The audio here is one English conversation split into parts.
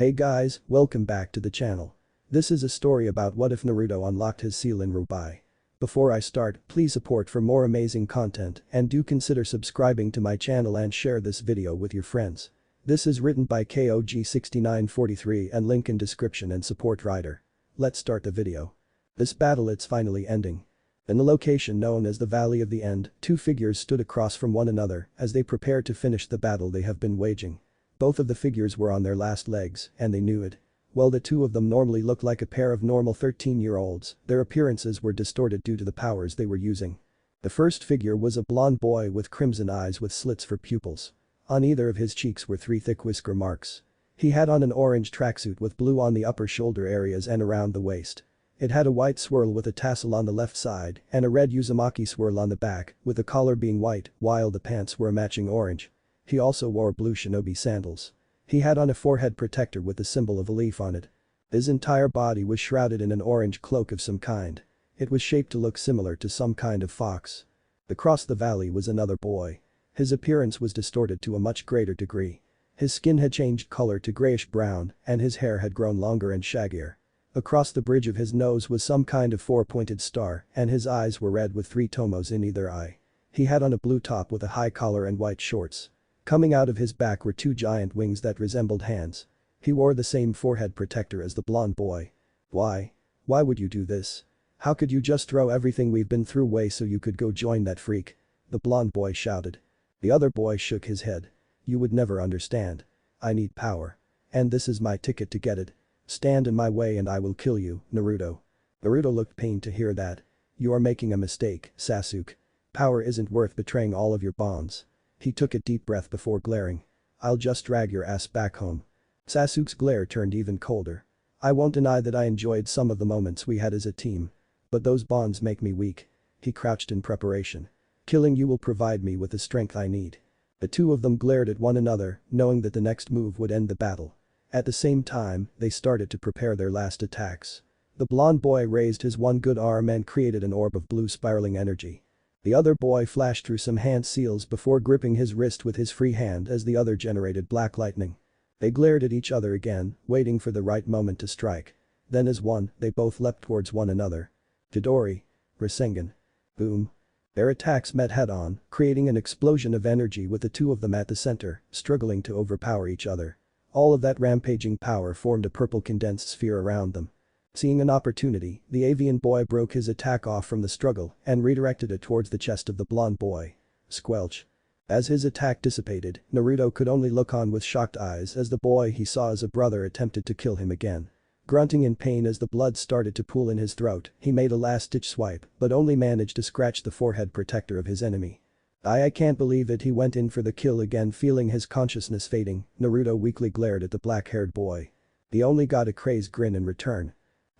Hey guys, welcome back to the channel. This is a story about what if Naruto unlocked his seal in rwby. Before I start, please support for more amazing content and do consider subscribing to my channel and share this video with your friends. This is written by KOG6943 and link in description and support writer. Let's start the video. This battle it's finally ending. In the location known as the Valley of the End, two figures stood across from one another as they prepared to finish the battle they have been waging. Both of the figures were on their last legs, and they knew it. While the two of them normally looked like a pair of normal 13-year-olds, their appearances were distorted due to the powers they were using. The first figure was a blonde boy with crimson eyes with slits for pupils. On either of his cheeks were three thick whisker marks. He had on an orange tracksuit with blue on the upper shoulder areas and around the waist. It had a white swirl with a tassel on the left side and a red Uzumaki swirl on the back, with the collar being white while the pants were a matching orange. He also wore blue shinobi sandals. He had on a forehead protector with the symbol of a leaf on it. His entire body was shrouded in an orange cloak of some kind. It was shaped to look similar to some kind of fox. Across the valley was another boy. His appearance was distorted to a much greater degree. His skin had changed color to grayish-brown and his hair had grown longer and shaggier. Across the bridge of his nose was some kind of four-pointed star and his eyes were red with three tomos in either eye. He had on a blue top with a high collar and white shorts. Coming out of his back were two giant wings that resembled hands. He wore the same forehead protector as the blonde boy. Why? Why would you do this? How could you just throw everything we've been through away so you could go join that freak? The blonde boy shouted. The other boy shook his head. You would never understand. I need power. And this is my ticket to get it. Stand in my way and I will kill you, Naruto. Naruto looked pained to hear that. You are making a mistake, Sasuke. Power isn't worth betraying all of your bonds. He took a deep breath before glaring. I'll just drag your ass back home. Sasuke's glare turned even colder. I won't deny that I enjoyed some of the moments we had as a team. But those bonds make me weak. He crouched in preparation. Killing you will provide me with the strength I need. The two of them glared at one another, knowing that the next move would end the battle. At the same time, they started to prepare their last attacks. The blonde boy raised his one good arm and created an orb of blue spiraling energy. The other boy flashed through some hand seals before gripping his wrist with his free hand as the other generated black lightning. They glared at each other again, waiting for the right moment to strike. Then as one, they both leapt towards one another. Chidori. Rasengan. Boom. Their attacks met head-on, creating an explosion of energy with the two of them at the center, struggling to overpower each other. All of that rampaging power formed a purple condensed sphere around them. Seeing an opportunity, the avian boy broke his attack off from the struggle and redirected it towards the chest of the blonde boy. Squelch. As his attack dissipated, Naruto could only look on with shocked eyes as the boy he saw as a brother attempted to kill him again. Grunting in pain as the blood started to pool in his throat, he made a last-ditch swipe but only managed to scratch the forehead protector of his enemy. I can't believe it, he went in for the kill again. Feeling his consciousness fading, Naruto weakly glared at the black-haired boy. He only got a crazed grin in return.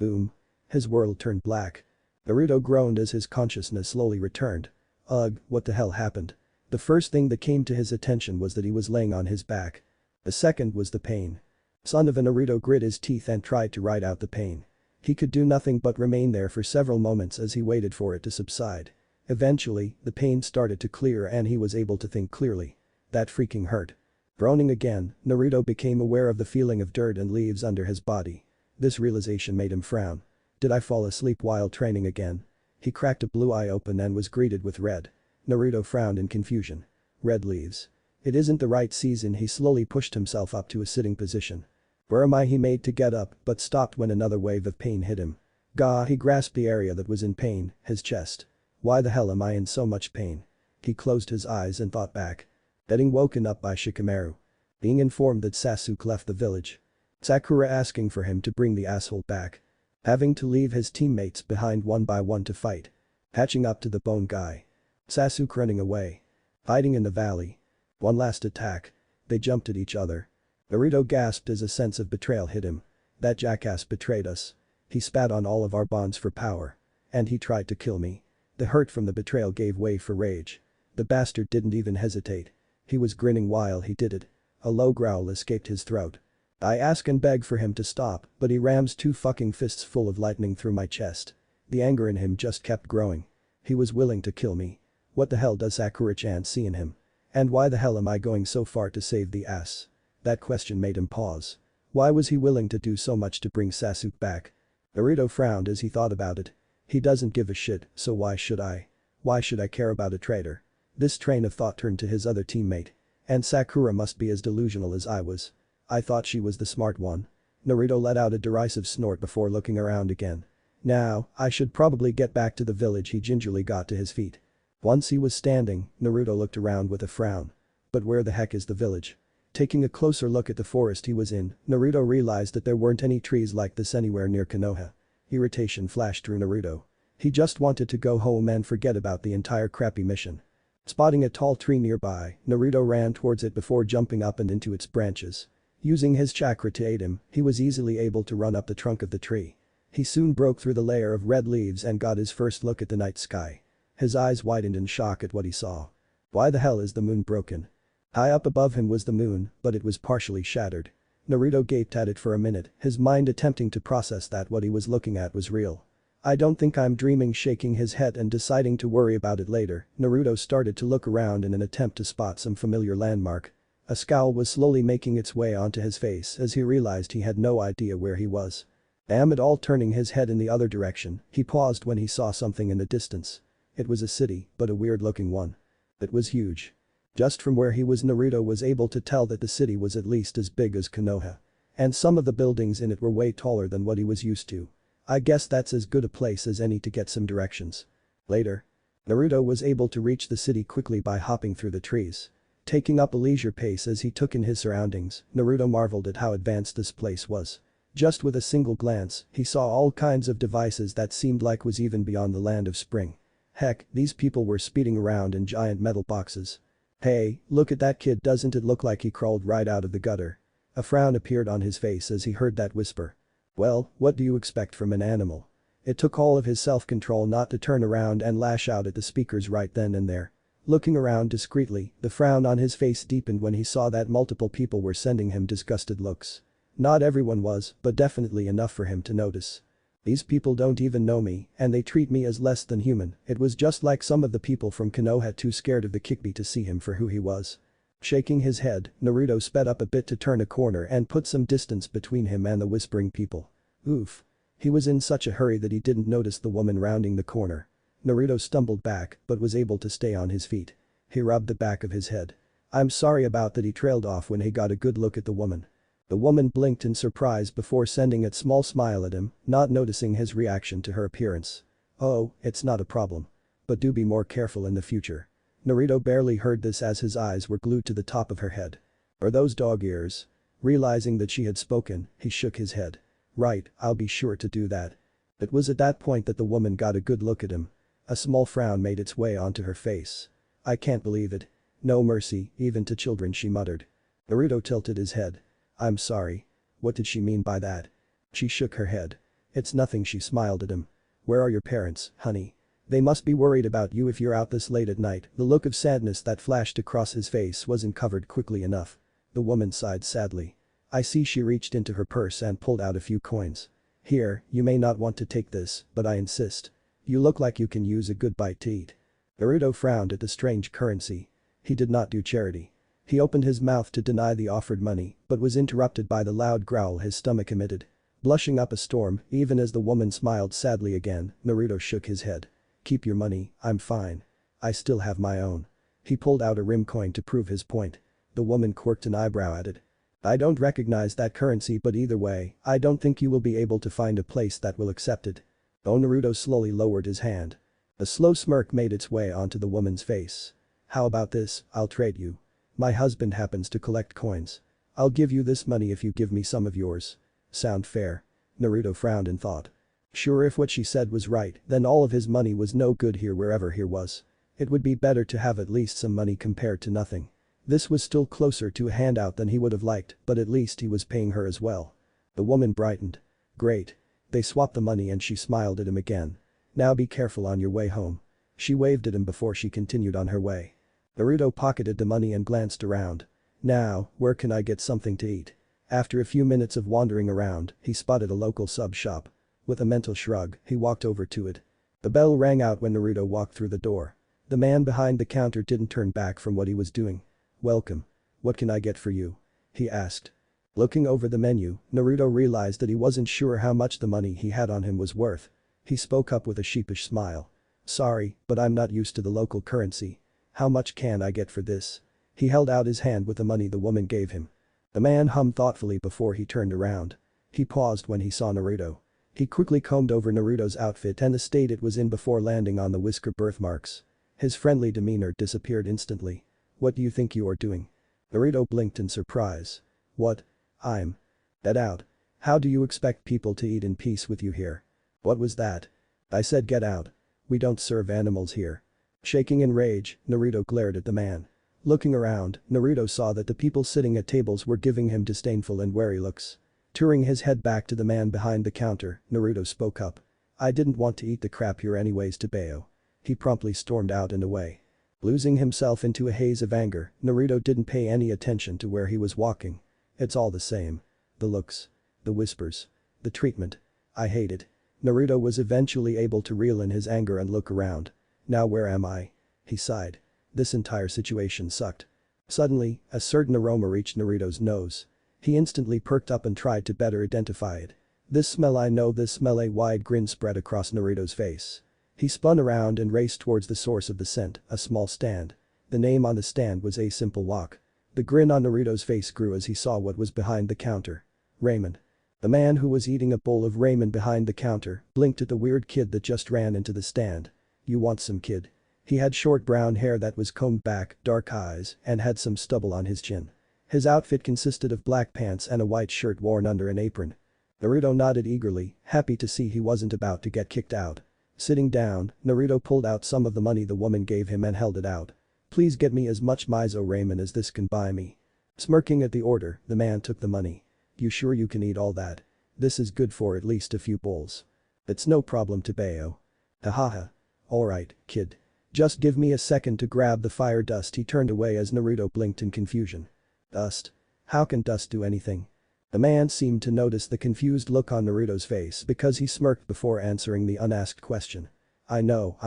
Boom. His world turned black. Naruto groaned as his consciousness slowly returned. Ugh, what the hell happened? The first thing that came to his attention was that he was laying on his back. The second was the pain. Son of a Naruto grit his teeth and tried to ride out the pain. He could do nothing but remain there for several moments as he waited for it to subside. Eventually, the pain started to clear and he was able to think clearly. That freaking hurt. Groaning again, Naruto became aware of the feeling of dirt and leaves under his body. This realization made him frown. Did I fall asleep while training again? He cracked a blue eye open and was greeted with red. Naruto frowned in confusion. Red leaves. It isn't the right season. He slowly pushed himself up to a sitting position. Where am I? He made to get up but stopped when another wave of pain hit him. Gah, he grasped the area that was in pain, his chest. Why the hell am I in so much pain? He closed his eyes and thought back. Getting woken up by Shikamaru. Being informed that Sasuke left the village. Sakura asking for him to bring the asshole back. Having to leave his teammates behind one by one to fight. Hatching up to the bone guy. Sasuke running away. Hiding in the valley. One last attack. They jumped at each other. Naruto gasped as a sense of betrayal hit him. That jackass betrayed us. He spat on all of our bonds for power. And he tried to kill me. The hurt from the betrayal gave way for rage. The bastard didn't even hesitate. He was grinning while he did it. A low growl escaped his throat. I ask and beg for him to stop, but he rams two fucking fists full of lightning through my chest. The anger in him just kept growing. He was willing to kill me. What the hell does Sakura-chan see in him? And why the hell am I going so far to save the ass? That question made him pause. Why was he willing to do so much to bring Sasuke back? Naruto frowned as he thought about it. He doesn't give a shit, so why should I? Why should I care about a traitor? This train of thought turned to his other teammate. And Sakura must be as delusional as I was. I thought she was the smart one. Naruto let out a derisive snort before looking around again. Now, I should probably get back to the village. He gingerly got to his feet. Once he was standing, Naruto looked around with a frown. But where the heck is the village? Taking a closer look at the forest he was in, Naruto realized that there weren't any trees like this anywhere near Konoha. Irritation flashed through Naruto. He just wanted to go home and forget about the entire crappy mission. Spotting a tall tree nearby, Naruto ran towards it before jumping up and into its branches. Using his chakra to aid him, he was easily able to run up the trunk of the tree. He soon broke through the layer of red leaves and got his first look at the night sky. His eyes widened in shock at what he saw. Why the hell is the moon broken? High up above him was the moon, but it was partially shattered. Naruto gaped at it for a minute, his mind attempting to process that what he was looking at was real. I don't think I'm dreaming. Shaking his head and deciding to worry about it later, Naruto started to look around in an attempt to spot some familiar landmark. A scowl was slowly making its way onto his face as he realized he had no idea where he was. Amid all turning his head in the other direction, he paused when he saw something in the distance. It was a city, but a weird-looking one. It was huge. Just from where he was, Naruto was able to tell that the city was at least as big as Konoha. And some of the buildings in it were way taller than what he was used to. I guess that's as good a place as any to get some directions. Later. Naruto was able to reach the city quickly by hopping through the trees. Taking up a leisure pace as he took in his surroundings, Naruto marveled at how advanced this place was. Just with a single glance, he saw all kinds of devices that seemed like was even beyond the land of spring. Heck, these people were speeding around in giant metal boxes. Hey, look at that kid, doesn't it look like he crawled right out of the gutter? A frown appeared on his face as he heard that whisper. Well, what do you expect from an animal? It took all of his self-control not to turn around and lash out at the speakers right then and there. Looking around discreetly, the frown on his face deepened when he saw that multiple people were sending him disgusted looks. Not everyone was, but definitely enough for him to notice. These people don't even know me, and they treat me as less than human. It was just like some of the people from Konoha too scared of the Kikbi to see him for who he was. Shaking his head, Naruto sped up a bit to turn a corner and put some distance between him and the whispering people. Oof. He was in such a hurry that he didn't notice the woman rounding the corner. Naruto stumbled back but was able to stay on his feet. He rubbed the back of his head. I'm sorry about that. He trailed off when he got a good look at the woman. The woman blinked in surprise before sending a small smile at him, not noticing his reaction to her appearance. Oh, it's not a problem. But do be more careful in the future. Naruto barely heard this as his eyes were glued to the top of her head. Are those dog ears? Realizing that she had spoken, he shook his head. Right, I'll be sure to do that. It was at that point that the woman got a good look at him. A small frown made its way onto her face. I can't believe it. No mercy, even to children, she muttered. Naruto tilted his head. I'm sorry. What did she mean by that? She shook her head. It's nothing. She smiled at him. Where are your parents, honey? They must be worried about you if you're out this late at night. The look of sadness that flashed across his face wasn't covered quickly enough. The woman sighed sadly. I see. She reached into her purse and pulled out a few coins. Here, you may not want to take this, but I insist. You look like you can use a good bite to eat. Naruto frowned at the strange currency. He did not do charity. He opened his mouth to deny the offered money, but was interrupted by the loud growl his stomach emitted. Blushing up a storm, even as the woman smiled sadly again, Naruto shook his head. Keep your money, I'm fine. I still have my own. He pulled out a rim coin to prove his point. The woman quirked an eyebrow at it. I don't recognize that currency, but either way, I don't think you will be able to find a place that will accept it. Oh, Naruto slowly lowered his hand. A slow smirk made its way onto the woman's face. How about this? I'll trade you. My husband happens to collect coins. I'll give you this money if you give me some of yours. Sound fair? Naruto frowned in thought. Sure, if what she said was right, then all of his money was no good here wherever he was. It would be better to have at least some money compared to nothing. This was still closer to a handout than he would have liked, but at least he was paying her as well. The woman brightened. Great. They swapped the money and she smiled at him again. Now be careful on your way home. She waved at him before she continued on her way. Naruto pocketed the money and glanced around. Now, where can I get something to eat? After a few minutes of wandering around, he spotted a local sub shop. With a mental shrug, he walked over to it. The bell rang out when Naruto walked through the door. The man behind the counter didn't turn back from what he was doing. Welcome. What can I get for you? He asked. Looking over the menu, Naruto realized that he wasn't sure how much the money he had on him was worth. He spoke up with a sheepish smile. "Sorry, but I'm not used to the local currency. How much can I get for this?" He held out his hand with the money the woman gave him. The man hummed thoughtfully before he turned around. He paused when he saw Naruto. He quickly combed over Naruto's outfit and the state it was in before landing on the whisker birthmarks. His friendly demeanor disappeared instantly. "What do you think you are doing?" Naruto blinked in surprise. "What? I'm get out. How do you expect people to eat in peace with you here?" "What was that?" "I said get out. We don't serve animals here." Shaking in rage, Naruto glared at the man. Looking around, Naruto saw that the people sitting at tables were giving him disdainful and wary looks. Turning his head back to the man behind the counter, Naruto spoke up. "I didn't want to eat the crap here anyways to Bayo." He promptly stormed out and away. Losing himself into a haze of anger, Naruto didn't pay any attention to where he was walking. It's all the same. The looks. The whispers. The treatment. I hate it. Naruto was eventually able to reel in his anger and look around. Now where am I? He sighed. This entire situation sucked. Suddenly, a certain aroma reached Naruto's nose. He instantly perked up and tried to better identify it. "This smell, I know this smell." A wide grin spread across Naruto's face. He spun around and raced towards the source of the scent, a small stand. The name on the stand was A Simple Walk. The grin on Naruto's face grew as he saw what was behind the counter. Ramen. The man who was eating a bowl of ramen behind the counter blinked at the weird kid that just ran into the stand. "You want some, kid?" He had short brown hair that was combed back, dark eyes, and had some stubble on his chin. His outfit consisted of black pants and a white shirt worn under an apron. Naruto nodded eagerly, happy to see he wasn't about to get kicked out. Sitting down, Naruto pulled out some of the money the woman gave him and held it out. "Please get me as much miso ramen as this can buy me." Smirking at the order, the man took the money. "You sure you can eat all that? This is good for at least a few bowls." "It's no problem to Bayo." "Hahaha. Alright, kid. Just give me a second to grab the fire dust." He turned away as Naruto blinked in confusion. "Dust? How can dust do anything?" The man seemed to notice the confused look on Naruto's face because he smirked before answering the unasked question. I know.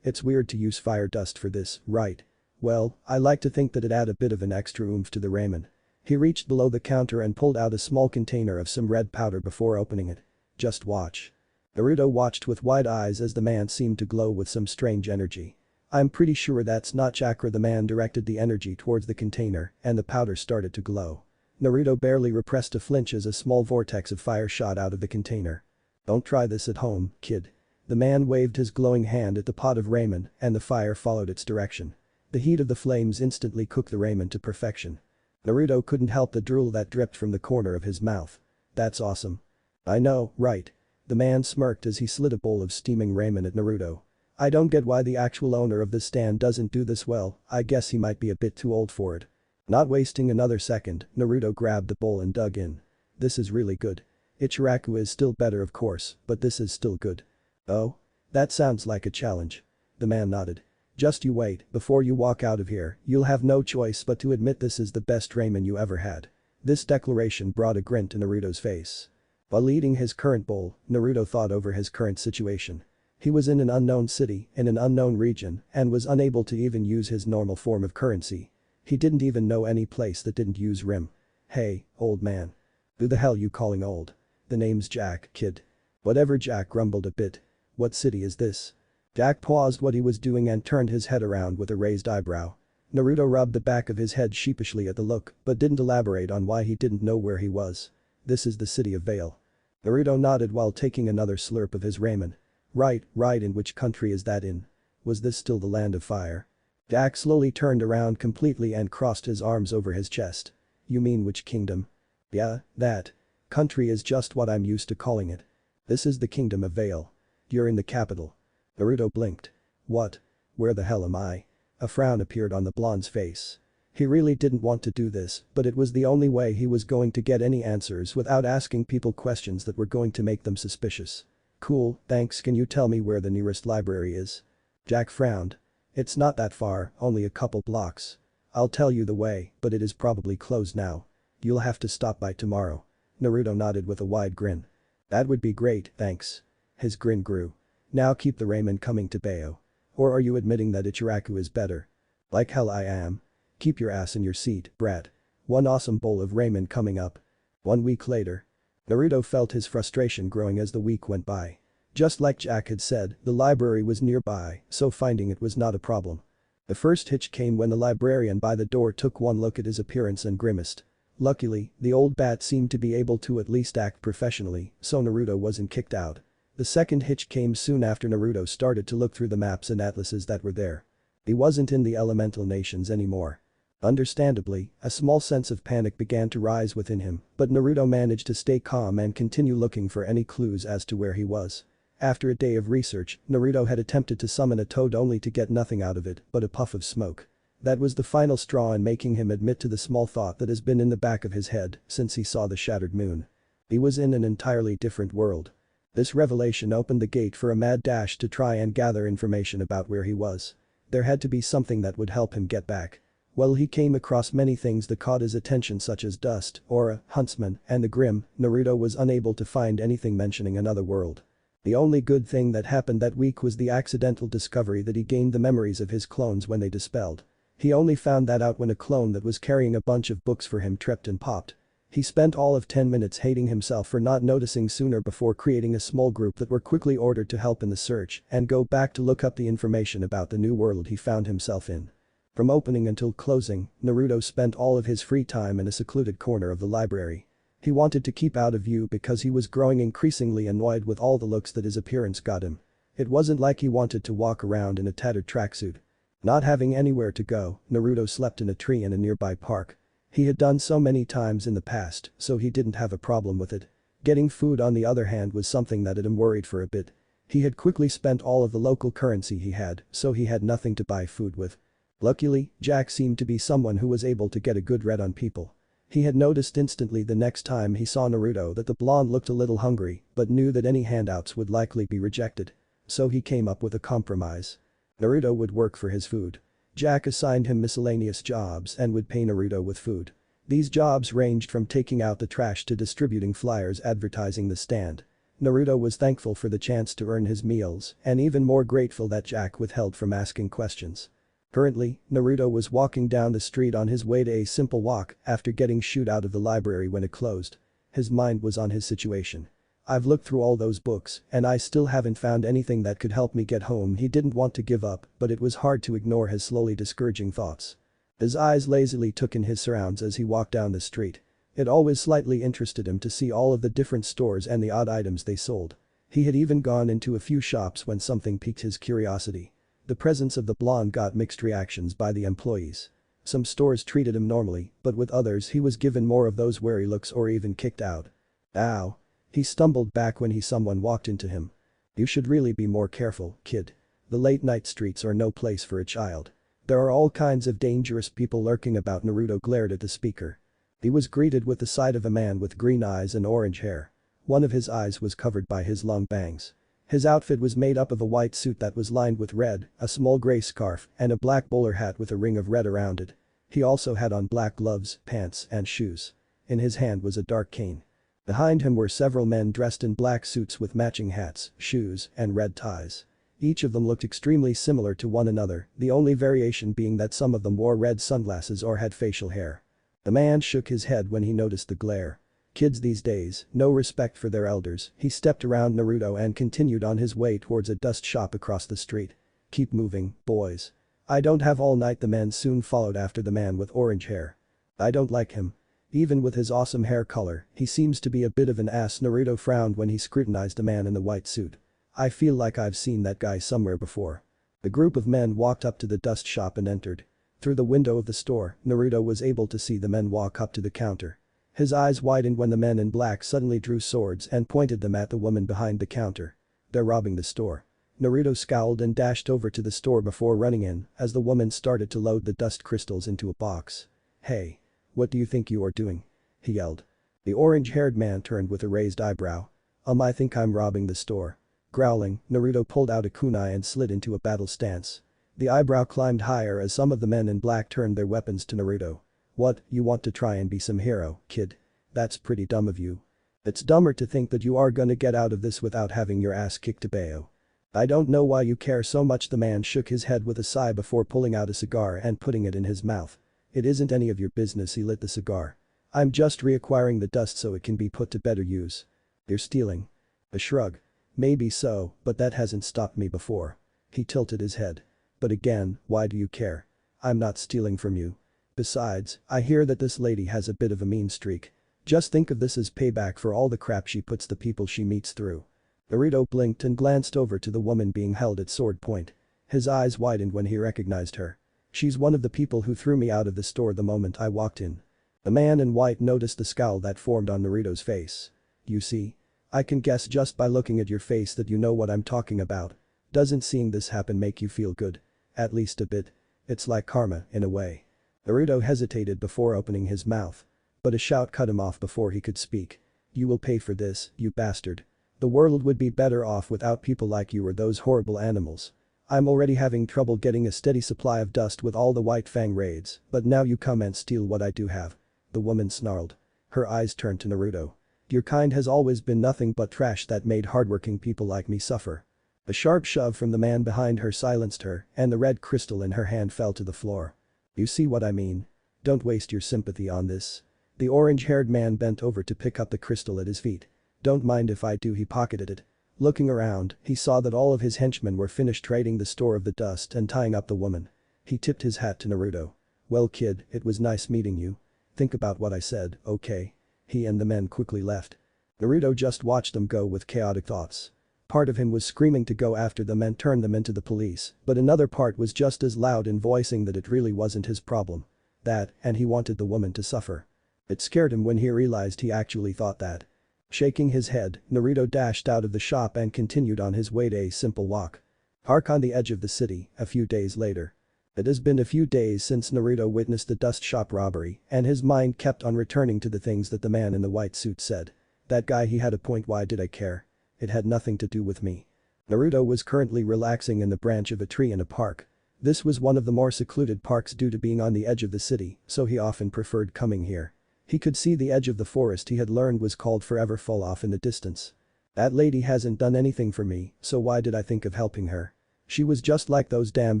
It's weird to use fire dust for this, right? Well, I like to think that it add a bit of an extra oomph to the ramen." He reached below the counter and pulled out a small container of some red powder before opening it. "Just watch." Naruto watched with wide eyes as the man seemed to glow with some strange energy. "I'm pretty sure that's not chakra." The man directed the energy towards the container and the powder started to glow. Naruto barely repressed a flinch as a small vortex of fire shot out of the container. "Don't try this at home, kid." The man waved his glowing hand at the pot of ramen and the fire followed its direction. The heat of the flames instantly cooked the ramen to perfection. Naruto couldn't help the drool that dripped from the corner of his mouth. "That's awesome." "I know, right?" The man smirked as he slid a bowl of steaming ramen at Naruto. "I don't get why the actual owner of this stand doesn't do this well. I guess he might be a bit too old for it." Not wasting another second, Naruto grabbed the bowl and dug in. "This is really good. Ichiraku is still better of course, but this is still good." "Oh? That sounds like a challenge." The man nodded. "Just you wait, before you walk out of here, you'll have no choice but to admit this is the best ramen you ever had." This declaration brought a grin to Naruto's face. While eating his current bowl, Naruto thought over his current situation. He was in an unknown city, in an unknown region, and was unable to even use his normal form of currency. He didn't even know any place that didn't use RIM. "Hey, old man. Who the hell you calling old?" "The name's Jack, kid." Whatever. Jack grumbled a bit. "What city is this?" Jack paused what he was doing and turned his head around with a raised eyebrow. Naruto rubbed the back of his head sheepishly at the look but didn't elaborate on why he didn't know where he was. "This is the city of Vale." Naruto nodded while taking another slurp of his ramen. Right, in which country is that in?" Was this still the land of fire?" Jack slowly turned around completely and crossed his arms over his chest. "You mean which kingdom?" "Yeah, that. Country is just what I'm used to calling it. This is the kingdom of Vale. You're in the capital." Naruto blinked. "What? Where the hell am I?" A frown appeared on the blonde's face. He really didn't want to do this, but it was the only way he was going to get any answers without asking people questions that were going to make them suspicious. "Cool, thanks. Can you tell me where the nearest library is?" Jack frowned. "It's not that far, only a couple blocks. I'll tell you the way, but it is probably closed now. You'll have to stop by tomorrow." Naruto nodded with a wide grin. "That would be great, thanks." His grin grew. "Now keep the ramen coming to Bayo. Or are you admitting that Ichiraku is better?" "Like hell I am. Keep your ass in your seat, brat." One awesome bowl of ramen coming up. 1 week later. Naruto felt his frustration growing as the week went by. Just like Jack had said, the library was nearby, so finding it was not a problem. The first hitch came when the librarian by the door took one look at his appearance and grimaced. Luckily, the old bat seemed to be able to at least act professionally, so Naruto wasn't kicked out. The second hitch came soon after Naruto started to look through the maps and atlases that were there. He wasn't in the elemental nations anymore. Understandably, a small sense of panic began to rise within him, but Naruto managed to stay calm and continue looking for any clues as to where he was. After a day of research, Naruto had attempted to summon a toad only to get nothing out of it but a puff of smoke. That was the final straw in making him admit to the small thought that has been in the back of his head since he saw the shattered moon. He was in an entirely different world. This revelation opened the gate for a mad dash to try and gather information about where he was. There had to be something that would help him get back. Well, he came across many things that caught his attention such as dust, aura, huntsman, and the Grimm. Naruto was unable to find anything mentioning another world. The only good thing that happened that week was the accidental discovery that he gained the memories of his clones when they dispelled. He only found that out when a clone that was carrying a bunch of books for him tripped and popped. He spent all of 10 minutes hating himself for not noticing sooner before creating a small group that were quickly ordered to help in the search and go back to look up the information about the new world he found himself in. From opening until closing, Naruto spent all of his free time in a secluded corner of the library. He wanted to keep out of view because he was growing increasingly annoyed with all the looks that his appearance got him. It wasn't like he wanted to walk around in a tattered tracksuit. Not having anywhere to go, Naruto slept in a tree in a nearby park. He had done so many times in the past, so he didn't have a problem with it. Getting food on the other hand was something that had him worried for a bit. He had quickly spent all of the local currency he had, so he had nothing to buy food with. Luckily, Jack seemed to be someone who was able to get a good read on people. He had noticed instantly the next time he saw Naruto that the blonde looked a little hungry, but knew that any handouts would likely be rejected. So he came up with a compromise. Naruto would work for his food. Jack assigned him miscellaneous jobs and would pay Naruto with food. These jobs ranged from taking out the trash to distributing flyers advertising the stand. Naruto was thankful for the chance to earn his meals and even more grateful that Jack withheld from asking questions. Currently, Naruto was walking down the street on his way to a simple walk after getting shooed out of the library when it closed. His mind was on his situation. I've looked through all those books and I still haven't found anything that could help me get home. He didn't want to give up, but it was hard to ignore his slowly discouraging thoughts. His eyes lazily took in his surrounds as he walked down the street. It always slightly interested him to see all of the different stores and the odd items they sold. He had even gone into a few shops when something piqued his curiosity. The presence of the blonde got mixed reactions by the employees. Some stores treated him normally, but with others he was given more of those wary looks or even kicked out. Ow. He stumbled back when someone walked into him. You should really be more careful, kid. The late night streets are no place for a child. There are all kinds of dangerous people lurking about. Naruto glared at the speaker. He was greeted with the sight of a man with green eyes and orange hair. One of his eyes was covered by his long bangs. His outfit was made up of a white suit that was lined with red, a small gray scarf, and a black bowler hat with a ring of red around it. He also had on black gloves, pants, and shoes. In his hand was a dark cane. Behind him were several men dressed in black suits with matching hats, shoes, and red ties. Each of them looked extremely similar to one another, the only variation being that some of them wore red sunglasses or had facial hair. The man shook his head when he noticed the glare. Kids these days, no respect for their elders. He stepped around Naruto and continued on his way towards a dust shop across the street. Keep moving, boys. I don't have all night. The men soon followed after the man with orange hair. I don't like him. Even with his awesome hair color, he seems to be a bit of an ass. Naruto frowned when he scrutinized the man in the white suit. I feel like I've seen that guy somewhere before. The group of men walked up to the dust shop and entered. Through the window of the store, Naruto was able to see the men walk up to the counter. His eyes widened when the men in black suddenly drew swords and pointed them at the woman behind the counter. They're robbing the store. Naruto scowled and dashed over to the store before running in as the woman started to load the dust crystals into a box. Hey. What do you think you are doing? He yelled. The orange-haired man turned with a raised eyebrow. I think I'm robbing the store. Growling, Naruto pulled out a kunai and slid into a battle stance. The eyebrow climbed higher as some of the men in black turned their weapons to Naruto. What, you want to try and be some hero, kid? That's pretty dumb of you. It's dumber to think that you are gonna get out of this without having your ass kicked to Bayo. I don't know why you care so much. The man shook his head with a sigh before pulling out a cigar and putting it in his mouth. It isn't any of your business. He lit the cigar. I'm just reacquiring the dust so it can be put to better use. You're stealing. A shrug. Maybe so, but that hasn't stopped me before. He tilted his head. But again, why do you care? I'm not stealing from you. Besides, I hear that this lady has a bit of a mean streak. Just think of this as payback for all the crap she puts the people she meets through. Naruto blinked and glanced over to the woman being held at sword point. His eyes widened when he recognized her. She's one of the people who threw me out of the store the moment I walked in. The man in white noticed the scowl that formed on Naruto's face. You see? I can guess just by looking at your face that you know what I'm talking about. Doesn't seeing this happen make you feel good? At least a bit. It's like karma, in a way. Naruto hesitated before opening his mouth. But a shout cut him off before he could speak. You will pay for this, you bastard. The world would be better off without people like you or those horrible animals. I'm already having trouble getting a steady supply of dust with all the White Fang raids, but now you come and steal what I do have. The woman snarled. Her eyes turned to Naruto. Your kind has always been nothing but trash that made hardworking people like me suffer. A sharp shove from the man behind her silenced her, and the red crystal in her hand fell to the floor. You see what I mean? Don't waste your sympathy on this. The orange-haired man bent over to pick up the crystal at his feet. Don't mind if I do. He pocketed it. Looking around, he saw that all of his henchmen were finished raiding the store of the dust and tying up the woman. He tipped his hat to Naruto. Well kid, it was nice meeting you. Think about what I said, okay? He and the men quickly left. Naruto just watched them go with chaotic thoughts. Part of him was screaming to go after them and turn them into the police, but another part was just as loud in voicing that it really wasn't his problem. That, and he wanted the woman to suffer. It scared him when he realized he actually thought that. Shaking his head, Naruto dashed out of the shop and continued on his way to a simple walk. Park on the edge of the city, a few days later. It has been a few days since Naruto witnessed the dust shop robbery, and his mind kept on returning to the things that the man in the white suit said. That guy, he had a point. Why did I care? It had nothing to do with me. Naruto was currently relaxing in the branch of a tree in a park. This was one of the more secluded parks due to being on the edge of the city, so he often preferred coming here. He could see the edge of the forest he had learned was called Forever Fall off in the distance. That lady hasn't done anything for me, so why did I think of helping her? She was just like those damn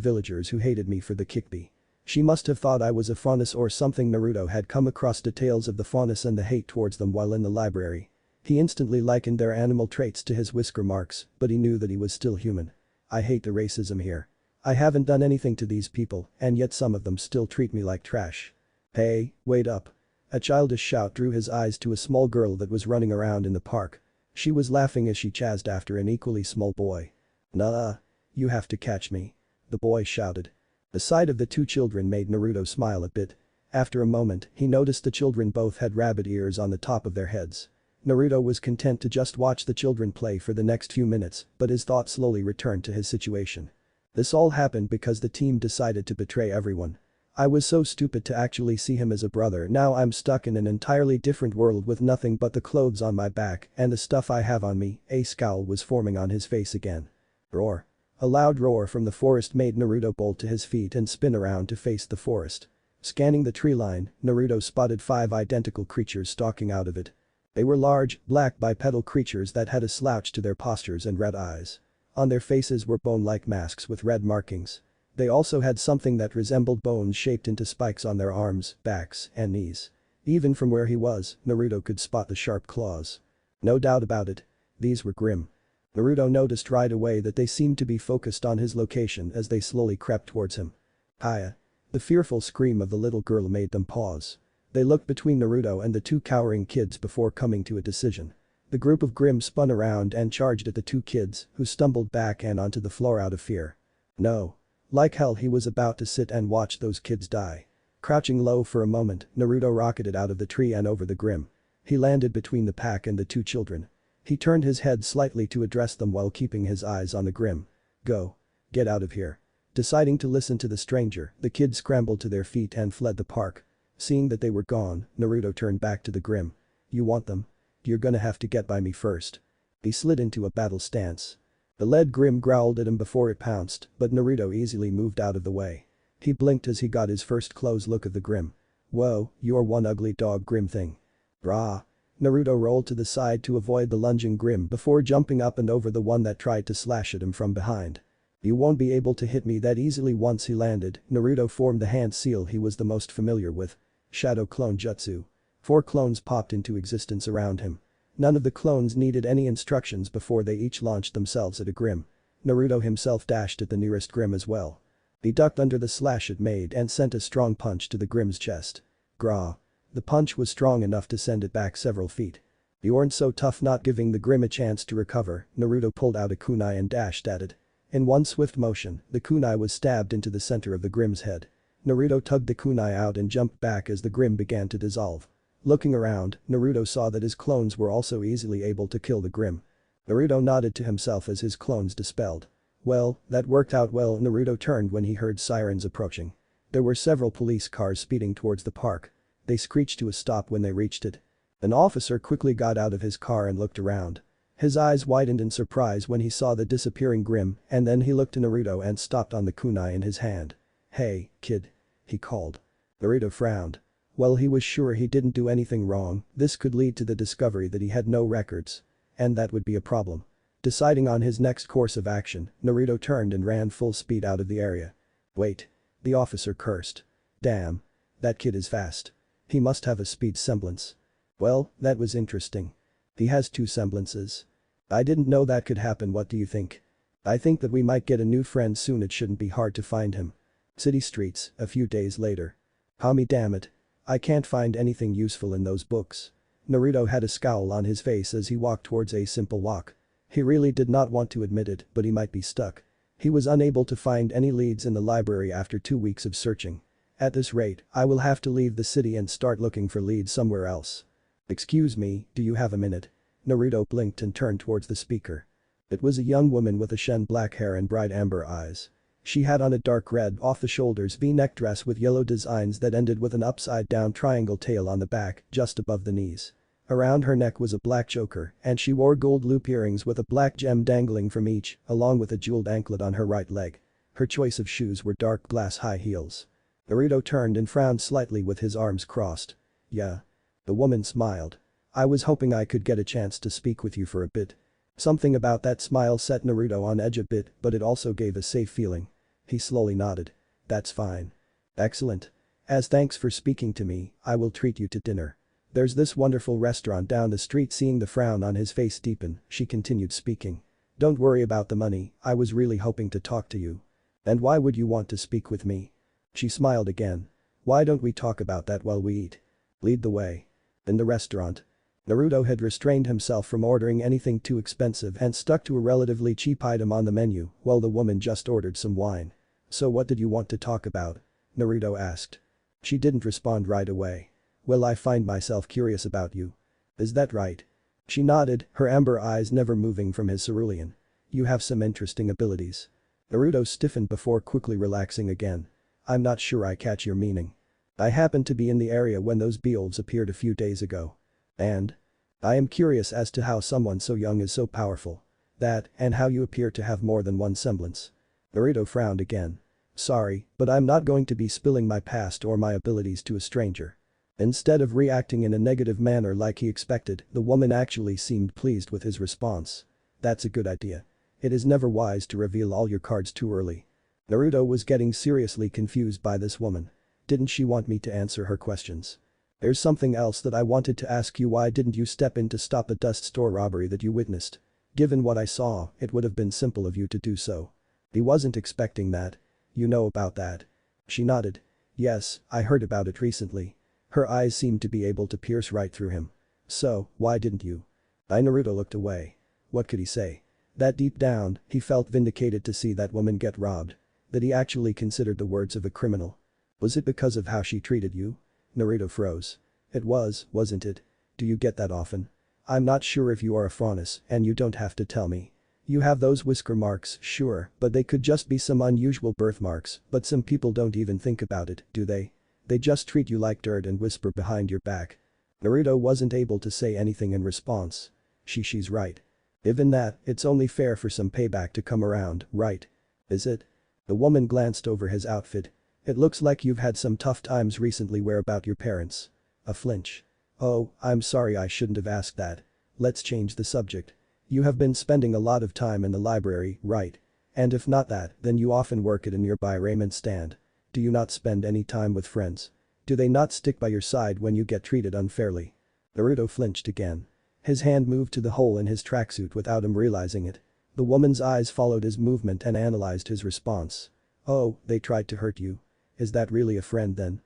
villagers who hated me for the kickbee. She must have thought I was a faunus or something. Naruto had come across details of the faunus and the hate towards them while in the library. He instantly likened their animal traits to his whisker marks, but he knew that he was still human. I hate the racism here. I haven't done anything to these people, and yet some of them still treat me like trash. Hey, wait up. A childish shout drew his eyes to a small girl that was running around in the park. She was laughing as she chased after an equally small boy. Nah. You have to catch me. The boy shouted. The sight of the two children made Naruto smile a bit. After a moment, he noticed the children both had rabbit ears on the top of their heads. Naruto was content to just watch the children play for the next few minutes, but his thoughts slowly returned to his situation. This all happened because the team decided to betray everyone. I was so stupid to actually see him as a brother. Now I'm stuck in an entirely different world with nothing but the clothes on my back and the stuff I have on me. A scowl was forming on his face again. Roar. A loud roar from the forest made Naruto bolt to his feet and spin around to face the forest. Scanning the tree line, Naruto spotted 5 identical creatures stalking out of it. They were large, black bipedal creatures that had a slouch to their postures and red eyes. On their faces were bone-like masks with red markings. They also had something that resembled bones shaped into spikes on their arms, backs, and knees. Even from where he was, Naruto could spot the sharp claws. No doubt about it. These were Grimm. Naruto noticed right away that they seemed to be focused on his location as they slowly crept towards him. Hiya. The fearful scream of the little girl made them pause. They looked between Naruto and the 2 cowering kids before coming to a decision. The group of Grimm spun around and charged at the 2 kids, who stumbled back and onto the floor out of fear. No. Like hell, he was about to sit and watch those kids die. Crouching low for a moment, Naruto rocketed out of the tree and over the Grimm. He landed between the pack and the 2 children. He turned his head slightly to address them while keeping his eyes on the Grimm. Go. Get out of here. Deciding to listen to the stranger, the kids scrambled to their feet and fled the park. Seeing that they were gone, Naruto turned back to the Grimm. You want them? You're gonna have to get by me first. He slid into a battle stance. The lead Grimm growled at him before it pounced, but Naruto easily moved out of the way. He blinked as he got his first close look at the Grimm. Whoa, you're one ugly dog Grimm thing. Rah. Naruto rolled to the side to avoid the lunging Grimm before jumping up and over the one that tried to slash at him from behind. You won't be able to hit me that easily. Once he landed, Naruto formed the hand seal he was the most familiar with. Shadow Clone Jutsu. 4 clones popped into existence around him. None of the clones needed any instructions before they each launched themselves at a Grimm. Naruto himself dashed at the nearest Grimm as well. He ducked under the slash it made and sent a strong punch to the Grimm's chest. Qrow. The punch was strong enough to send it back several feet. You weren't so tough. Not giving the Grimm a chance to recover, Naruto pulled out a kunai and dashed at it. In one swift motion, the kunai was stabbed into the center of the Grimm's head. Naruto tugged the kunai out and jumped back as the Grimm began to dissolve. Looking around, Naruto saw that his clones were also easily able to kill the Grimm. Naruto nodded to himself as his clones dispelled. Well, that worked out well. Naruto turned when he heard sirens approaching. There were several police cars speeding towards the park. They screeched to a stop when they reached it. An officer quickly got out of his car and looked around. His eyes widened in surprise when he saw the disappearing Grimm, and then he looked to Naruto and stopped on the kunai in his hand. "Hey, kid," he called. Naruto frowned. Well, he was sure he didn't do anything wrong. This could lead to the discovery that he had no records. And that would be a problem. Deciding on his next course of action, Naruto turned and ran full speed out of the area. "Wait." The officer cursed. "Damn. That kid is fast. He must have a speed semblance." Well, that was interesting. He has 2 semblances. I didn't know that could happen. What do you think? I think that we might get a new friend soon. It shouldn't be hard to find him. City streets, a few days later. Hami, damn it. I can't find anything useful in those books. Naruto had a scowl on his face as he walked towards a simple walk. He really did not want to admit it, but he might be stuck. He was unable to find any leads in the library after 2 weeks of searching. At this rate, I will have to leave the city and start looking for leads somewhere else. Excuse me, do you have a minute? Naruto blinked and turned towards the speaker. It was a young woman with ashen black hair and bright amber eyes. She had on a dark red off-the-shoulders V-neck dress with yellow designs that ended with an upside-down triangle tail on the back, just above the knees. Around her neck was a black choker, and she wore gold loop earrings with a black gem dangling from each, along with a jeweled anklet on her right leg. Her choice of shoes were dark glass high heels. Naruto turned and frowned slightly with his arms crossed. "Yeah." The woman smiled. "I was hoping I could get a chance to speak with you for a bit." Something about that smile set Naruto on edge a bit, but it also gave a safe feeling. He slowly nodded. "That's fine." "Excellent. As thanks for speaking to me, I will treat you to dinner. There's this wonderful restaurant down the street." Seeing the frown on his face deepen, she continued speaking. "Don't worry about the money, I was really hoping to talk to you." "And why would you want to speak with me?" She smiled again. "Why don't we talk about that while we eat? Lead the way." In the restaurant. Naruto had restrained himself from ordering anything too expensive and stuck to a relatively cheap item on the menu while the woman just ordered some wine. "So what did you want to talk about?" Naruto asked. She didn't respond right away. "Well, I find myself curious about you." "Is that right?" She nodded, her amber eyes never moving from his cerulean. "You have some interesting abilities." Naruto stiffened before quickly relaxing again. "I'm not sure I catch your meaning." "I happened to be in the area when those beelds appeared a few days ago. And? I am curious as to how someone so young is so powerful. That, and how you appear to have more than one semblance." Naruto frowned again. "Sorry, but I'm not going to be spilling my past or my abilities to a stranger." Instead of reacting in a negative manner like he expected, the woman actually seemed pleased with his response. "That's a good idea. It is never wise to reveal all your cards too early." Naruto was getting seriously confused by this woman. Didn't she want me to answer her questions? "There's something else that I wanted to ask you. Why didn't you step in to stop the dust store robbery that you witnessed? Given what I saw, it would have been simple of you to do so." He wasn't expecting that. "You know about that?" She nodded. "Yes, I heard about it recently." Her eyes seemed to be able to pierce right through him. "So, why didn't you?" Naruto looked away. What could he say? That deep down, he felt vindicated to see that woman get robbed. That he actually considered the words of a criminal. Was it because of how she treated you? Naruto froze. "It was, wasn't it? Do you get that often?" "I'm not sure if you are a faunus, and you don't have to tell me. You have those whisker marks, sure, but they could just be some unusual birthmarks, but some people don't even think about it, do they? They just treat you like dirt and whisper behind your back." Naruto wasn't able to say anything in response. She's right. Even that, it's only fair for some payback to come around, right? Is it? The woman glanced over his outfit. "It looks like you've had some tough times recently. Where about your parents?" A flinch. "Oh, I'm sorry, I shouldn't have asked that. Let's change the subject. You have been spending a lot of time in the library, right?" And if not that, then you often work at a nearby ramen stand. Do you not spend any time with friends? Do they not stick by your side when you get treated unfairly? Naruto flinched again. His hand moved to the hole in his tracksuit without him realizing it. The woman's eyes followed his movement and analyzed his response. Oh, they tried to hurt you. Is that really a friend then?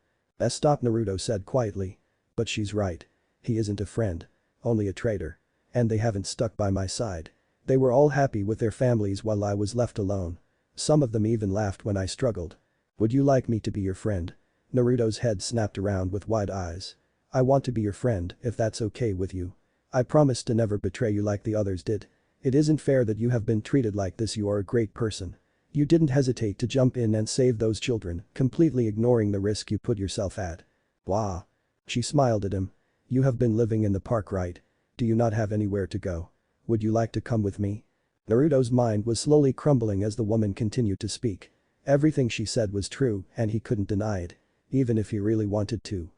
Stop, Naruto said quietly. But she's right. He isn't a friend. Only a traitor. And they haven't stuck by my side. They were all happy with their families while I was left alone. Some of them even laughed when I struggled. Would you like me to be your friend? Naruto's head snapped around with wide eyes. I want to be your friend if that's okay with you. I promise to never betray you like the others did. It isn't fair that you have been treated like this. You are a great person. You didn't hesitate to jump in and save those children, completely ignoring the risk you put yourself at. Wow. She smiled at him. You have been living in the park, right? Do you not have anywhere to go? Would you like to come with me? Naruto's mind was slowly crumbling as the woman continued to speak. Everything she said was true and he couldn't deny it. Even if he really wanted to.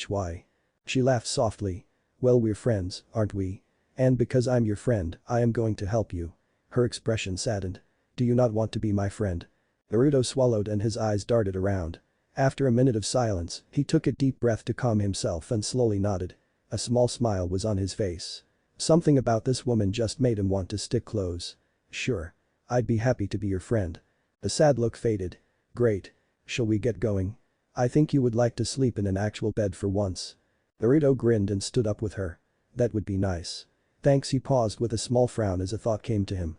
Why? She laughed softly. Well, we're friends, aren't we? And because I'm your friend, I am going to help you. Her expression saddened. Do you not want to be my friend? Naruto swallowed and his eyes darted around. After a minute of silence, he took a deep breath to calm himself and slowly nodded. A small smile was on his face. Something about this woman just made him want to stick close. Sure. I'd be happy to be your friend. The sad look faded. Great. Shall we get going? I think you would like to sleep in an actual bed for once. Naruto grinned and stood up with her. That would be nice. Thanks. He paused with a small frown as a thought came to him.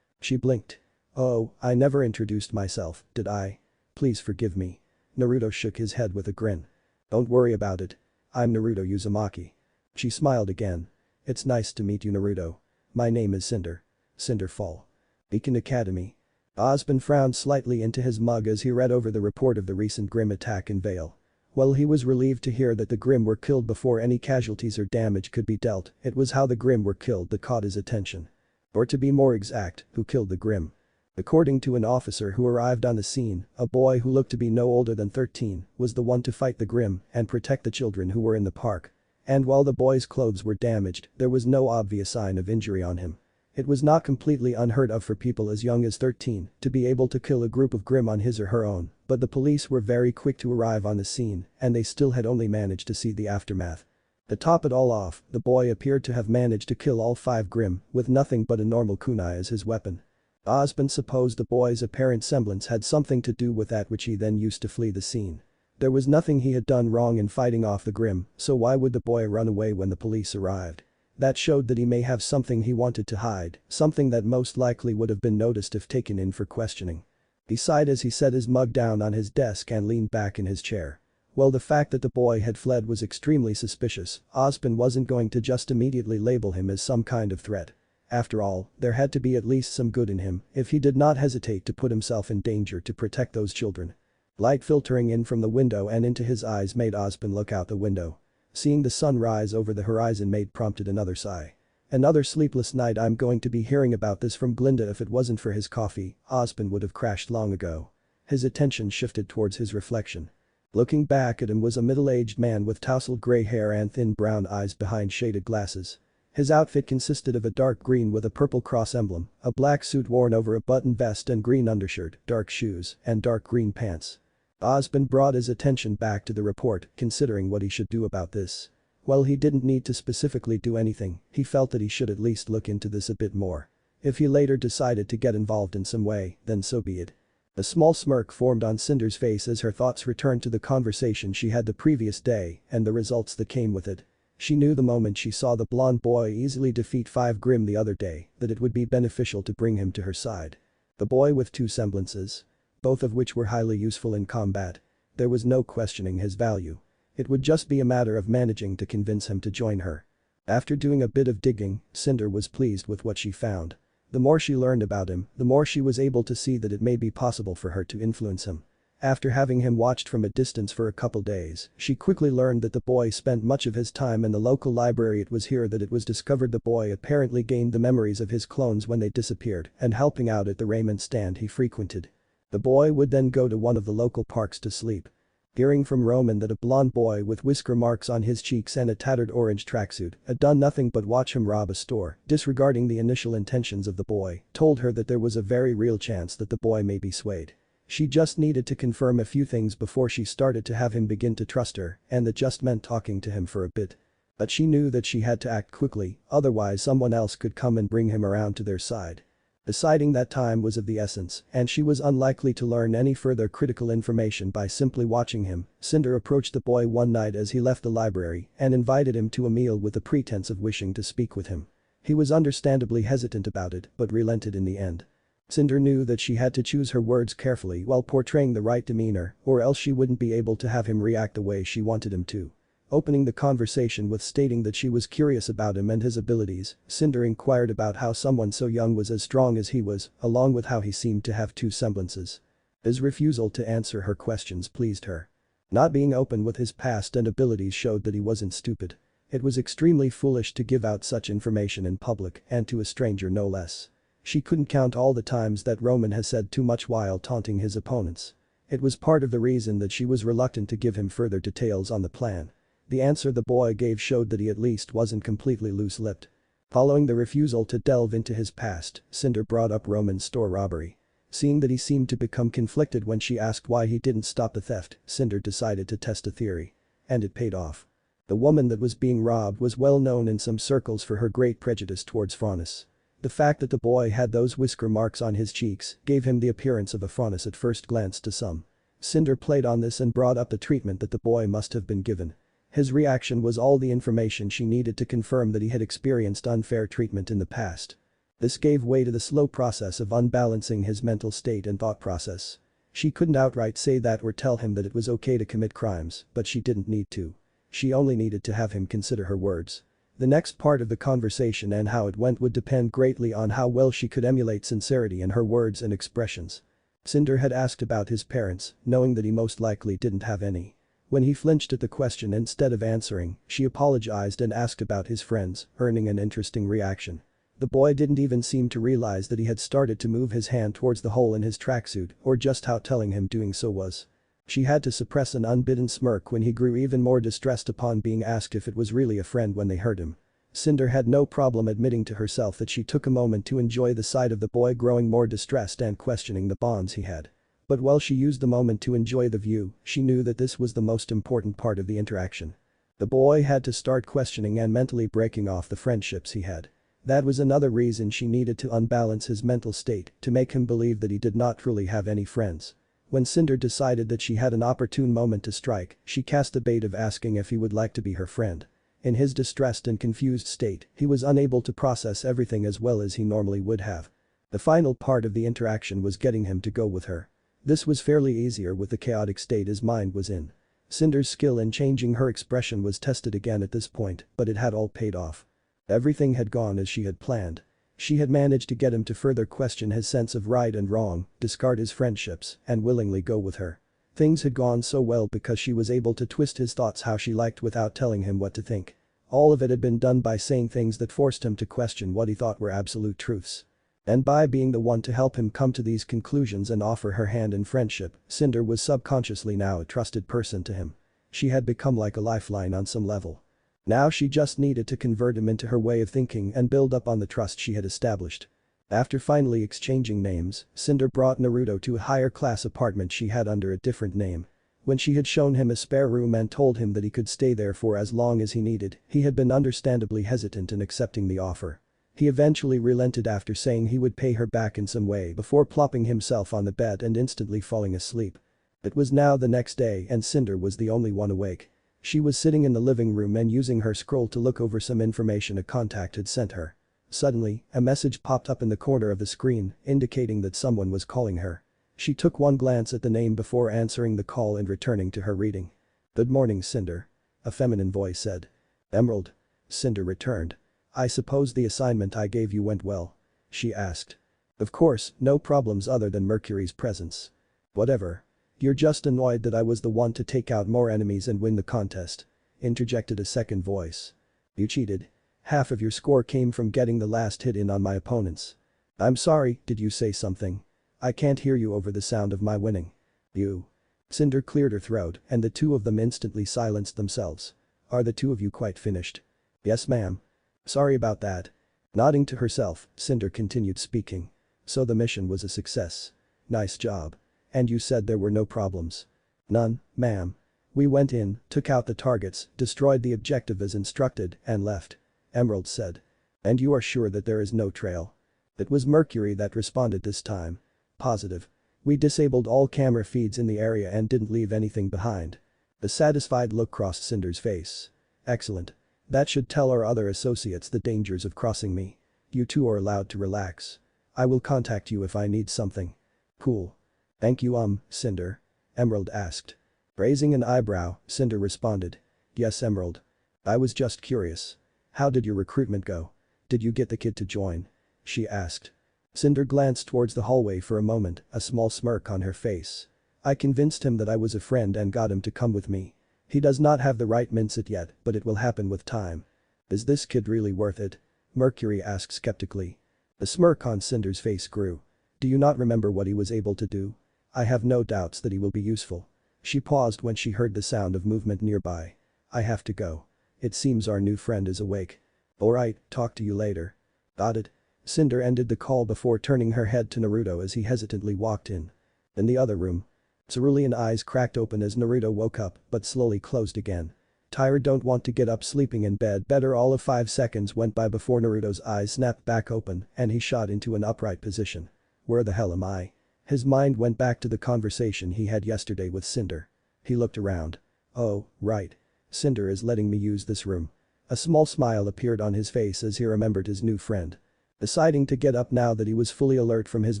She blinked. Oh, I never introduced myself, did I? Please forgive me. Naruto shook his head with a grin. Don't worry about it. I'm Naruto Uzumaki. She smiled again. It's nice to meet you, Naruto. My name is Cinder. Cinder Fall. Beacon Academy. Ozpin frowned slightly into his mug as he read over the report of the recent Grimm attack in Vale. While he was relieved to hear that the Grimm were killed before any casualties or damage could be dealt, it was how the Grimm were killed that caught his attention. Or to be more exact, who killed the Grimm. According to an officer who arrived on the scene, a boy who looked to be no older than 13 was the one to fight the Grimm and protect the children who were in the park. And while the boy's clothes were damaged, there was no obvious sign of injury on him. It was not completely unheard of for people as young as 13 to be able to kill a group of Grimm on his or her own, but the police were very quick to arrive on the scene and they still had only managed to see the aftermath. To top it all off, the boy appeared to have managed to kill all 5 Grimm with nothing but a normal kunai as his weapon. Ozpin supposed the boy's apparent semblance had something to do with that which he then used to flee the scene. There was nothing he had done wrong in fighting off the Grimm, so why would the boy run away when the police arrived? That showed that he may have something he wanted to hide, something that most likely would have been noticed if taken in for questioning. He sighed as he set his mug down on his desk and leaned back in his chair. Well, the fact that the boy had fled was extremely suspicious. Ozpin wasn't going to just immediately label him as some kind of threat. After all, there had to be at least some good in him if he did not hesitate to put himself in danger to protect those children. Light filtering in from the window and into his eyes made Ozpin look out the window. Seeing the sun rise over the horizon prompted another sigh. Another sleepless night. I'm going to be hearing about this from Glinda. If it wasn't for his coffee, Ozpin would have crashed long ago. His attention shifted towards his reflection. Looking back at him was a middle-aged man with tousled gray hair and thin brown eyes behind shaded glasses. His outfit consisted of a dark green with a purple cross emblem, a black suit worn over a button vest and green undershirt, dark shoes, and dark green pants. Ozpin brought his attention back to the report, considering what he should do about this. While he didn't need to specifically do anything, he felt that he should at least look into this a bit more. If he later decided to get involved in some way, then so be it. A small smirk formed on Cinder's face as her thoughts returned to the conversation she had the previous day and the results that came with it. She knew the moment she saw the blonde boy easily defeat 5 Grimm the other day that it would be beneficial to bring him to her side. The boy with 2 semblances. Both of which were highly useful in combat. There was no questioning his value. It would just be a matter of managing to convince him to join her. After doing a bit of digging, Cinder was pleased with what she found. The more she learned about him, the more she was able to see that it may be possible for her to influence him. After having him watched from a distance for a couple days, she quickly learned that the boy spent much of his time in the local library. It was here that it was discovered the boy apparently gained the memories of his clones when they disappeared and helping out at the ramen stand he frequented. The boy would then go to one of the local parks to sleep. Hearing from Ramen that a blond boy with whisker marks on his cheeks and a tattered orange tracksuit had done nothing but watch him rob a store, disregarding the initial intentions of the boy, told her that there was a very real chance that the boy may be swayed. She just needed to confirm a few things before she started to have him begin to trust her, and that just meant talking to him for a bit. But she knew that she had to act quickly, otherwise someone else could come and bring him around to their side. Deciding that time was of the essence, and she was unlikely to learn any further critical information by simply watching him, Cinder approached the boy one night as he left the library and invited him to a meal with the pretense of wishing to speak with him. He was understandably hesitant about it but relented in the end. Cinder knew that she had to choose her words carefully while portraying the right demeanor, or else she wouldn't be able to have him react the way she wanted him to. Opening the conversation with stating that she was curious about him and his abilities, Cinder inquired about how someone so young was as strong as he was, along with how he seemed to have two semblances. His refusal to answer her questions pleased her. Not being open with his past and abilities showed that he wasn't stupid. It was extremely foolish to give out such information in public and to a stranger no less. She couldn't count all the times that Ramen has said too much while taunting his opponents. It was part of the reason that she was reluctant to give him further details on the plan. The answer the boy gave showed that he at least wasn't completely loose-lipped. Following the refusal to delve into his past, Cinder brought up Ramen's store robbery. Seeing that he seemed to become conflicted when she asked why he didn't stop the theft, Cinder decided to test a theory. And it paid off. The woman that was being robbed was well known in some circles for her great prejudice towards foreigners. The fact that the boy had those whisker marks on his cheeks gave him the appearance of a foreigner at first glance to some. Cinder played on this and brought up the treatment that the boy must have been given. His reaction was all the information she needed to confirm that he had experienced unfair treatment in the past. This gave way to the slow process of unbalancing his mental state and thought process. She couldn't outright say that or tell him that it was okay to commit crimes, but she didn't need to. She only needed to have him consider her words. The next part of the conversation and how it went would depend greatly on how well she could emulate sincerity in her words and expressions. Cinder had asked about his parents, knowing that he most likely didn't have any. When he flinched at the question instead of answering, she apologized and asked about his friends, earning an interesting reaction. The boy didn't even seem to realize that he had started to move his hand towards the hole in his tracksuit or just how telling him doing so was. She had to suppress an unbidden smirk when he grew even more distressed upon being asked if it was really a friend when they heard him. Cinder had no problem admitting to herself that she took a moment to enjoy the sight of the boy growing more distressed and questioning the bonds he had. But while she used the moment to enjoy the view, she knew that this was the most important part of the interaction. The boy had to start questioning and mentally breaking off the friendships he had. That was another reason she needed to unbalance his mental state to make him believe that he did not truly have any friends. When Cinder decided that she had an opportune moment to strike, she cast the bait of asking if he would like to be her friend. In his distressed and confused state, he was unable to process everything as well as he normally would have. The final part of the interaction was getting him to go with her. This was fairly easier with the chaotic state his mind was in. Cinder's skill in changing her expression was tested again at this point, but it had all paid off. Everything had gone as she had planned. She had managed to get him to further question his sense of right and wrong, discard his friendships, and willingly go with her. Things had gone so well because she was able to twist his thoughts how she liked without telling him what to think. All of it had been done by saying things that forced him to question what he thought were absolute truths. And by being the one to help him come to these conclusions and offer her hand in friendship, Cinder was subconsciously now a trusted person to him. She had become like a lifeline on some level. Now she just needed to convert him into her way of thinking and build up on the trust she had established. After finally exchanging names, Cinder brought Naruto to a higher class apartment she had under a different name. When she had shown him a spare room and told him that he could stay there for as long as he needed, he had been understandably hesitant in accepting the offer. He eventually relented after saying he would pay her back in some way before plopping himself on the bed and instantly falling asleep. It was now the next day and Cinder was the only one awake. She was sitting in the living room and using her scroll to look over some information a contact had sent her. Suddenly, a message popped up in the corner of the screen, indicating that someone was calling her. She took one glance at the name before answering the call and returning to her reading. "Good morning, Cinder," a feminine voice said. "Emerald," Cinder returned. "I suppose the assignment I gave you went well?" she asked. "Of course, no problems other than Mercury's presence." "Whatever. You're just annoyed that I was the one to take out more enemies and win the contest," interjected a second voice. "You cheated. Half of your score came from getting the last hit in on my opponents." "I'm sorry, did you say something? I can't hear you over the sound of my winning." "You." Cinder cleared her throat and the two of them instantly silenced themselves. Are the two of you quite finished? Yes ma'am. Sorry about that. Nodding to herself, Cinder continued speaking. So the mission was a success. Nice job. And you said there were no problems? None, ma'am. We went in, took out the targets, destroyed the objective as instructed, and left. Emerald said. And you are sure that there is no trail? It was Mercury that responded this time. Positive. We disabled all camera feeds in the area and didn't leave anything behind. A satisfied look crossed Cinder's face. Excellent. That should tell our other associates the dangers of crossing me. You two are allowed to relax. I will contact you if I need something. Cool. Thank you Cinder? Emerald asked. Raising an eyebrow, Cinder responded. Yes Emerald. I was just curious. How did your recruitment go? Did you get the kid to join? She asked. Cinder glanced towards the hallway for a moment, a small smirk on her face. I convinced him that I was a friend and got him to come with me. He does not have the right mindset yet, but it will happen with time. Is this kid really worth it? Mercury asked skeptically. The smirk on Cinder's face grew. Do you not remember what he was able to do? I have no doubts that he will be useful. She paused when she heard the sound of movement nearby. I have to go. It seems our new friend is awake. Alright, talk to you later. Got it. Cinder ended the call before turning her head to Naruto as he hesitantly walked in. In the other room. Cerulean eyes cracked open as Naruto woke up but slowly closed again. Tired, don't want to get up, sleeping in bed better. All of 5 seconds went by before Naruto's eyes snapped back open and he shot into an upright position. Where the hell am I? His mind went back to the conversation he had yesterday with Cinder. He looked around. Oh, right. Cinder is letting me use this room. A small smile appeared on his face as he remembered his new friend. Deciding to get up now that he was fully alert from his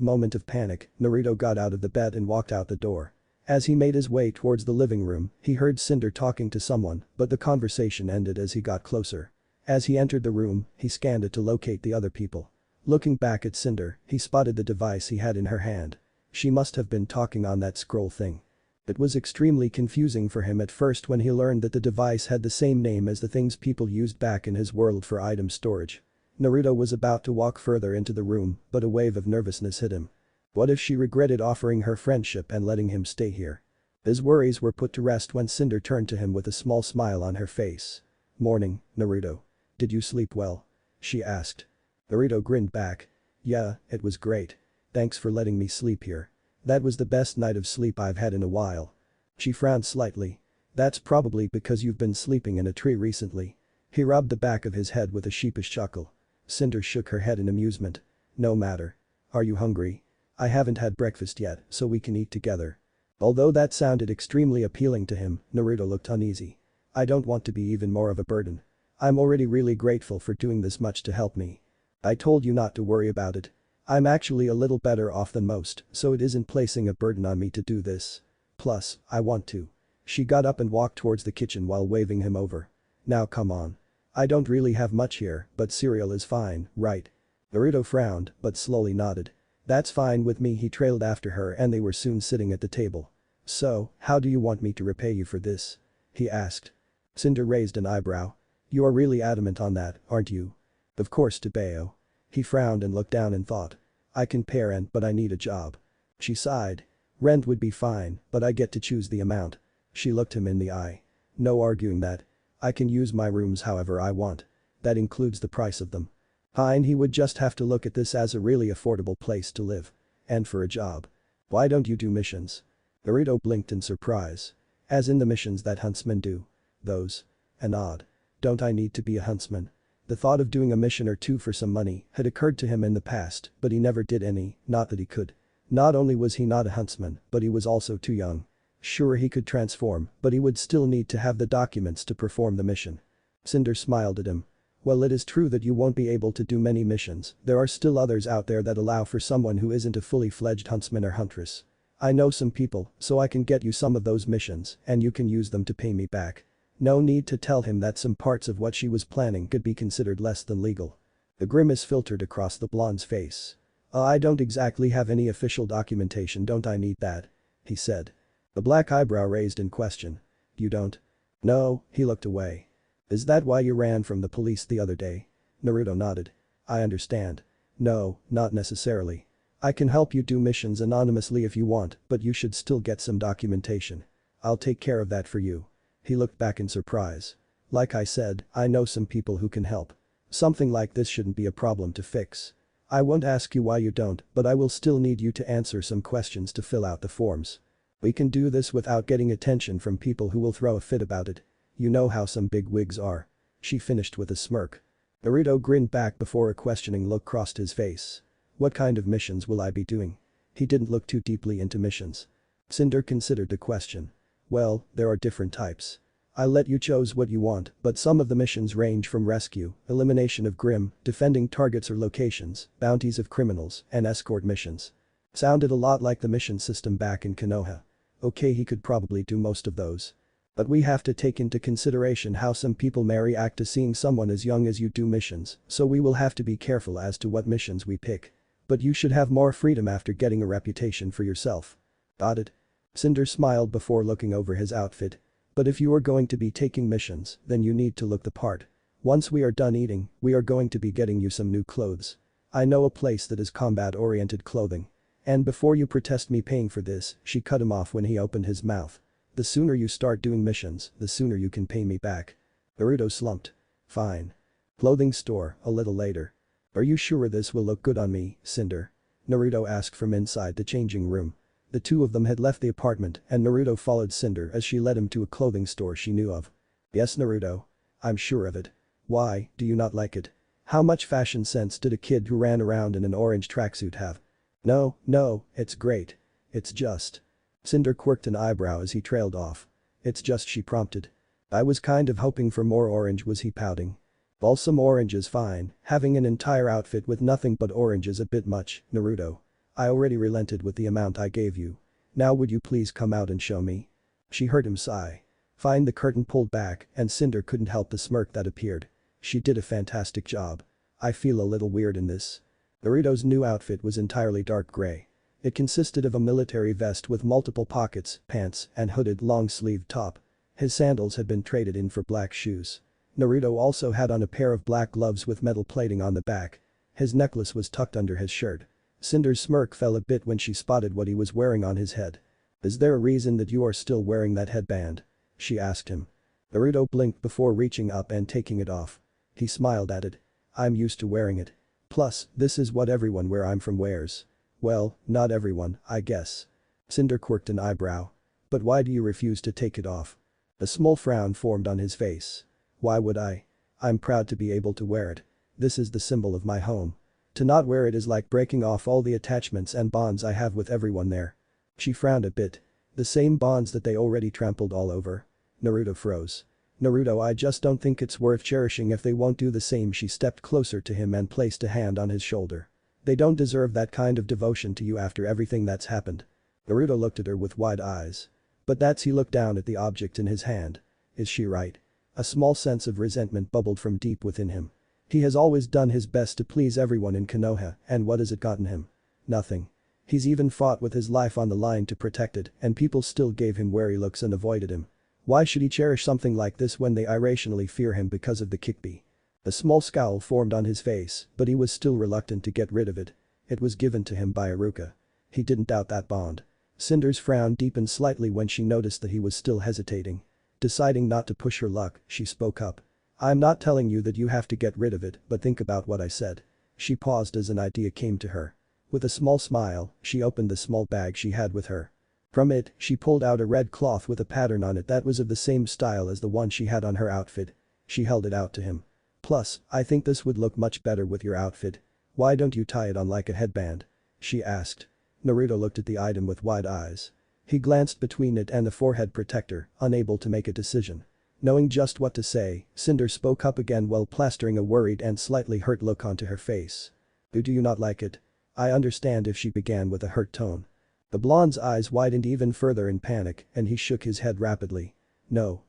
moment of panic, Naruto got out of the bed and walked out the door. As he made his way towards the living room, he heard Cinder talking to someone, but the conversation ended as he got closer. As he entered the room, he scanned it to locate the other people. Looking back at Cinder, he spotted the device he had in her hand. She must have been talking on that scroll thing. It was extremely confusing for him at first when he learned that the device had the same name as the things people used back in his world for item storage. Naruto was about to walk further into the room, but a wave of nervousness hit him. What if she regretted offering her friendship and letting him stay here? His worries were put to rest when Cinder turned to him with a small smile on her face. Morning, Naruto. Did you sleep well? She asked. Naruto grinned back. Yeah, it was great. Thanks for letting me sleep here. That was the best night of sleep I've had in a while. She frowned slightly. That's probably because you've been sleeping in a tree recently. He rubbed the back of his head with a sheepish chuckle. Cinder shook her head in amusement. No matter. Are you hungry? I haven't had breakfast yet, so we can eat together. Although that sounded extremely appealing to him, Naruto looked uneasy. I don't want to be even more of a burden. I'm already really grateful for doing this much to help me. I told you not to worry about it. I'm actually a little better off than most, so it isn't placing a burden on me to do this. Plus, I want to. She got up and walked towards the kitchen while waving him over. Now come on. I don't really have much here, but cereal is fine, right? Naruto frowned, but slowly nodded. That's fine with me. He trailed after her and they were soon sitting at the table. So, how do you want me to repay you for this? He asked. Cinder raised an eyebrow. You are really adamant on that, aren't you? Of course, Tobeo. He frowned and looked down and thought. I can pay rent, but I need a job. She sighed. Rent would be fine, but I get to choose the amount. She looked him in the eye. No arguing that. I can use my rooms however I want. That includes the price of them. Fine, he would just have to look at this as a really affordable place to live. And for a job. Why don't you do missions? Naruto blinked in surprise. As in the missions that huntsmen do. Those. A nod. Don't I need to be a huntsman? The thought of doing a mission or two for some money had occurred to him in the past, but he never did any, not that he could. Not only was he not a huntsman, but he was also too young. Sure, he could transform, but he would still need to have the documents to perform the mission. Cinder smiled at him. Well, it is true that you won't be able to do many missions, there are still others out there that allow for someone who isn't a fully fledged huntsman or huntress. I know some people, so I can get you some of those missions and you can use them to pay me back. No need to tell him that some parts of what she was planning could be considered less than legal. The grimace filtered across the blonde's face. I don't exactly have any official documentation, don't I need that? He said. The black eyebrow raised in question. You don't? No, he looked away. Is that why you ran from the police the other day? Naruto nodded. I understand. No, not necessarily. I can help you do missions anonymously if you want, but you should still get some documentation. I'll take care of that for you." He looked back in surprise. "Like I said, I know some people who can help. Something like this shouldn't be a problem to fix. I won't ask you why you don't, but I will still need you to answer some questions to fill out the forms. We can do this without getting attention from people who will throw a fit about it. You know how some big wigs are." She finished with a smirk. Naruto grinned back before a questioning look crossed his face. "What kind of missions will I be doing?" He didn't look too deeply into missions. Cinder considered the question. "Well, there are different types. I'll let you choose what you want, but some of the missions range from rescue, elimination of Grimm, defending targets or locations, bounties of criminals, and escort missions." Sounded a lot like the mission system back in Konoha. Okay, he could probably do most of those. But we have to take into consideration how some people may react to seeing someone as young as you do missions, so we will have to be careful as to what missions we pick. But you should have more freedom after getting a reputation for yourself. Got it? Cinder smiled before looking over his outfit. "But if you are going to be taking missions, then you need to look the part. Once we are done eating, we are going to be getting you some new clothes. I know a place that is combat-oriented clothing. And before you protest me paying for this," she cut him off when he opened his mouth. "The sooner you start doing missions, the sooner you can pay me back." Naruto slumped. "Fine. Clothing store, a little later." "Are you sure this will look good on me, Cinder?" Naruto asked from inside the changing room. The two of them had left the apartment and Naruto followed Cinder as she led him to a clothing store she knew of. "Yes, Naruto. I'm sure of it. Why, do you not like it? How much fashion sense did a kid who ran around in an orange tracksuit have?" No, it's great. It's just." Cinder quirked an eyebrow as he trailed off. "It's just," she prompted. "I was kind of hoping for more orange," was he pouting. "Balsam orange is fine, having an entire outfit with nothing but orange is a bit much, Naruto. I already relented with the amount I gave you. Now would you please come out and show me?" She heard him sigh. Fine, the curtain pulled back and Cinder couldn't help the smirk that appeared. She did a fantastic job. "I feel a little weird in this." Naruto's new outfit was entirely dark gray. It consisted of a military vest with multiple pockets, pants, and hooded long-sleeved top. His sandals had been traded in for black shoes. Naruto also had on a pair of black gloves with metal plating on the back. His necklace was tucked under his shirt. Cinder's smirk fell a bit when she spotted what he was wearing on his head. "Is there a reason that you are still wearing that headband?" she asked him. Naruto blinked before reaching up and taking it off. He smiled at it. "I'm used to wearing it. Plus, this is what everyone where I'm from wears." "Well, not everyone, I guess." Cinder quirked an eyebrow. "But why do you refuse to take it off?" A small frown formed on his face. "Why would I? I'm proud to be able to wear it. This is the symbol of my home. To not wear it is like breaking off all the attachments and bonds I have with everyone there." She frowned a bit. "The same bonds that they already trampled all over?" Naruto froze. "Naruto, I just don't think it's worth cherishing if they won't do the same." She stepped closer to him and placed a hand on his shoulder. "They don't deserve that kind of devotion to you after everything that's happened." Naruto looked at her with wide eyes. "But that's." He looked down at the object in his hand. "Is she right?" A small sense of resentment bubbled from deep within him. He has always done his best to please everyone in Konoha, and what has it gotten him? Nothing. He's even fought with his life on the line to protect it, and people still gave him wary looks and avoided him. Why should he cherish something like this when they irrationally fear him because of the Kickbee? A small scowl formed on his face, but he was still reluctant to get rid of it. It was given to him by Iruka. He didn't doubt that bond. Cinder's frown deepened slightly when she noticed that he was still hesitating. Deciding not to push her luck, she spoke up. "I'm not telling you that you have to get rid of it, but think about what I said." She paused as an idea came to her. With a small smile, she opened the small bag she had with her. From it, she pulled out a red cloth with a pattern on it that was of the same style as the one she had on her outfit. She held it out to him. "Plus, I think this would look much better with your outfit. Why don't you tie it on like a headband?" she asked. Naruto looked at the item with wide eyes. He glanced between it and the forehead protector, unable to make a decision. Knowing just what to say, Cinder spoke up again while plastering a worried and slightly hurt look onto her face. Do you not like it?" "I understand if," she began with a hurt tone. The blonde's eyes widened even further in panic and he shook his head rapidly. No.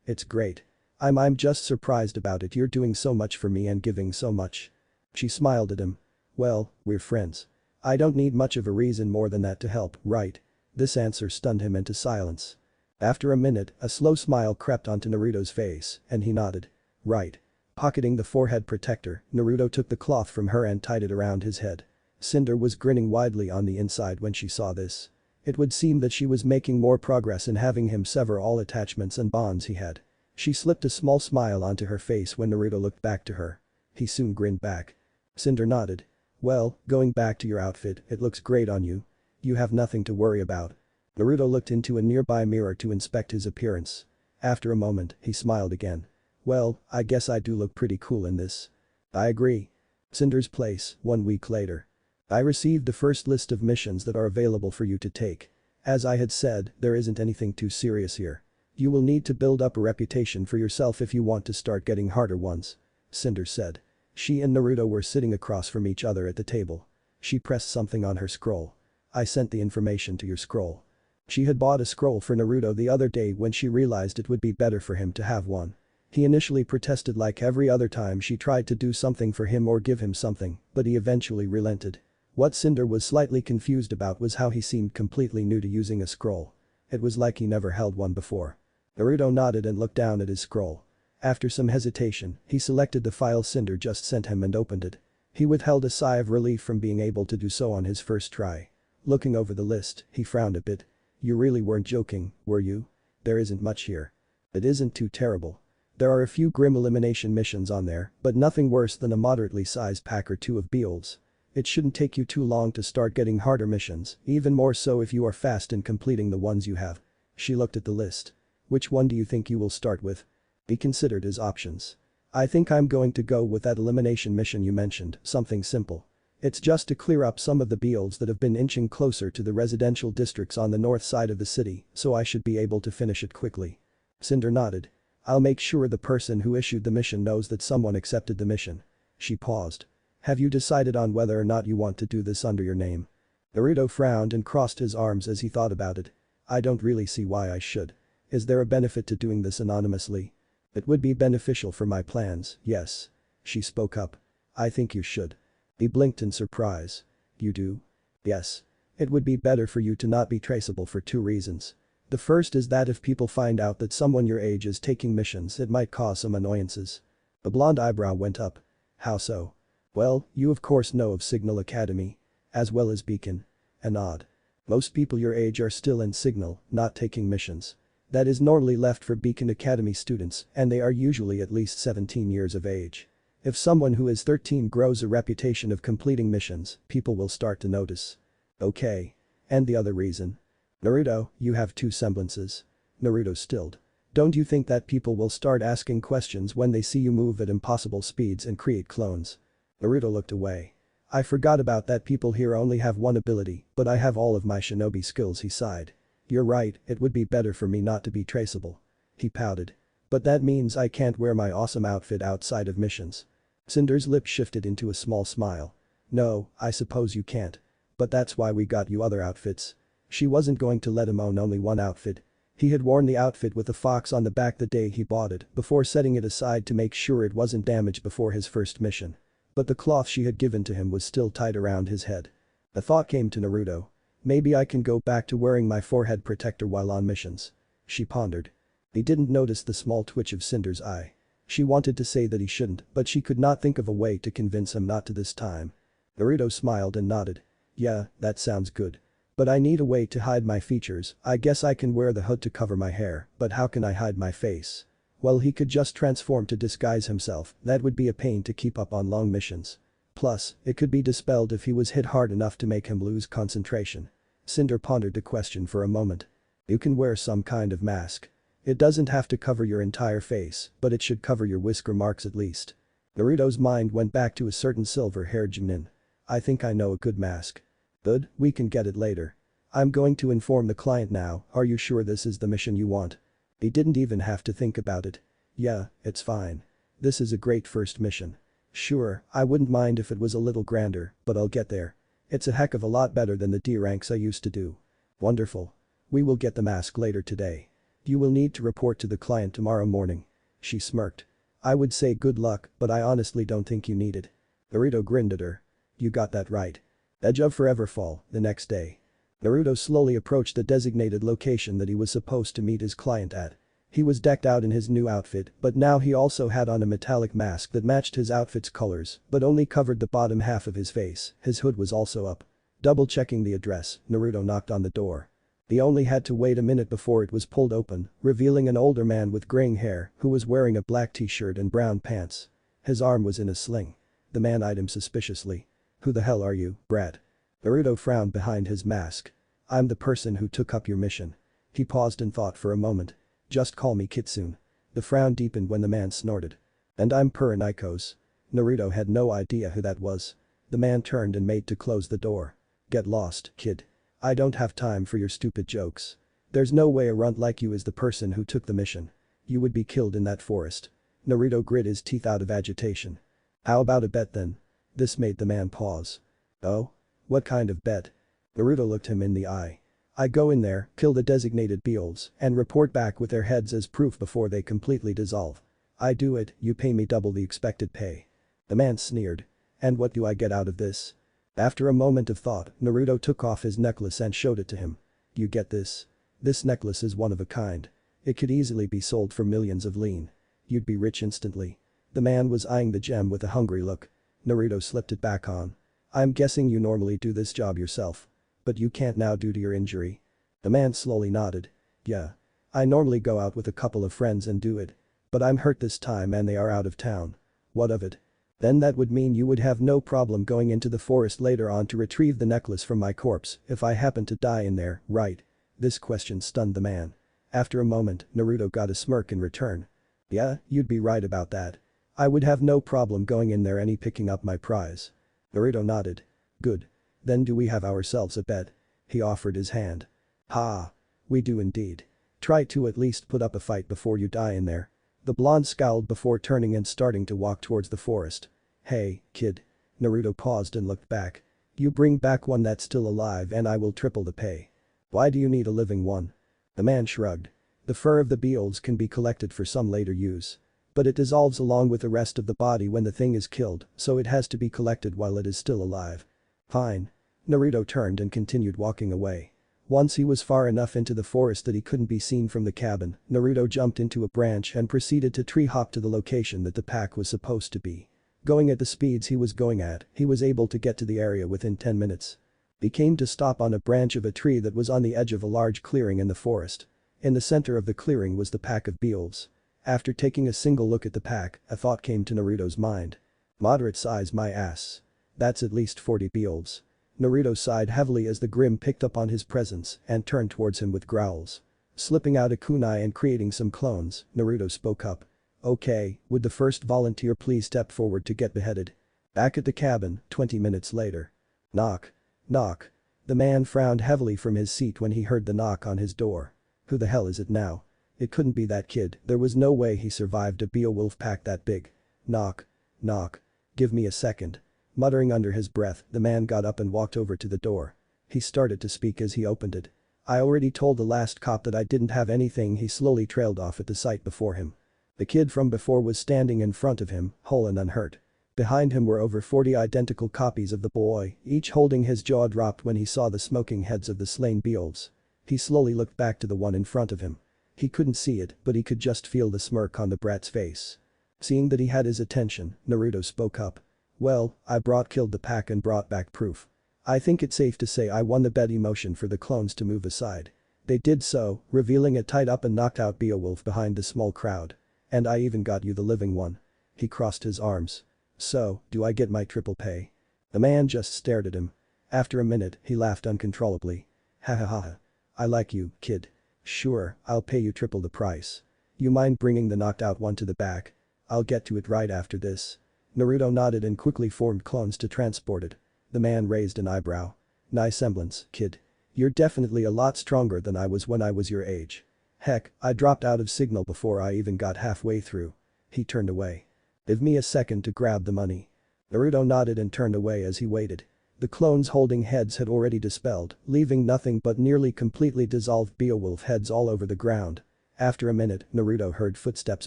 It's great. I'm just surprised about it. You're doing so much for me and giving so much." She smiled at him. "Well, we're friends. I don't need much of a reason more than that to help, right?" This answer stunned him into silence. After a minute, a slow smile crept onto Naruto's face and he nodded. "Right." Pocketing the forehead protector, Naruto took the cloth from her and tied it around his head. Cinder was grinning widely on the inside when she saw this. It would seem that she was making more progress in having him sever all attachments and bonds he had. She slipped a small smile onto her face when Naruto looked back to her. He soon grinned back. Cinder nodded. Well, going back to your outfit, it looks great on you. You have nothing to worry about. Naruto looked into a nearby mirror to inspect his appearance. After a moment, he smiled again. Well, I guess I do look pretty cool in this. I agree. Cinder's place, 1 week later. I received the first list of missions that are available for you to take. As I had said, there isn't anything too serious here. You will need to build up a reputation for yourself if you want to start getting harder ones. Cinder said. She and Naruto were sitting across from each other at the table. She pressed something on her scroll. I sent the information to your scroll. She had bought a scroll for Naruto the other day when she realized it would be better for him to have one. He initially protested like every other time she tried to do something for him or give him something, but he eventually relented. What Cinder was slightly confused about was how he seemed completely new to using a scroll. It was like he never held one before. Naruto nodded and looked down at his scroll. After some hesitation, he selected the file Cinder just sent him and opened it. He withheld a sigh of relief from being able to do so on his first try. Looking over the list, he frowned a bit. You really weren't joking, were you? There isn't much here. It isn't too terrible. There are a few grim elimination missions on there, but nothing worse than a moderately sized pack or two of beels. It shouldn't take you too long to start getting harder missions, even more so if you are fast in completing the ones you have. She looked at the list. Which one do you think you will start with? Be considered his options. I think I'm going to go with that elimination mission you mentioned, something simple. It's just to clear up some of the beels that have been inching closer to the residential districts on the north side of the city, so I should be able to finish it quickly. Cinder nodded. I'll make sure the person who issued the mission knows that someone accepted the mission. She paused. Have you decided on whether or not you want to do this under your name? Naruto frowned and crossed his arms as he thought about it. I don't really see why I should. Is there a benefit to doing this anonymously? It would be beneficial for my plans, yes. She spoke up. I think you should. He blinked in surprise. You do? Yes. It would be better for you to not be traceable for 2 reasons. The first is that if people find out that someone your age is taking missions, it might cause some annoyances. The blonde eyebrow went up. How so? Well, you of course know of Signal Academy. As well as Beacon. A nod. Most people your age are still in Signal, not taking missions. That is normally left for Beacon Academy students, and they are usually at least 17 years of age. If someone who is 13 grows a reputation of completing missions, people will start to notice. Okay. And the other reason? Naruto, you have 2 semblances. Naruto stilled. Don't you think that people will start asking questions when they see you move at impossible speeds and create clones? Naruto looked away. I forgot about that. People here only have one ability, but I have all of my shinobi skills, he sighed. You're right, it would be better for me not to be traceable. He pouted. But that means I can't wear my awesome outfit outside of missions. Cinder's lips shifted into a small smile. No, I suppose you can't. But that's why we got you other outfits. She wasn't going to let him own only one outfit. He had worn the outfit with the fox on the back the day he bought it, before setting it aside to make sure it wasn't damaged before his first mission. But the cloth she had given to him was still tied around his head. A thought came to Naruto. Maybe I can go back to wearing my forehead protector while on missions. She pondered. He didn't notice the small twitch of Cinder's eye. She wanted to say that he shouldn't, but she could not think of a way to convince him not to this time. Naruto smiled and nodded. Yeah, that sounds good. But I need a way to hide my features. I guess I can wear the hood to cover my hair, but how can I hide my face? Well, he could just transform to disguise himself. That would be a pain to keep up on long missions. Plus, it could be dispelled if he was hit hard enough to make him lose concentration. Cinder pondered the question for a moment. You can wear some kind of mask. It doesn't have to cover your entire face, but it should cover your whisker marks at least. Naruto's mind went back to a certain silver-haired Junin. I think I know a good mask. Good, we can get it later. I'm going to inform the client now. Are you sure this is the mission you want? He didn't even have to think about it. Yeah, it's fine. This is a great first mission. Sure, I wouldn't mind if it was a little grander, but I'll get there. It's a heck of a lot better than the D ranks I used to do. Wonderful. We will get the mask later today. You will need to report to the client tomorrow morning. She smirked. I would say good luck, but I honestly don't think you need it. Naruto grinned at her. You got that right. Edge of Foreverfall, the next day. Naruto slowly approached the designated location that he was supposed to meet his client at. He was decked out in his new outfit, but now he also had on a metallic mask that matched his outfit's colors but only covered the bottom half of his face. His hood was also up. Double-checking the address, Naruto knocked on the door. He only had to wait a minute before it was pulled open, revealing an older man with graying hair who was wearing a black t-shirt and brown pants. His arm was in a sling. The man eyed him suspiciously. "Who the hell are you, brat?" Naruto frowned behind his mask. "I'm the person who took up your mission." He paused and thought for a moment. "Just call me Kitsune." The frown deepened when the man snorted. "And I'm Nikos." Naruto had no idea who that was. The man turned and made to close the door. "Get lost, kid. I don't have time for your stupid jokes. There's no way a runt like you is the person who took the mission. You would be killed in that forest." Naruto grit his teeth out of agitation. "How about a bet then?" This made the man pause. "Oh? What kind of bet?" Naruto looked him in the eye. "I go in there, kill the designated beetles, and report back with their heads as proof before they completely dissolve. I do it, you pay me double the expected pay." The man sneered. "And what do I get out of this?" After a moment of thought, Naruto took off his necklace and showed it to him. "You get this? This necklace is one of a kind. It could easily be sold for millions of lien. You'd be rich instantly." The man was eyeing the gem with a hungry look. Naruto slipped it back on. "I'm guessing you normally do this job yourself. But you can't now due to your injury." The man slowly nodded. "Yeah. I normally go out with a couple of friends and do it. But I'm hurt this time and they are out of town." "What of it?" "Then that would mean you would have no problem going into the forest later on to retrieve the necklace from my corpse if I happen to die in there, right?" This question stunned the man. After a moment, Naruto got a smirk in return. "Yeah, you'd be right about that. I would have no problem going in there and picking up my prize." Naruto nodded. "Good. Then do we have ourselves a bet?" He offered his hand. "Ha. We do indeed. Try to at least put up a fight before you die in there." The blonde scowled before turning and starting to walk towards the forest. "Hey, kid." Naruto paused and looked back. "You bring back one that's still alive and I will triple the pay." "Why do you need a living one?" The man shrugged. "The fur of the beetles can be collected for some later use. But it dissolves along with the rest of the body when the thing is killed, so it has to be collected while it is still alive." "Fine." Naruto turned and continued walking away. Once he was far enough into the forest that he couldn't be seen from the cabin, Naruto jumped into a branch and proceeded to tree hop to the location that the pack was supposed to be. Going at the speeds he was going at, he was able to get to the area within 10 minutes. He came to stop on a branch of a tree that was on the edge of a large clearing in the forest. In the center of the clearing was the pack of beetles. After taking a single look at the pack, a thought came to Naruto's mind. "Moderate size my ass. That's at least 40 beetles." Naruto sighed heavily as the Grimm picked up on his presence and turned towards him with growls. Slipping out a kunai and creating some clones, Naruto spoke up. "Okay, would the first volunteer please step forward to get beheaded?" Back at the cabin, 20 minutes later. Knock. Knock. The man frowned heavily from his seat when he heard the knock on his door. Who the hell is it now? It couldn't be that kid, there was no way he survived a beowulf pack that big. Knock. Knock. "Give me a second." Muttering under his breath, the man got up and walked over to the door. He started to speak as he opened it. "I already told the last cop that I didn't have anything." He slowly trailed off at the sight before him. The kid from before was standing in front of him, whole and unhurt. Behind him were over 40 identical copies of the boy, each holding. His jaw dropped when he saw the smoking heads of the slain beetles. He slowly looked back to the one in front of him. He couldn't see it, but he could just feel the smirk on the brat's face. Seeing that he had his attention, Naruto spoke up. "Well, I killed the pack and brought back proof. I think it's safe to say I won the bet." Emotion for the clones to move aside. They did so, revealing a tied up and knocked out Beowulf behind the small crowd. "And I even got you the living one." He crossed his arms. "So, do I get my triple pay?" The man just stared at him. After a minute, he laughed uncontrollably. "Ha ha ha. I like you, kid. Sure, I'll pay you triple the price. You mind bringing the knocked out one to the back? I'll get to it right after this." Naruto nodded and quickly formed clones to transport it. The man raised an eyebrow. "Nice semblance, kid. You're definitely a lot stronger than I was when I was your age. Heck, I dropped out of signal before I even got halfway through." He turned away. "Give me a second to grab the money." Naruto nodded and turned away as he waited. The clones holding heads had already dispelled, leaving nothing but nearly completely dissolved Beowulf heads all over the ground. After a minute, Naruto heard footsteps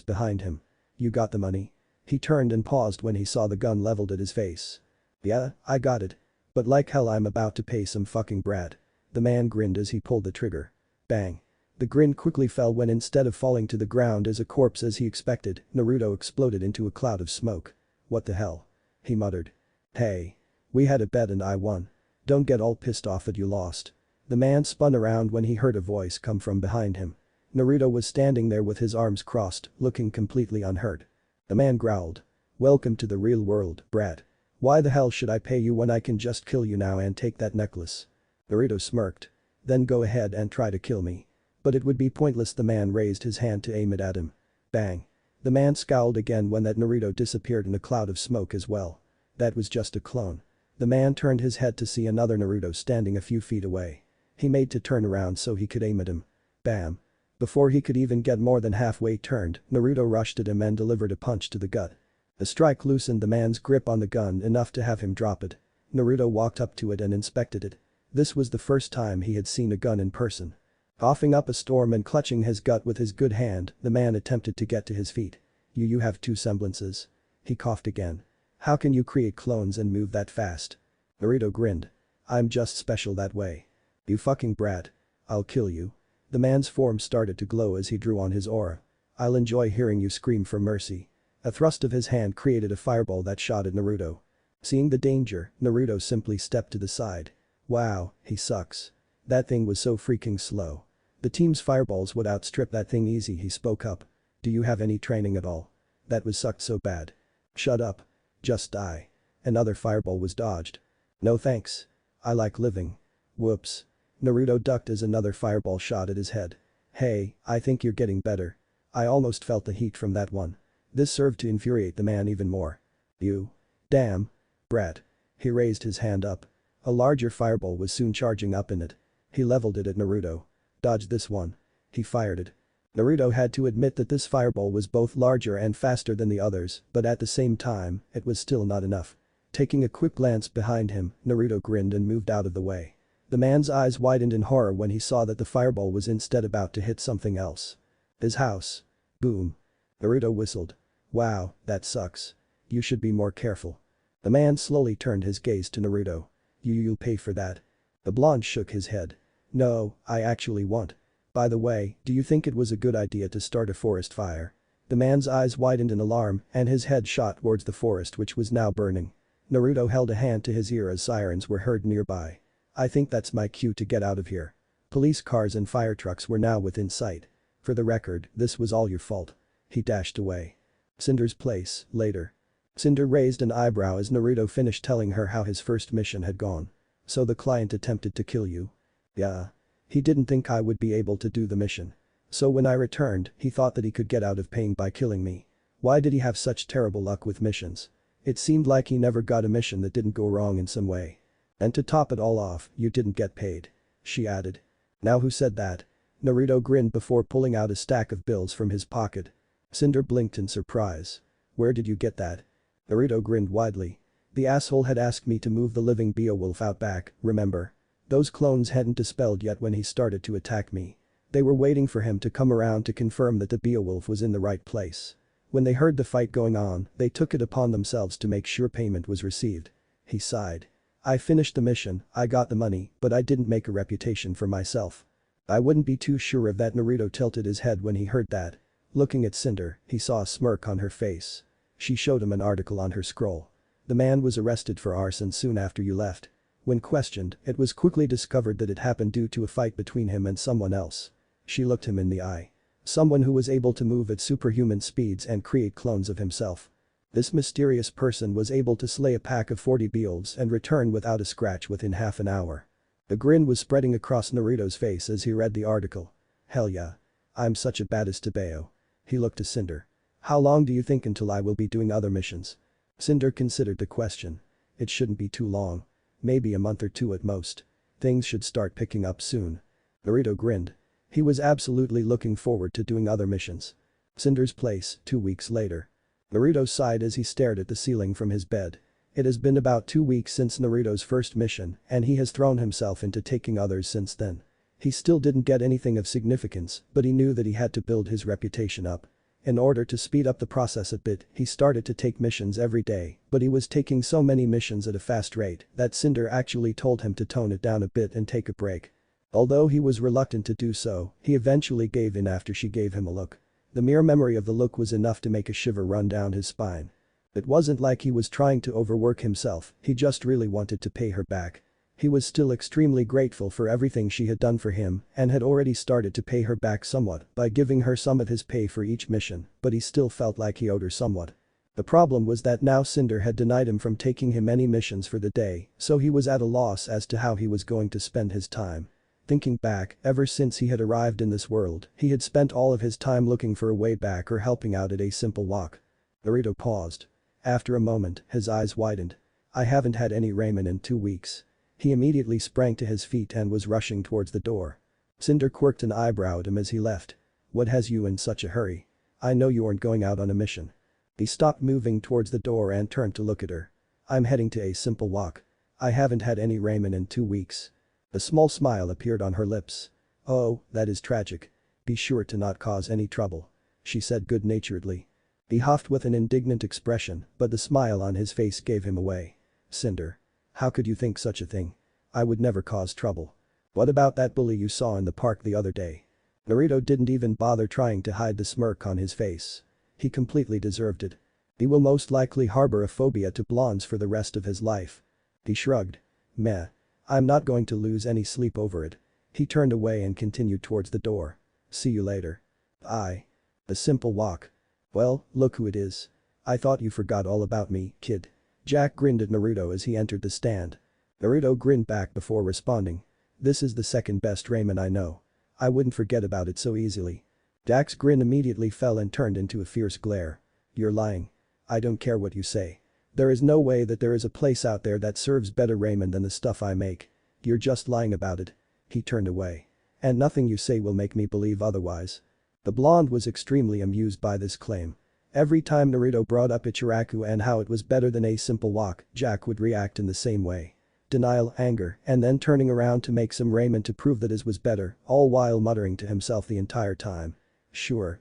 behind him. "You got the money?" He turned and paused when he saw the gun leveled at his face. "Yeah, I got it. But like hell I'm about to pay some fucking brat." The man grinned as he pulled the trigger. Bang. The grin quickly fell when instead of falling to the ground as a corpse as he expected, Naruto exploded into a cloud of smoke. "What the hell?" he muttered. "Hey. We had a bet and I won. Don't get all pissed off that you lost." The man spun around when he heard a voice come from behind him. Naruto was standing there with his arms crossed, looking completely unhurt. The man growled. "Welcome to the real world, brat. Why the hell should I pay you when I can just kill you now and take that necklace?" Naruto smirked. "Then go ahead and try to kill me. But it would be pointless." The man raised his hand to aim it at him. Bang. The man scowled again when that Naruto disappeared in a cloud of smoke as well. That was just a clone. The man turned his head to see another Naruto standing a few feet away. He made to turn around so he could aim at him. Bam. Before he could even get more than halfway turned, Naruto rushed at him and delivered a punch to the gut. The strike loosened the man's grip on the gun enough to have him drop it. Naruto walked up to it and inspected it. This was the first time he had seen a gun in person. Coughing up a storm and clutching his gut with his good hand, the man attempted to get to his feet. You have two semblances." He coughed again. "How can you create clones and move that fast?" Naruto grinned. "I'm just special that way. You fucking brat. I'll kill you." The man's form started to glow as he drew on his aura. "I'll enjoy hearing you scream for mercy." A thrust of his hand created a fireball that shot at Naruto. Seeing the danger, Naruto simply stepped to the side. "Wow, he sucks. That thing was so freaking slow. The team's fireballs would outstrip that thing easy." He spoke up. "Do you have any training at all? That was sucked so bad." "Shut up. Just die." Another fireball was dodged. "No thanks. I like living." Whoops. Naruto ducked as another fireball shot at his head. "Hey, I think you're getting better. I almost felt the heat from that one." This served to infuriate the man even more. "You. Damn. Brat." He raised his hand up. A larger fireball was soon charging up in it. He leveled it at Naruto. "Dodge this one." He fired it. Naruto had to admit that this fireball was both larger and faster than the others, but at the same time, it was still not enough. Taking a quick glance behind him, Naruto grinned and moved out of the way. The man's eyes widened in horror when he saw that the fireball was instead about to hit something else. His house. Boom. Naruto whistled. "Wow, that sucks. You should be more careful." The man slowly turned his gaze to Naruto. You'll pay for that." The blonde shook his head. "No, I actually won't. By the way, do you think it was a good idea to start a forest fire?" The man's eyes widened in alarm and his head shot towards the forest which was now burning. Naruto held a hand to his ear as sirens were heard nearby. "I think that's my cue to get out of here." Police cars and fire trucks were now within sight. "For the record, this was all your fault." He dashed away. Cinder's place, later. Cinder raised an eyebrow as Naruto finished telling her how his first mission had gone. "So the client attempted to kill you?" "Yeah. He didn't think I would be able to do the mission. So when I returned, he thought that he could get out of paying by killing me. Why did he have such terrible luck with missions? It seemed like he never got a mission that didn't go wrong in some way. And to top it all off, you didn't get paid," she added. "Now who said that?" Naruto grinned before pulling out a stack of bills from his pocket. Cinder blinked in surprise. "Where did you get that?" Naruto grinned widely. "The asshole had asked me to move the living Beowulf out back, remember? Those clones hadn't dispelled yet when he started to attack me. They were waiting for him to come around to confirm that the Beowulf was in the right place. When they heard the fight going on, they took it upon themselves to make sure payment was received." He sighed. "I finished the mission, I got the money, but I didn't make a reputation for myself." "I wouldn't be too sure of that." Naruto tilted his head when he heard that. Looking at Cinder, he saw a smirk on her face. She showed him an article on her scroll. "The man was arrested for arson soon after you left. When questioned, it was quickly discovered that it happened due to a fight between him and someone else." She looked him in the eye. "Someone who was able to move at superhuman speeds and create clones of himself. This mysterious person was able to slay a pack of 40 beowulfs and return without a scratch within half an hour." A grin was spreading across Naruto's face as he read the article. "Hell yeah. I'm such a badass to Bayo." He looked to Cinder. "How long do you think until I will be doing other missions?" Cinder considered the question. "It shouldn't be too long. Maybe a month or two at most. Things should start picking up soon." Naruto grinned. He was absolutely looking forward to doing other missions. Cinder's place, 2 weeks later. Naruto sighed as he stared at the ceiling from his bed. It has been about 2 weeks since Naruto's first mission and he has thrown himself into taking others since then. He still didn't get anything of significance, but he knew that he had to build his reputation up. In order to speed up the process a bit, he started to take missions every day, but he was taking so many missions at a fast rate that Cinder actually told him to tone it down a bit and take a break. Although he was reluctant to do so, he eventually gave in after she gave him a look. The mere memory of the look was enough to make a shiver run down his spine. It wasn't like he was trying to overwork himself, he just really wanted to pay her back. He was still extremely grateful for everything she had done for him and had already started to pay her back somewhat by giving her some of his pay for each mission, but he still felt like he owed her somewhat. The problem was that now Cinder had denied him from taking him any missions for the day, so he was at a loss as to how he was going to spend his time. Thinking back, ever since he had arrived in this world, he had spent all of his time looking for a way back or helping out at a simple walk. Naruto paused. After a moment, his eyes widened. I haven't had any ramen in 2 weeks. He immediately sprang to his feet and was rushing towards the door. Cinder quirked an eyebrow at him as he left. What has you in such a hurry? I know you aren't going out on a mission. He stopped moving towards the door and turned to look at her. I'm heading to a simple walk. I haven't had any ramen in 2 weeks. A small smile appeared on her lips. Oh, that is tragic. Be sure to not cause any trouble. She said good-naturedly. He huffed with an indignant expression, but the smile on his face gave him away. Cinder. How could you think such a thing? I would never cause trouble. What about that bully you saw in the park the other day? Naruto didn't even bother trying to hide the smirk on his face. He completely deserved it. He will most likely harbor a phobia to blondes for the rest of his life. He shrugged. Meh. I'm not going to lose any sleep over it. He turned away and continued towards the door. See you later. A simple walk. Well, look who it is. I thought you forgot all about me, kid. Jack grinned at Naruto as he entered the stand. Naruto grinned back before responding. This is the second best ramen I know. I wouldn't forget about it so easily. Jack's grin immediately fell and turned into a fierce glare. You're lying. I don't care what you say. There is no way that there is a place out there that serves better ramen than the stuff I make. You're just lying about it. He turned away. And nothing you say will make me believe otherwise. The blonde was extremely amused by this claim. Every time Naruto brought up Ichiraku and how it was better than a simple walk, Jack would react in the same way. Denial, anger, and then turning around to make some ramen to prove that his was better, all while muttering to himself the entire time. Sure.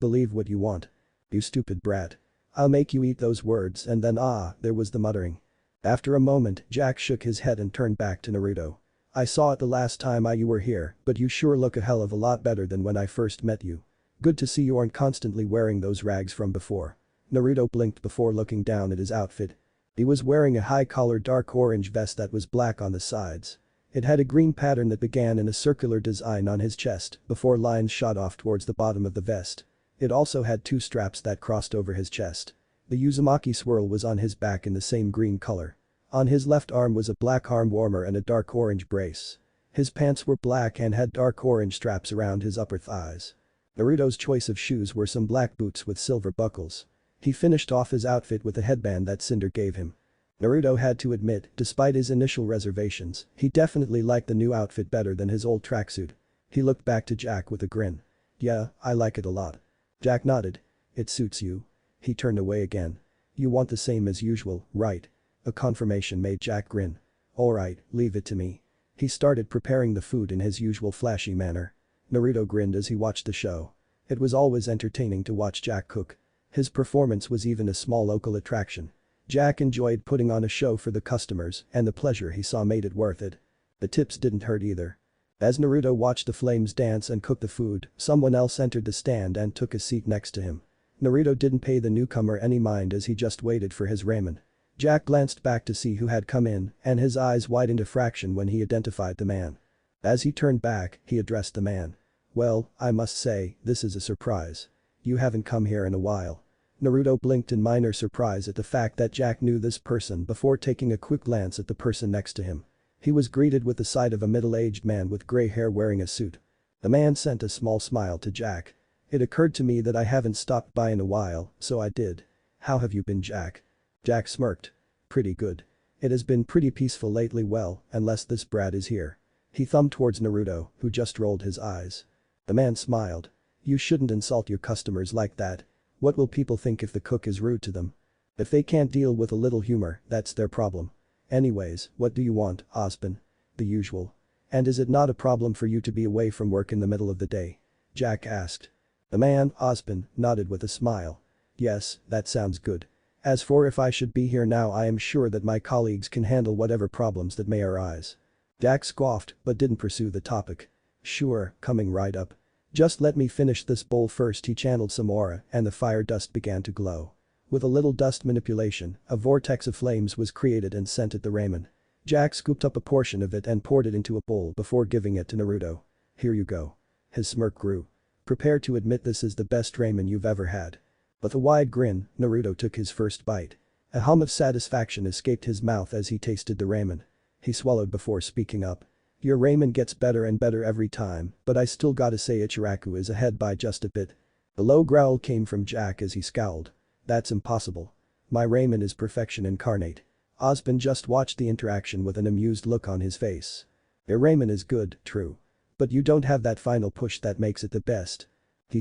Believe what you want. You stupid brat. I'll make you eat those words and then there was the muttering. After a moment, Jack shook his head and turned back to Naruto. I saw it the last time you were here, but you sure look a hell of a lot better than when I first met you. Good to see you aren't constantly wearing those rags from before. Naruto blinked before looking down at his outfit. He was wearing a high-collared dark orange vest that was black on the sides. It had a green pattern that began in a circular design on his chest before lines shot off towards the bottom of the vest. It also had 2 straps that crossed over his chest. The Uzumaki swirl was on his back in the same green color. On his left arm was a black arm warmer and a dark orange brace. His pants were black and had dark orange straps around his upper thighs. Naruto's choice of shoes were some black boots with silver buckles. He finished off his outfit with a headband that Cinder gave him. Naruto had to admit, despite his initial reservations, he definitely liked the new outfit better than his old tracksuit. He looked back to Jack with a grin. Yeah, I like it a lot. Jack nodded. It suits you. He turned away again. You want the same as usual, right? A confirmation made Jack grin. Alright, leave it to me. He started preparing the food in his usual flashy manner. Naruto grinned as he watched the show. It was always entertaining to watch Jack cook. His performance was even a small local attraction. Jack enjoyed putting on a show for the customers and the pleasure he saw made it worth it. The tips didn't hurt either. As Naruto watched the flames dance and cook the food, someone else entered the stand and took a seat next to him. Naruto didn't pay the newcomer any mind as he just waited for his ramen. Jack glanced back to see who had come in and his eyes widened a fraction when he identified the man. As he turned back, he addressed the man. Well, I must say, this is a surprise. You haven't come here in a while. Naruto blinked in minor surprise at the fact that Jack knew this person before taking a quick glance at the person next to him. He was greeted with the sight of a middle-aged man with gray hair wearing a suit. The man sent a small smile to Jack. It occurred to me that I haven't stopped by in a while, so I did. How have you been, Jack? Jack smirked. Pretty good. It has been pretty peaceful lately, well, unless this brat is here. He thumbed towards Naruto, who just rolled his eyes. The man smiled. You shouldn't insult your customers like that. What will people think if the cook is rude to them? If they can't deal with a little humor, that's their problem. Anyways, what do you want, Ozpin? The usual. And is it not a problem for you to be away from work in the middle of the day? Jack asked. The man, Ozpin, nodded with a smile. Yes, that sounds good. As for if I should be here now, I am sure that my colleagues can handle whatever problems that may arise. Jack scoffed but didn't pursue the topic. Sure, coming right up. Just let me finish this bowl first. He channeled some aura and the fire dust began to glow. With a little dust manipulation, a vortex of flames was created and sent at the ramen. Jack scooped up a portion of it and poured it into a bowl before giving it to Naruto. Here you go. His smirk grew. Prepare to admit this is the best ramen you've ever had. With a wide grin, Naruto took his first bite. A hum of satisfaction escaped his mouth as he tasted the ramen. He swallowed before speaking up. Your ramen gets better and better every time, but I still gotta say Ichiraku is ahead by just a bit. A low growl came from Jack as he scowled. That's impossible. My ramen is perfection incarnate. Ozpin just watched the interaction with an amused look on his face. Your ramen is good, true. But you don't have that final push that makes it the best. He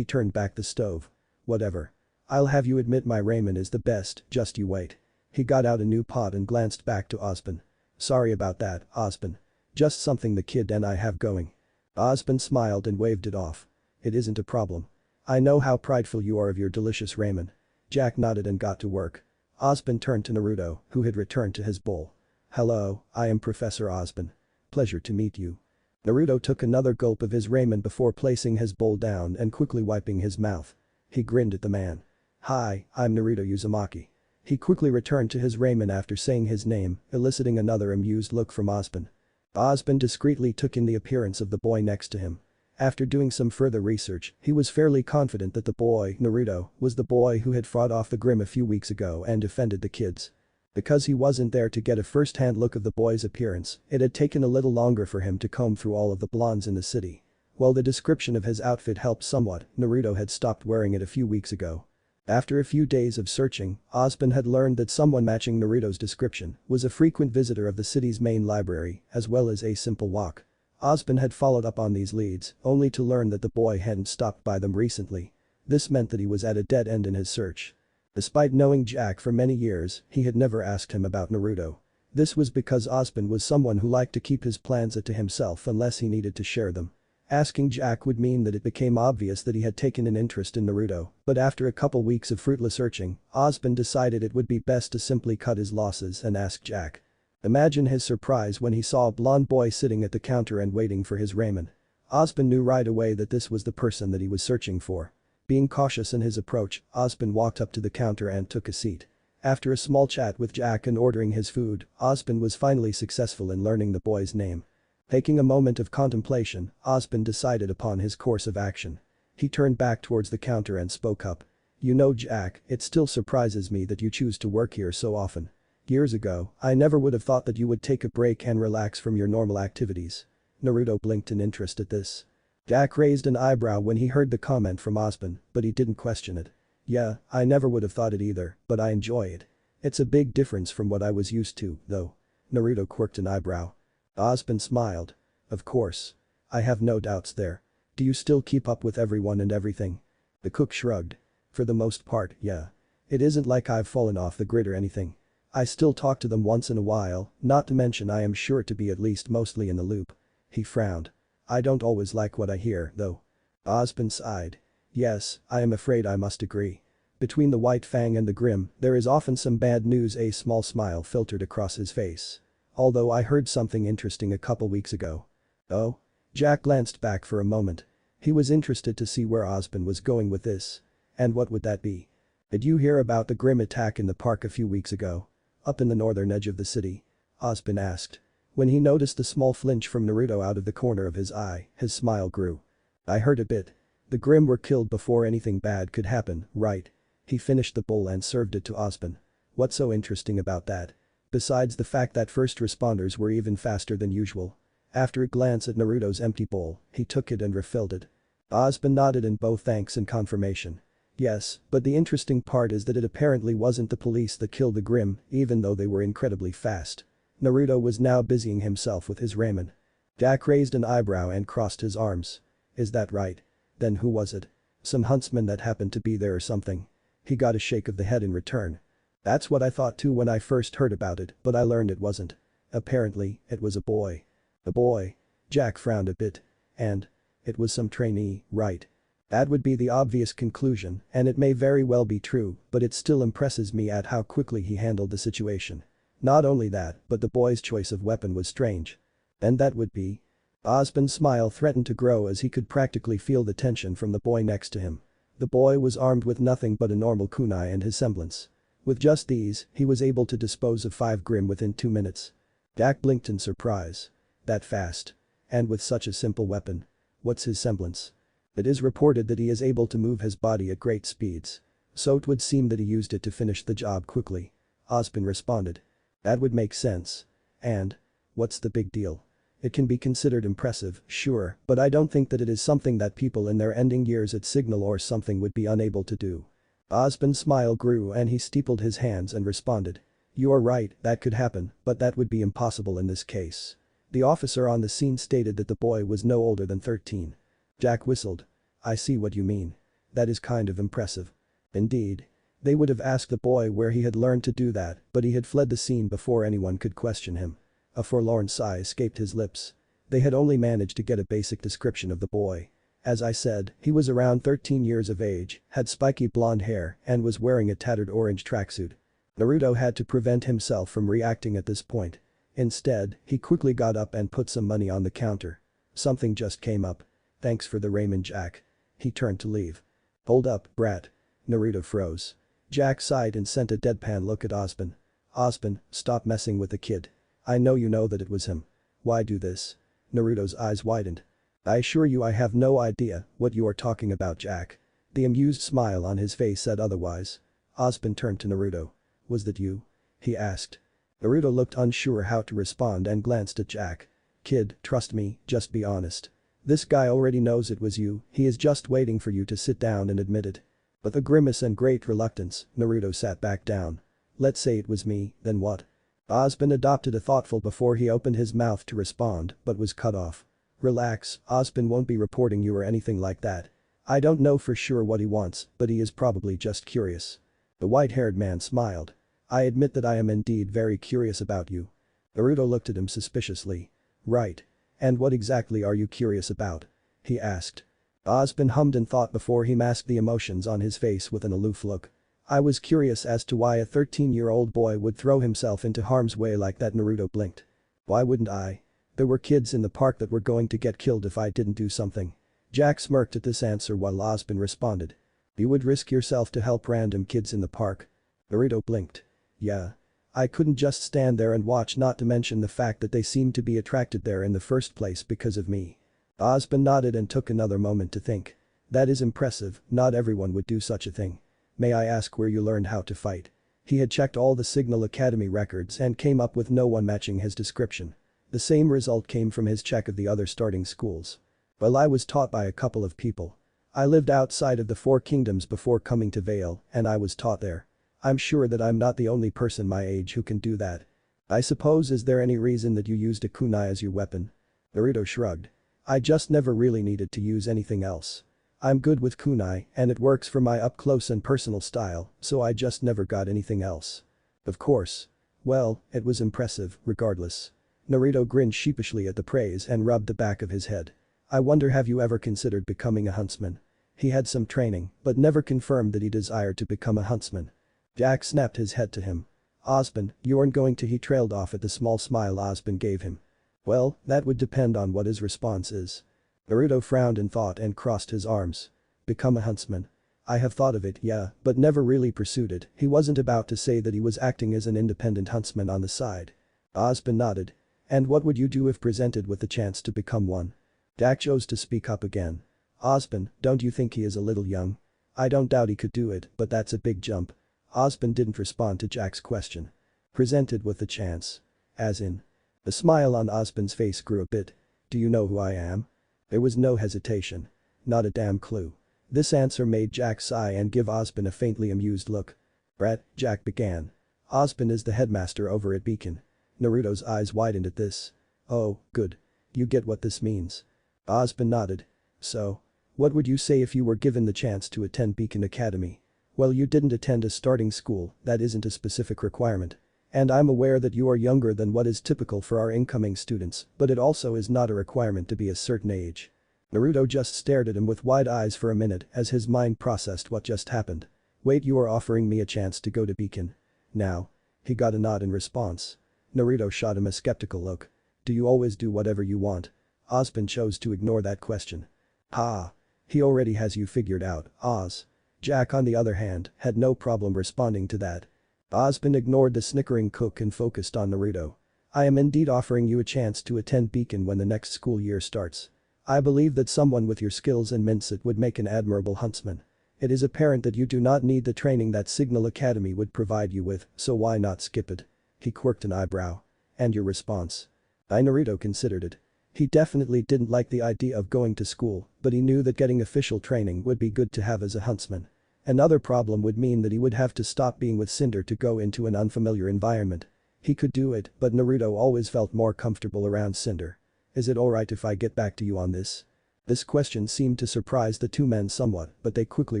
turned back the stove. Whatever. I'll have you admit my ramen is the best, just you wait. He got out a new pot and glanced back to Ozpin. Sorry about that, Ozpin. Just something the kid and I have going. Ozpin smiled and waved it off. It isn't a problem. I know how prideful you are of your delicious ramen. Jack nodded and got to work. Ozpin turned to Naruto, who had returned to his bowl. Hello, I am Professor Ozpin. Pleasure to meet you. Naruto took another gulp of his ramen before placing his bowl down and quickly wiping his mouth. He grinned at the man. Hi, I'm Naruto Uzumaki. He quickly returned to his ramen after saying his name, eliciting another amused look from Ozpin. Ozpin discreetly took in the appearance of the boy next to him. After doing some further research, he was fairly confident that the boy, Naruto, was the boy who had fought off the Grimm a few weeks ago and defended the kids. Because he wasn't there to get a first-hand look of the boy's appearance, it had taken a little longer for him to comb through all of the blondes in the city. While the description of his outfit helped somewhat, Naruto had stopped wearing it a few weeks ago. After a few days of searching, Ozpin had learned that someone matching Naruto's description was a frequent visitor of the city's main library, as well as a simple walk. Ozpin had followed up on these leads, only to learn that the boy hadn't stopped by them recently. This meant that he was at a dead end in his search. Despite knowing Jack for many years, he had never asked him about Naruto. This was because Ozpin was someone who liked to keep his plans to himself unless he needed to share them. Asking Jack would mean that it became obvious that he had taken an interest in Naruto, but after a couple weeks of fruitless searching, Ozpin decided it would be best to simply cut his losses and ask Jack. Imagine his surprise when he saw a blonde boy sitting at the counter and waiting for his ramen. Ozpin knew right away that this was the person that he was searching for. Being cautious in his approach, Ozpin walked up to the counter and took a seat. After a small chat with Jack and ordering his food, Ozpin was finally successful in learning the boy's name. Taking a moment of contemplation, Ozpin decided upon his course of action. He turned back towards the counter and spoke up. You know, Jack, it still surprises me that you choose to work here so often. Years ago, I never would have thought that you would take a break and relax from your normal activities. Naruto blinked in interest at this. Jack raised an eyebrow when he heard the comment from Ozpin, but he didn't question it. Yeah, I never would have thought it either, but I enjoy it. It's a big difference from what I was used to, though. Naruto quirked an eyebrow. Ozpin smiled. Of course. I have no doubts there. Do you still keep up with everyone and everything? The cook shrugged. For the most part, yeah. It isn't like I've fallen off the grid or anything. I still talk to them once in a while, not to mention I am sure to be at least mostly in the loop. He frowned. I don't always like what I hear, though. Ozpin sighed. Yes, I am afraid I must agree. Between the White Fang and the Grimm, there is often some bad news. A small smile filtered across his face. Although I heard something interesting a couple weeks ago. Oh? Jack glanced back for a moment. He was interested to see where Ozpin was going with this. And what would that be? Did you hear about the Grimm attack in the park a few weeks ago? Up in the northern edge of the city? Ozpin asked. When he noticed the small flinch from Naruto out of the corner of his eye, his smile grew. I heard a bit. The Grimm were killed before anything bad could happen, right? He finished the bowl and served it to Ozpin. What's so interesting about that? Besides the fact that first responders were even faster than usual. After a glance at Naruto's empty bowl, he took it and refilled it. Ozpin nodded in both thanks and confirmation. Yes, but the interesting part is that it apparently wasn't the police that killed the Grimm, even though they were incredibly fast. Naruto was now busying himself with his ramen. Jack raised an eyebrow and crossed his arms. Is that right? Then who was it? Some huntsman that happened to be there or something? He got a shake of the head in return. That's what I thought too when I first heard about it, but I learned it wasn't. Apparently, it was a boy. A boy. Jack frowned a bit. And? It was some trainee, right? That would be the obvious conclusion, and it may very well be true, but it still impresses me at how quickly he handled the situation. Not only that, but the boy's choice of weapon was strange. And that would be? Ozpin's smile threatened to grow as he could practically feel the tension from the boy next to him. The boy was armed with nothing but a normal kunai and his semblance. With just these, he was able to dispose of 5 Grimm within 2 minutes. Jack blinked in surprise. That fast. And with such a simple weapon. What's his semblance? It is reported that he is able to move his body at great speeds. So it would seem that he used it to finish the job quickly. Ozpin responded. That would make sense. And? What's the big deal? It can be considered impressive, sure, but I don't think that it is something that people in their ending years at Signal or something would be unable to do. Ozpin's smile grew and he steepled his hands and responded. You are right, that could happen, but that would be impossible in this case. The officer on the scene stated that the boy was no older than 13. Jack whistled. I see what you mean. That is kind of impressive. Indeed. They would have asked the boy where he had learned to do that, but he had fled the scene before anyone could question him. A forlorn sigh escaped his lips. They had only managed to get a basic description of the boy. As I said, he was around 13 years of age, had spiky blonde hair, and was wearing a tattered orange tracksuit. Naruto had to prevent himself from reacting at this point. Instead, he quickly got up and put some money on the counter. Something just came up. Thanks for the ramen, Jack. He turned to leave. Hold up, brat. Naruto froze. Jack sighed and sent a deadpan look at Ozpin. Ozpin, stop messing with the kid. I know you know that it was him. Why do this? Naruto's eyes widened. I assure you I have no idea what you are talking about, Jack. The amused smile on his face said otherwise. Ozpin turned to Naruto. Was that you? He asked. Naruto looked unsure how to respond and glanced at Jack. Kid, trust me, just be honest. This guy already knows it was you, he is just waiting for you to sit down and admit it. With a grimace and great reluctance, Naruto sat back down. Let's say it was me, then what? Ozpin adopted a thoughtful before he opened his mouth to respond, but was cut off. Relax, Ozpin won't be reporting you or anything like that. I don't know for sure what he wants, but he is probably just curious. The white-haired man smiled. I admit that I am indeed very curious about you. Naruto looked at him suspiciously. Right. And what exactly are you curious about? He asked. Ozpin hummed in thought before he masked the emotions on his face with an aloof look. I was curious as to why a 13-year-old boy would throw himself into harm's way like that. Naruto blinked. Why wouldn't I? There were kids in the park that were going to get killed if I didn't do something. Jack smirked at this answer while Ozpin responded. You would risk yourself to help random kids in the park? Naruto blinked. Yeah. I couldn't just stand there and watch, not to mention the fact that they seemed to be attracted there in the first place because of me. Ozpin nodded and took another moment to think. That is impressive, not everyone would do such a thing. May I ask where you learned how to fight? He had checked all the Signal Academy records and came up with no one matching his description. The same result came from his check of the other starting schools. Well, I was taught by a couple of people. I lived outside of the 4 kingdoms before coming to Vale, and I was taught there. I'm sure that I'm not the only person my age who can do that. I suppose, is there any reason that you used a kunai as your weapon? Naruto shrugged. I just never really needed to use anything else. I'm good with kunai and it works for my up-close and personal style, so I just never got anything else. Of course. Well, it was impressive, regardless. Naruto grinned sheepishly at the praise and rubbed the back of his head. I wonder, have you ever considered becoming a huntsman? He had some training, but never confirmed that he desired to become a huntsman. Jack snapped his head to him. Ozpin, you aren't going to? He trailed off at the small smile Ozpin gave him. Well, that would depend on what his response is. Naruto frowned in thought and crossed his arms. Become a huntsman. I have thought of it, yeah, but never really pursued it. He wasn't about to say that he was acting as an independent huntsman on the side. Ozpin nodded. And what would you do if presented with the chance to become one? Jack chose to speak up again. Ozpin, don't you think he is a little young? I don't doubt he could do it, but that's a big jump. Ozpin didn't respond to Jack's question. Presented with the chance. As in. The smile on Ozpin's face grew a bit. Do you know who I am? There was no hesitation. Not a damn clue. This answer made Jack sigh and give Ozpin a faintly amused look. Brat, Jack began. Ozpin is the headmaster over at Beacon. Naruto's eyes widened at this. Oh, good. You get what this means. Ozpin nodded. So? What would you say if you were given the chance to attend Beacon Academy? Well, you didn't attend a starting school, that isn't a specific requirement. And I'm aware that you are younger than what is typical for our incoming students, but it also is not a requirement to be a certain age. Naruto just stared at him with wide eyes for a minute as his mind processed what just happened. Wait, you are offering me a chance to go to Beacon? Now? He got a nod in response. Naruto shot him a skeptical look. Do you always do whatever you want? Ozpin chose to ignore that question. Ha. He already has you figured out, Oz. Jack on the other hand, had no problem responding to that. Ozpin ignored the snickering cook and focused on Naruto. I am indeed offering you a chance to attend Beacon when the next school year starts. I believe that someone with your skills and mindset would make an admirable huntsman. It is apparent that you do not need the training that Signal Academy would provide you with, so why not skip it? He quirked an eyebrow. And your response? Naruto considered it. He definitely didn't like the idea of going to school, but he knew that getting official training would be good to have as a huntsman. Another problem would mean that he would have to stop being with Cinder to go into an unfamiliar environment. He could do it, but Naruto always felt more comfortable around Cinder. Is it alright if I get back to you on this? This question seemed to surprise the two men somewhat, but they quickly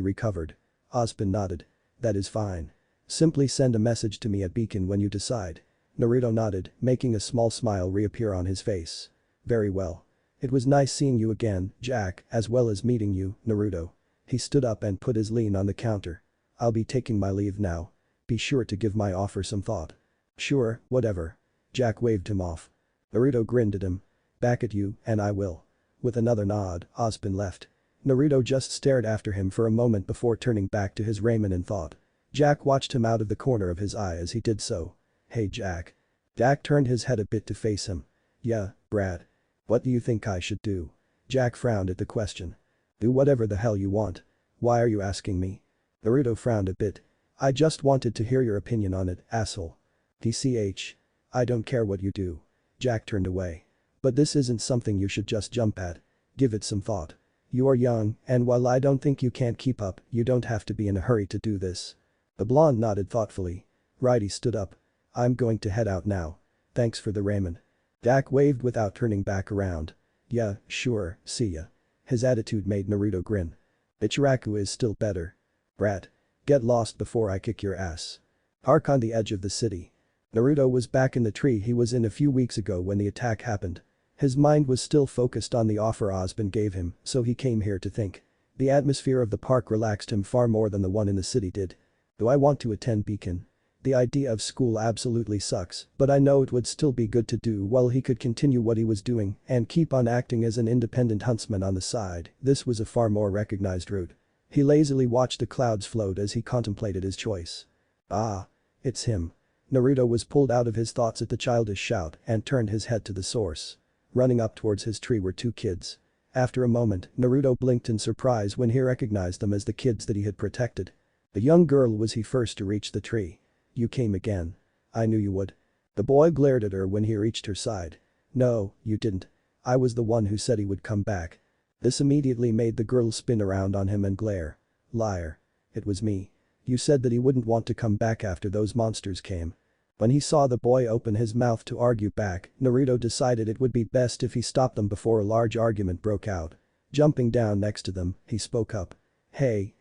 recovered. Ozpin nodded. That is fine. Simply send a message to me at Beacon when you decide. Naruto nodded, making a small smile reappear on his face. Very well. It was nice seeing you again, Jack, as well as meeting you, Naruto. He stood up and put his lean on the counter. I'll be taking my leave now. Be sure to give my offer some thought. Sure, whatever. Jack waved him off. Naruto grinned at him. Back at you, and I will. With another nod, Ozpin left. Naruto just stared after him for a moment before turning back to his ramen in thought. Jack watched him out of the corner of his eye as he did so. Hey Jack. Jack turned his head a bit to face him. Yeah, Brad. What do you think I should do? Jack frowned at the question. Do whatever the hell you want. Why are you asking me? Naruto frowned a bit. I just wanted to hear your opinion on it, asshole. TCH. I don't care what you do. Jack turned away. But this isn't something you should just jump at. Give it some thought. You are young, and while I don't think you can't keep up, you don't have to be in a hurry to do this. The blonde nodded thoughtfully. Righty stood up. I'm going to head out now. Thanks for the ramen. Jack waved without turning back around. Yeah, sure, see ya. His attitude made Naruto grin. Ichiraku is still better. Brat. Get lost before I kick your ass. Park on the edge of the city. Naruto was back in the tree he was in a few weeks ago when the attack happened. His mind was still focused on the offer Ozpin gave him, so he came here to think. The atmosphere of the park relaxed him far more than the one in the city did. Do I want to attend Beacon? The idea of school absolutely sucks, but I know it would still be good to do while he could continue what he was doing and keep on acting as an independent huntsman on the side. This was a far more recognized route. He lazily watched the clouds float as he contemplated his choice. Ah. It's him. Naruto was pulled out of his thoughts at the childish shout and turned his head to the source. Running up towards his tree were two kids. After a moment, Naruto blinked in surprise when he recognized them as the kids that he had protected. The young girl was he first to reach the tree. You came again. I knew you would. The boy glared at her when he reached her side. No, you didn't. I was the one who said he would come back. This immediately made the girl spin around on him and glare. Liar. It was me. You said that he wouldn't want to come back after those monsters came. When he saw the boy open his mouth to argue back, Naruto decided it would be best if he stopped them before a large argument broke out. Jumping down next to them, he spoke up. Hey,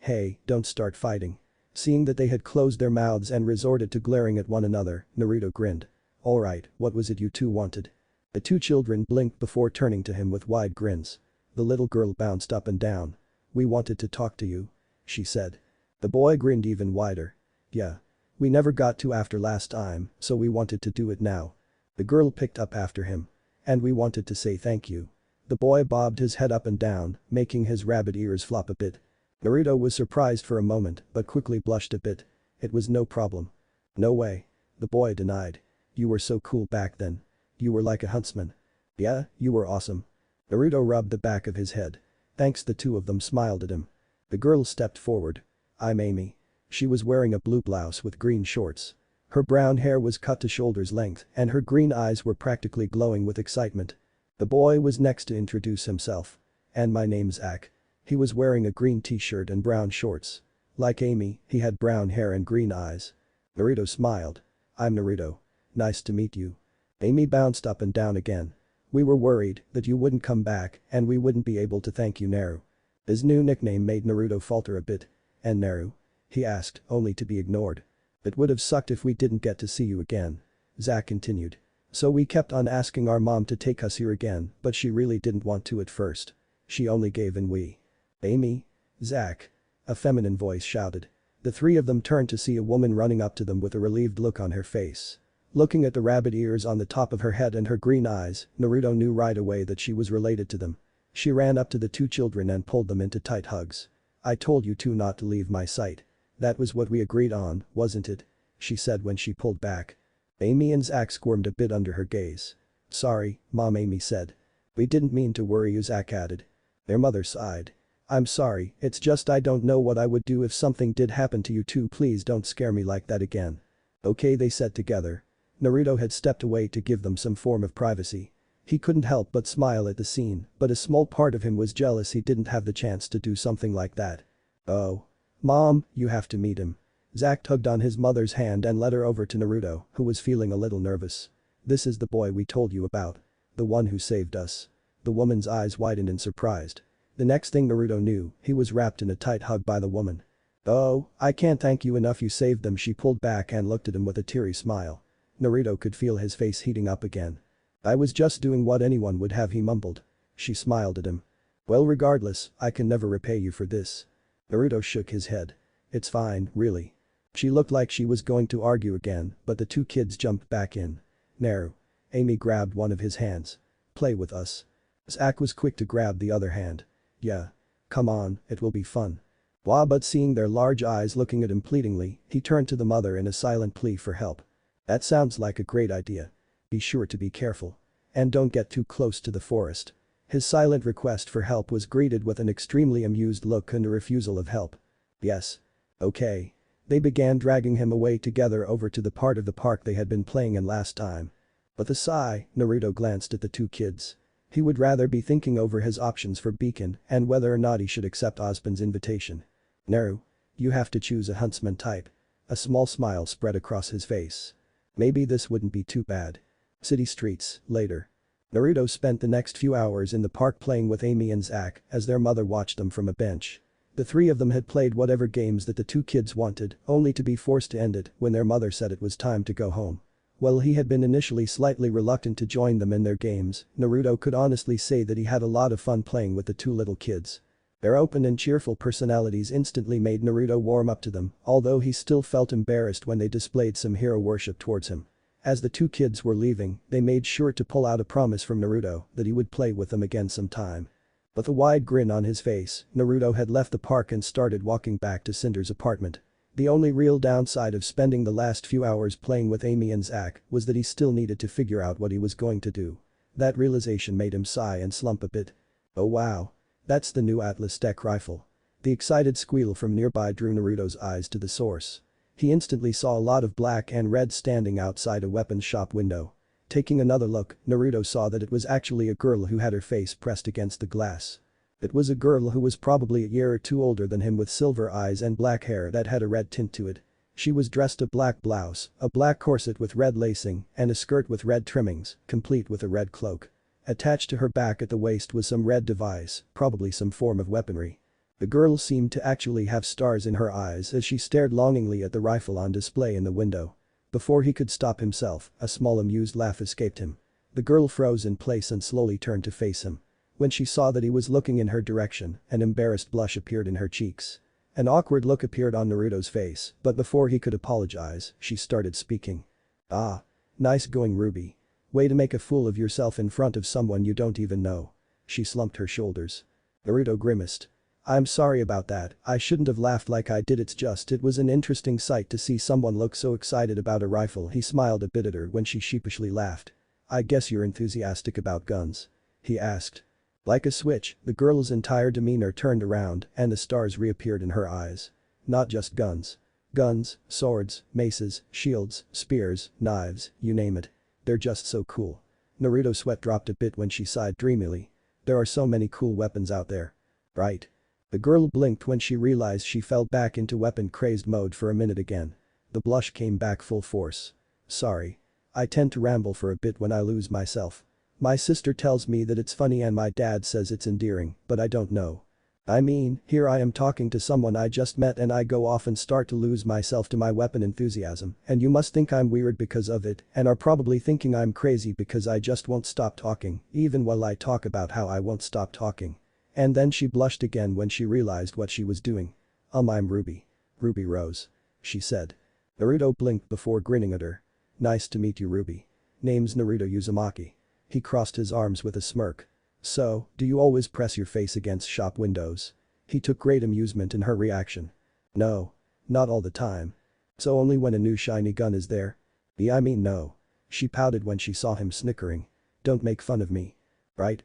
don't start fighting. Seeing that they had closed their mouths and resorted to glaring at one another, Naruto grinned. Alright, what was it you two wanted? The two children blinked before turning to him with wide grins. The little girl bounced up and down. We wanted to talk to you. She said. The boy grinned even wider. Yeah. We never got to after last time, so we wanted to do it now. The girl picked up after him. And we wanted to say thank you. The boy bobbed his head up and down, making his rabbit ears flop a bit. Naruto was surprised for a moment but quickly blushed a bit. It was no problem. No way. The boy denied. You were so cool back then. You were like a huntsman. Yeah, you were awesome. Naruto rubbed the back of his head. Thanks. The two of them smiled at him. The girl stepped forward. I'm Amy. She was wearing a blue blouse with green shorts. Her brown hair was cut to shoulder's length and her green eyes were practically glowing with excitement. The boy was next to introduce himself. And my name's Ak. He was wearing a green t-shirt and brown shorts. Like Amy, he had brown hair and green eyes. Naruto smiled. I'm Naruto. Nice to meet you. Amy bounced up and down again. We were worried that you wouldn't come back and we wouldn't be able to thank you Naru. His new nickname made Naruto falter a bit. And Naru? He asked, only to be ignored. It would have sucked if we didn't get to see you again. Zack continued. So we kept on asking our mom to take us here again, but she really didn't want to at first. She only gave in we. Amy? Zack. A feminine voice shouted. The three of them turned to see a woman running up to them with a relieved look on her face. Looking at the rabbit ears on the top of her head and her green eyes, Naruto knew right away that she was related to them. She ran up to the two children and pulled them into tight hugs. "I told you two not to leave my sight. That was what we agreed on, wasn't it?" she said when she pulled back. Amy and Zack squirmed a bit under her gaze. "Sorry, Mom," Amy said. "We didn't mean to worry you," Zack added. Their mother sighed. "I'm sorry, it's just I don't know what I would do if something did happen to you two. Please don't scare me like that again." "Okay," they said together. Naruto had stepped away to give them some form of privacy. He couldn't help but smile at the scene, but a small part of him was jealous he didn't have the chance to do something like that. "Oh. Mom, you have to meet him." Zack tugged on his mother's hand and led her over to Naruto, who was feeling a little nervous. "This is the boy we told you about. The one who saved us." The woman's eyes widened in surprise. The next thing Naruto knew, he was wrapped in a tight hug by the woman. "Oh, I can't thank you enough, you saved them." She pulled back and looked at him with a teary smile. Naruto could feel his face heating up again. "I was just doing what anyone would have," he mumbled. She smiled at him. "Well, regardless, I can never repay you for this." Naruto shook his head. "It's fine, really." She looked like she was going to argue again, but the two kids jumped back in. "Naru." Amy grabbed one of his hands. "Play with us." Zack was quick to grab the other hand. "Yeah. Come on, it will be fun." But seeing their large eyes looking at him pleadingly, he turned to the mother in a silent plea for help. "That sounds like a great idea. Be sure to be careful. And don't get too close to the forest." His silent request for help was greeted with an extremely amused look and a refusal of help. "Yes. Okay." They began dragging him away together over to the part of the park they had been playing in last time. With a sigh, Naruto glanced at the two kids. He would rather be thinking over his options for Beacon and whether or not he should accept Ozpin's invitation. "Naru. You have to choose a huntsman type." A small smile spread across his face. "Maybe this wouldn't be too bad." City streets, later. Naruto spent the next few hours in the park playing with Amy and Zack as their mother watched them from a bench. The three of them had played whatever games that the two kids wanted, only to be forced to end it when their mother said it was time to go home. While he had been initially slightly reluctant to join them in their games, Naruto could honestly say that he had a lot of fun playing with the two little kids. Their open and cheerful personalities instantly made Naruto warm up to them, although he still felt embarrassed when they displayed some hero worship towards him. As the two kids were leaving, they made sure to pull out a promise from Naruto that he would play with them again sometime. With a wide grin on his face, Naruto had left the park and started walking back to Cinder's apartment. The only real downside of spending the last few hours playing with Amy and Zack was that he still needed to figure out what he was going to do. That realization made him sigh and slump a bit. "Oh wow. That's the new Atlas Deck rifle." The excited squeal from nearby drew Naruto's eyes to the source. He instantly saw a lot of black and red standing outside a weapons shop window. Taking another look, Naruto saw that it was actually a girl who had her face pressed against the glass. It was a girl who was probably a year or two older than him with silver eyes and black hair that had a red tint to it. She was dressed a black blouse, a black corset with red lacing, and a skirt with red trimmings, complete with a red cloak. Attached to her back at the waist was some red device, probably some form of weaponry. The girl seemed to actually have stars in her eyes as she stared longingly at the rifle on display in the window. Before he could stop himself, a small amused laugh escaped him. The girl froze in place and slowly turned to face him. When she saw that he was looking in her direction, an embarrassed blush appeared in her cheeks. An awkward look appeared on Naruto's face, but before he could apologize, she started speaking. "Ah. Nice going, Ruby. Way to make a fool of yourself in front of someone you don't even know." She slumped her shoulders. Naruto grimaced. "I'm sorry about that, I shouldn't have laughed like I did, it was an interesting sight to see someone look so excited about a rifle." He smiled a bit at her when she sheepishly laughed. "I guess you're enthusiastic about guns?" he asked. Like a switch, the girl's entire demeanor turned around and the stars reappeared in her eyes. "Not just guns. Guns, swords, maces, shields, spears, knives, you name it. They're just so cool." Naruto's sweat dropped a bit when she sighed dreamily. "There are so many cool weapons out there. Right?" The girl blinked when she realized she fell back into weapon-crazed mode for a minute again. The blush came back full force. "Sorry. I tend to ramble for a bit when I lose myself. My sister tells me that it's funny and my dad says it's endearing, but I don't know. I mean, here I am talking to someone I just met and I go off and start to lose myself to my weapon enthusiasm, and you must think I'm weird because of it and are probably thinking I'm crazy because I just won't stop talking, even while I talk about how I won't stop talking." And then she blushed again when she realized what she was doing. I'm Ruby. Ruby Rose. She said. Naruto blinked before grinning at her. Nice to meet you, Ruby. Name's Naruto Uzumaki. He crossed his arms with a smirk. So, do you always press your face against shop windows? He took great amusement in her reaction. No. Not all the time. So only when a new shiny gun is there? I mean no. She pouted when she saw him snickering. Don't make fun of me. Right.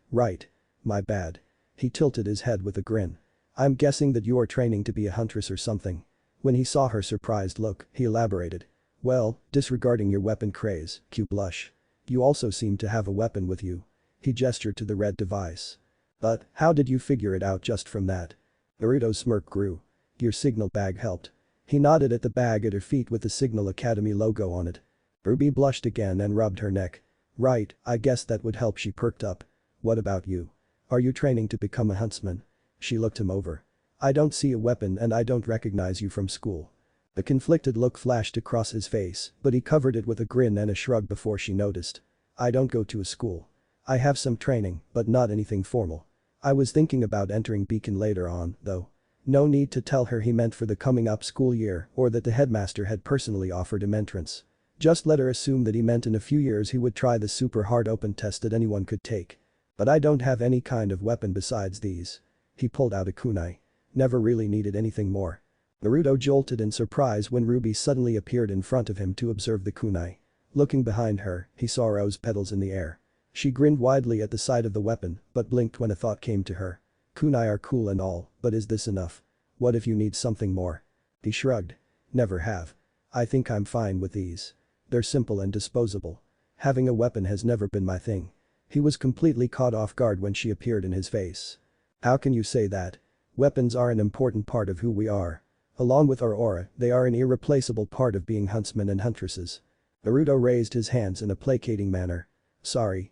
My bad. He tilted his head with a grin. I'm guessing that you are training to be a huntress or something. When he saw her surprised look, he elaborated. Well, disregarding your weapon craze, cute blush. You also seem to have a weapon with you. He gestured to the red device. But, how did you figure it out just from that? Naruto's smirk grew. Your signal bag helped. He nodded at the bag at her feet with the Signal Academy logo on it. Ruby blushed again and rubbed her neck. Right, I guess that would help. She perked up. What about you? Are you training to become a huntsman? She looked him over. I don't see a weapon and I don't recognize you from school. The conflicted look flashed across his face, but he covered it with a grin and a shrug before she noticed. I don't go to a school. I have some training, but not anything formal. I was thinking about entering Beacon later on, though. No need to tell her he meant for the coming up school year or that the headmaster had personally offered him entrance. Just let her assume that he meant in a few years he would try the super hard open test that anyone could take. But I don't have any kind of weapon besides these. He pulled out a kunai. Never really needed anything more. Naruto jolted in surprise when Ruby suddenly appeared in front of him to observe the kunai. Looking behind her, he saw rose petals in the air. She grinned widely at the sight of the weapon, but blinked when a thought came to her. Kunai are cool and all, but is this enough? What if you need something more? He shrugged. Never have. I think I'm fine with these. They're simple and disposable. Having a weapon has never been my thing. He was completely caught off guard when she appeared in his face. How can you say that? Weapons are an important part of who we are. Along with our aura, they are an irreplaceable part of being huntsmen and huntresses. Naruto raised his hands in a placating manner. Sorry.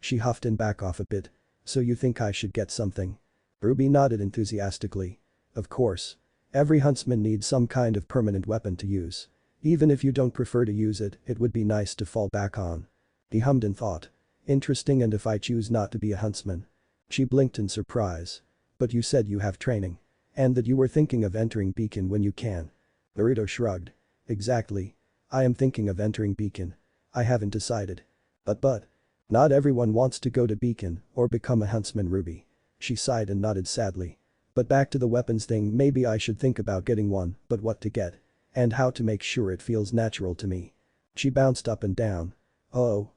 She huffed and back off a bit. So you think I should get something? Ruby nodded enthusiastically. Of course. Every huntsman needs some kind of permanent weapon to use. Even if you don't prefer to use it, it would be nice to fall back on. He hummed in thought. Interesting, and if I choose not to be a huntsman? She blinked in surprise. But you said you have training. And that you were thinking of entering Beacon when you can. Naruto shrugged. Exactly. I am thinking of entering Beacon. I haven't decided. But. Not everyone wants to go to Beacon or become a huntsman, Ruby. She sighed and nodded sadly. But back to the weapons thing, maybe I should think about getting one, but what to get? And how to make sure it feels natural to me. She bounced up and down. Oh.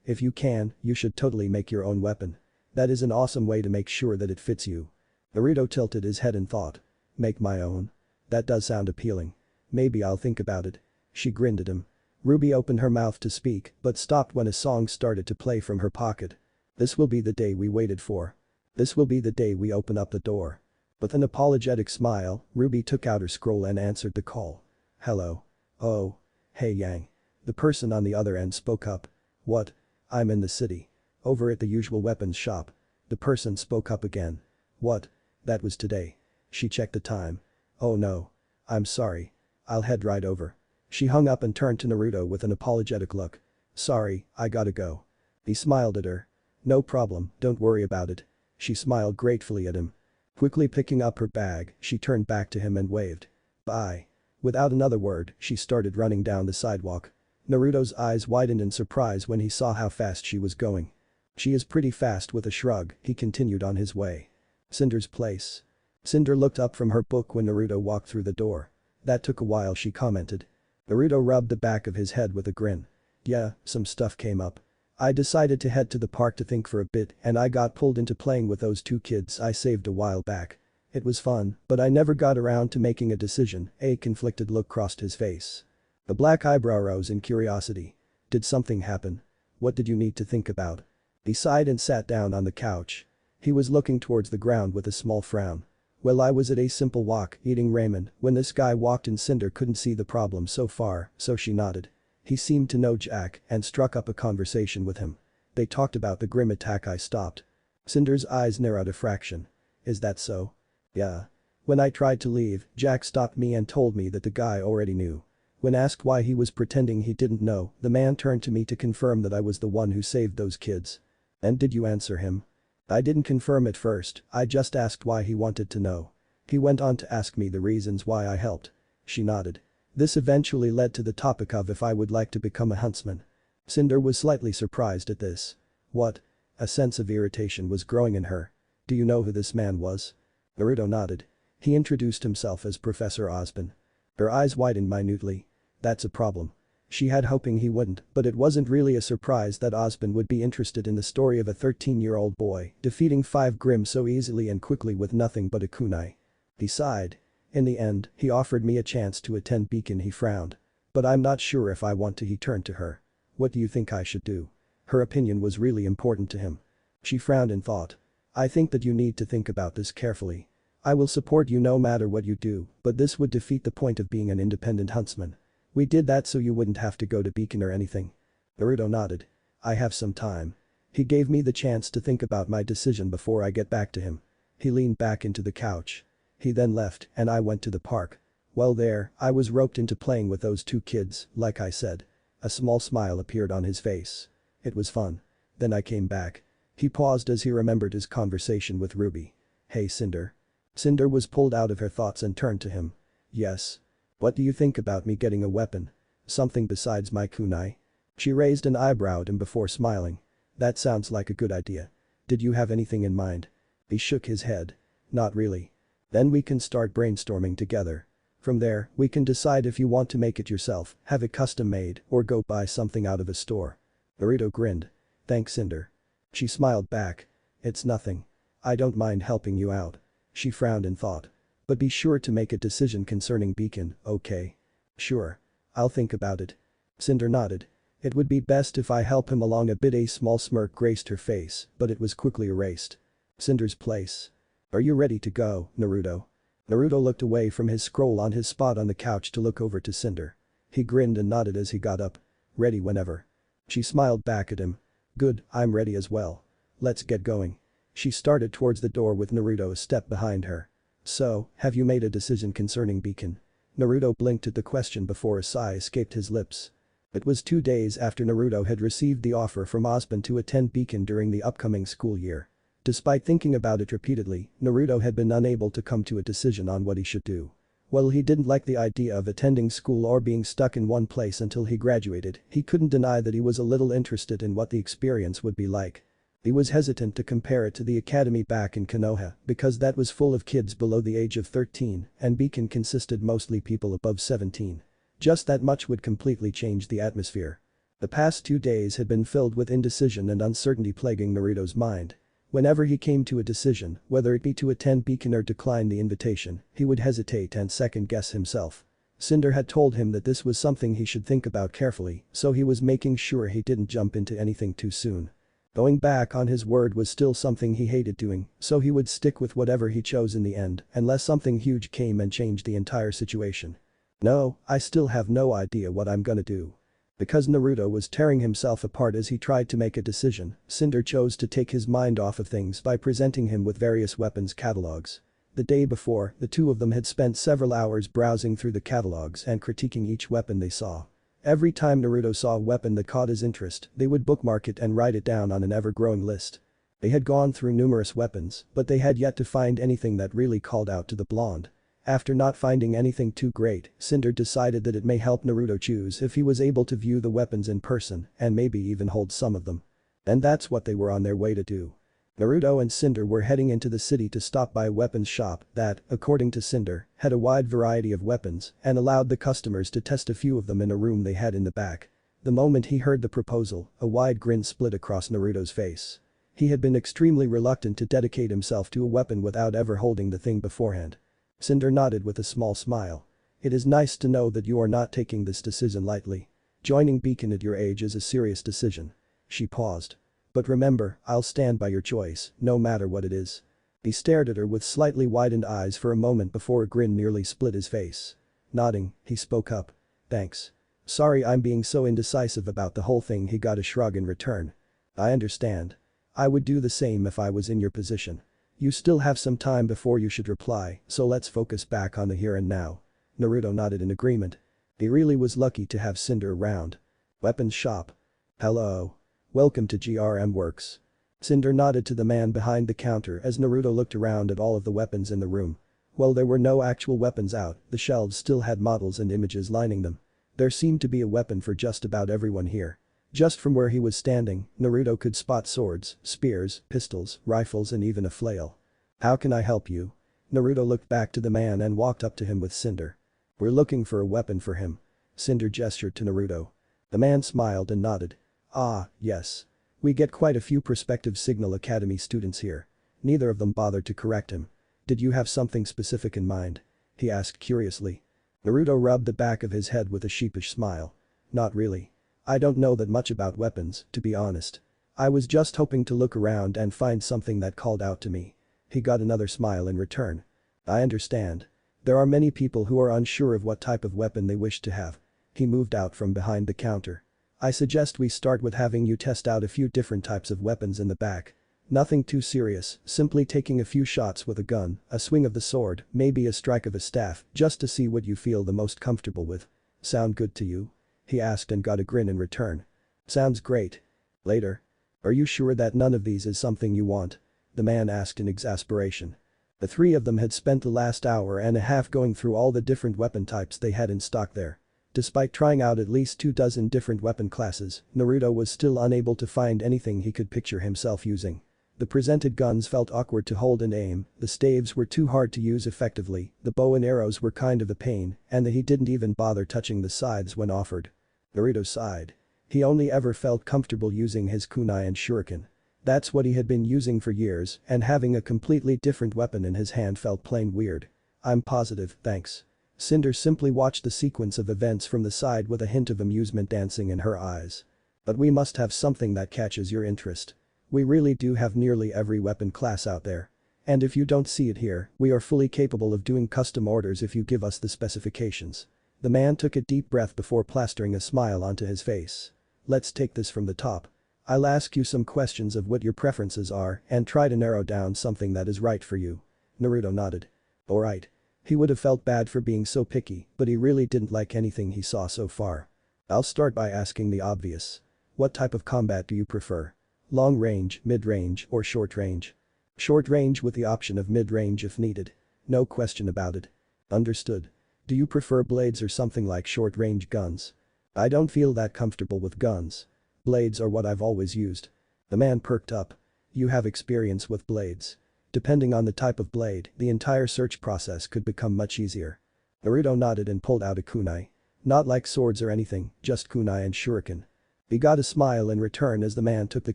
If you can, you should totally make your own weapon. That is an awesome way to make sure that it fits you. Naruto tilted his head in thought. Make my own? That does sound appealing. Maybe I'll think about it. She grinned at him. Ruby opened her mouth to speak but stopped when a song started to play from her pocket. This will be the day we waited for. This will be the day we open up the door. With an apologetic smile, Ruby took out her scroll and answered the call. Hello. Oh. Hey Yang. The person on the other end spoke up. What? I'm in the city. Over at the usual weapons shop. The person spoke up again. What? That was today. She checked the time. Oh no. I'm sorry. I'll head right over. She hung up and turned to Naruto with an apologetic look. Sorry, I gotta go. He smiled at her. No problem, don't worry about it. She smiled gratefully at him. Quickly picking up her bag, she turned back to him and waved. Bye. Without another word, she started running down the sidewalk. Naruto's eyes widened in surprise when he saw how fast she was going. She is pretty fast. With a shrug, he continued on his way. Cinder's place. Cinder looked up from her book when Naruto walked through the door. That took a while, she commented. Naruto rubbed the back of his head with a grin. Yeah, some stuff came up. I decided to head to the park to think for a bit and I got pulled into playing with those two kids I saved a while back. It was fun, but I never got around to making a decision. A conflicted look crossed his face. The black eyebrow rose in curiosity. Did something happen? What did you need to think about? He sighed and sat down on the couch. He was looking towards the ground with a small frown. Well, I was at a simple walk, eating ramen, when this guy walked in. Cinder couldn't see the problem so far, so she nodded. He seemed to know Jack and struck up a conversation with him. They talked about the Grimm attack. I stopped. Cinder's eyes narrowed a fraction. Is that so? Yeah. When I tried to leave, Jack stopped me and told me that the guy already knew. When asked why he was pretending he didn't know, the man turned to me to confirm that I was the one who saved those kids. And did you answer him? I didn't confirm at first, I just asked why he wanted to know. He went on to ask me the reasons why I helped. She nodded. This eventually led to the topic of if I would like to become a huntsman. Cinder was slightly surprised at this. What? A sense of irritation was growing in her. Do you know who this man was? Naruto nodded. He introduced himself as Professor Ozpin. Her eyes widened minutely. That's a problem. She had hoping he wouldn't, but it wasn't really a surprise that Ozpin would be interested in the story of a 13-year-old boy defeating 5 Grimm so easily and quickly with nothing but a kunai. He sighed. In the end, he offered me a chance to attend Beacon. He frowned. But I'm not sure if I want to. He turned to her. What do you think I should do? Her opinion was really important to him. She frowned in thought. I think that you need to think about this carefully. I will support you no matter what you do, but this would defeat the point of being an independent huntsman. We did that so you wouldn't have to go to Beacon or anything. Naruto nodded. I have some time. He gave me the chance to think about my decision before I get back to him. He leaned back into the couch. He then left and I went to the park. Well there, I was roped into playing with those 2 kids, like I said. A small smile appeared on his face. It was fun. Then I came back. He paused as he remembered his conversation with Ruby. Hey Cinder. Cinder was pulled out of her thoughts and turned to him. Yes. What do you think about me getting a weapon? Something besides my kunai? She raised an eyebrow at him before smiling. That sounds like a good idea. Did you have anything in mind? He shook his head. Not really. Then we can start brainstorming together. From there, we can decide if you want to make it yourself, have it custom made, or go buy something out of a store. Naruto grinned. Thanks Cinder. She smiled back. It's nothing. I don't mind helping you out. She frowned in thought. But be sure to make a decision concerning Beacon, okay? Sure. I'll think about it. Cinder nodded. It would be best if I help him along a bit. A small smirk graced her face, but it was quickly erased. Cinder's place. Are you ready to go, Naruto? Naruto looked away from his scroll on his spot on the couch to look over to Cinder. He grinned and nodded as he got up. Ready whenever. She smiled back at him. Good, I'm ready as well. Let's get going. She started towards the door with Naruto a step behind her. So, have you made a decision concerning Beacon? Naruto blinked at the question before a sigh escaped his lips. It was 2 days after Naruto had received the offer from Ozpin to attend Beacon during the upcoming school year. Despite thinking about it repeatedly, Naruto had been unable to come to a decision on what he should do. While he didn't like the idea of attending school or being stuck in one place until he graduated, he couldn't deny that he was a little interested in what the experience would be like. He was hesitant to compare it to the academy back in Konoha because that was full of kids below the age of 13 and Beacon consisted mostly people above 17. Just that much would completely change the atmosphere. The past 2 days had been filled with indecision and uncertainty plaguing Naruto's mind. Whenever he came to a decision, whether it be to attend Beacon or decline the invitation, he would hesitate and second-guess himself. Cinder had told him that this was something he should think about carefully, so he was making sure he didn't jump into anything too soon. Going back on his word was still something he hated doing, so he would stick with whatever he chose in the end, unless something huge came and changed the entire situation. No, I still have no idea what I'm gonna do. Because Naruto was tearing himself apart as he tried to make a decision, Cinder chose to take his mind off of things by presenting him with various weapons catalogs. The day before, the 2 of them had spent several hours browsing through the catalogs and critiquing each weapon they saw. Every time Naruto saw a weapon that caught his interest, they would bookmark it and write it down on an ever-growing list. They had gone through numerous weapons, but they had yet to find anything that really called out to the blonde. After not finding anything too great, Cinder decided that it may help Naruto choose if he was able to view the weapons in person and maybe even hold some of them. And that's what they were on their way to do. Naruto and Cinder were heading into the city to stop by a weapons shop that, according to Cinder, had a wide variety of weapons and allowed the customers to test a few of them in a room they had in the back. The moment he heard the proposal, a wide grin split across Naruto's face. He had been extremely reluctant to dedicate himself to a weapon without ever holding the thing beforehand. Cinder nodded with a small smile. It is nice to know that you are not taking this decision lightly. Joining Beacon at your age is a serious decision. She paused. But remember, I'll stand by your choice, no matter what it is. He stared at her with slightly widened eyes for a moment before a grin nearly split his face. Nodding, he spoke up. Thanks. Sorry I'm being so indecisive about the whole thing. He got a shrug in return. I understand. I would do the same if I was in your position. You still have some time before you should reply, so let's focus back on the here and now. Naruto nodded in agreement. He really was lucky to have Cinder around. Weapons shop. Hello. Welcome to GRM Works. Cinder nodded to the man behind the counter as Naruto looked around at all of the weapons in the room. While there were no actual weapons out, the shelves still had models and images lining them. There seemed to be a weapon for just about everyone here. Just from where he was standing, Naruto could spot swords, spears, pistols, rifles and even a flail. "How can I help you?" Naruto looked back to the man and walked up to him with Cinder. "We're looking for a weapon for him." Cinder gestured to Naruto. The man smiled and nodded. "Ah, yes. We get quite a few prospective Signal Academy students here." Neither of them bothered to correct him. "Did you have something specific in mind?" he asked curiously. Naruto rubbed the back of his head with a sheepish smile. "Not really. I don't know that much about weapons, to be honest. I was just hoping to look around and find something that called out to me." He got another smile in return. "I understand. There are many people who are unsure of what type of weapon they wish to have." He moved out from behind the counter. "I suggest we start with having you test out a few different types of weapons in the back. Nothing too serious, simply taking a few shots with a gun, a swing of the sword, maybe a strike of a staff, just to see what you feel the most comfortable with. Sound good to you?" he asked and got a grin in return. "Sounds great. Later. Are you sure that none of these is something you want?" the man asked in exasperation. The three of them had spent the last hour and a half going through all the different weapon types they had in stock there. Despite trying out at least 24 different weapon classes, Naruto was still unable to find anything he could picture himself using. The presented guns felt awkward to hold and aim, the staves were too hard to use effectively, the bow and arrows were kind of a pain, and he didn't even bother touching the scythes when offered. Naruto sighed. He only ever felt comfortable using his kunai and shuriken. That's what he had been using for years, and having a completely different weapon in his hand felt plain weird. "I'm positive, thanks." Cinder simply watched the sequence of events from the side with a hint of amusement dancing in her eyes. "But we must have something that catches your interest. We really do have nearly every weapon class out there. And if you don't see it here, we are fully capable of doing custom orders if you give us the specifications." The man took a deep breath before plastering a smile onto his face. "Let's take this from the top. I'll ask you some questions of what your preferences are and try to narrow down something that is right for you." Naruto nodded. "Alright." He would have felt bad for being so picky, but he really didn't like anything he saw so far. "I'll start by asking the obvious. What type of combat do you prefer? Long range, mid-range, or short range?" "Short range with the option of mid-range if needed. No question about it." "Understood. Do you prefer blades or something like short-range guns?" "I don't feel that comfortable with guns. Blades are what I've always used." The man perked up. "You have experience with blades. Depending on the type of blade, the entire search process could become much easier." Naruto nodded and pulled out a kunai. "Not like swords or anything, just kunai and shuriken." He got a smile in return as the man took the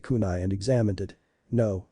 kunai and examined it. No.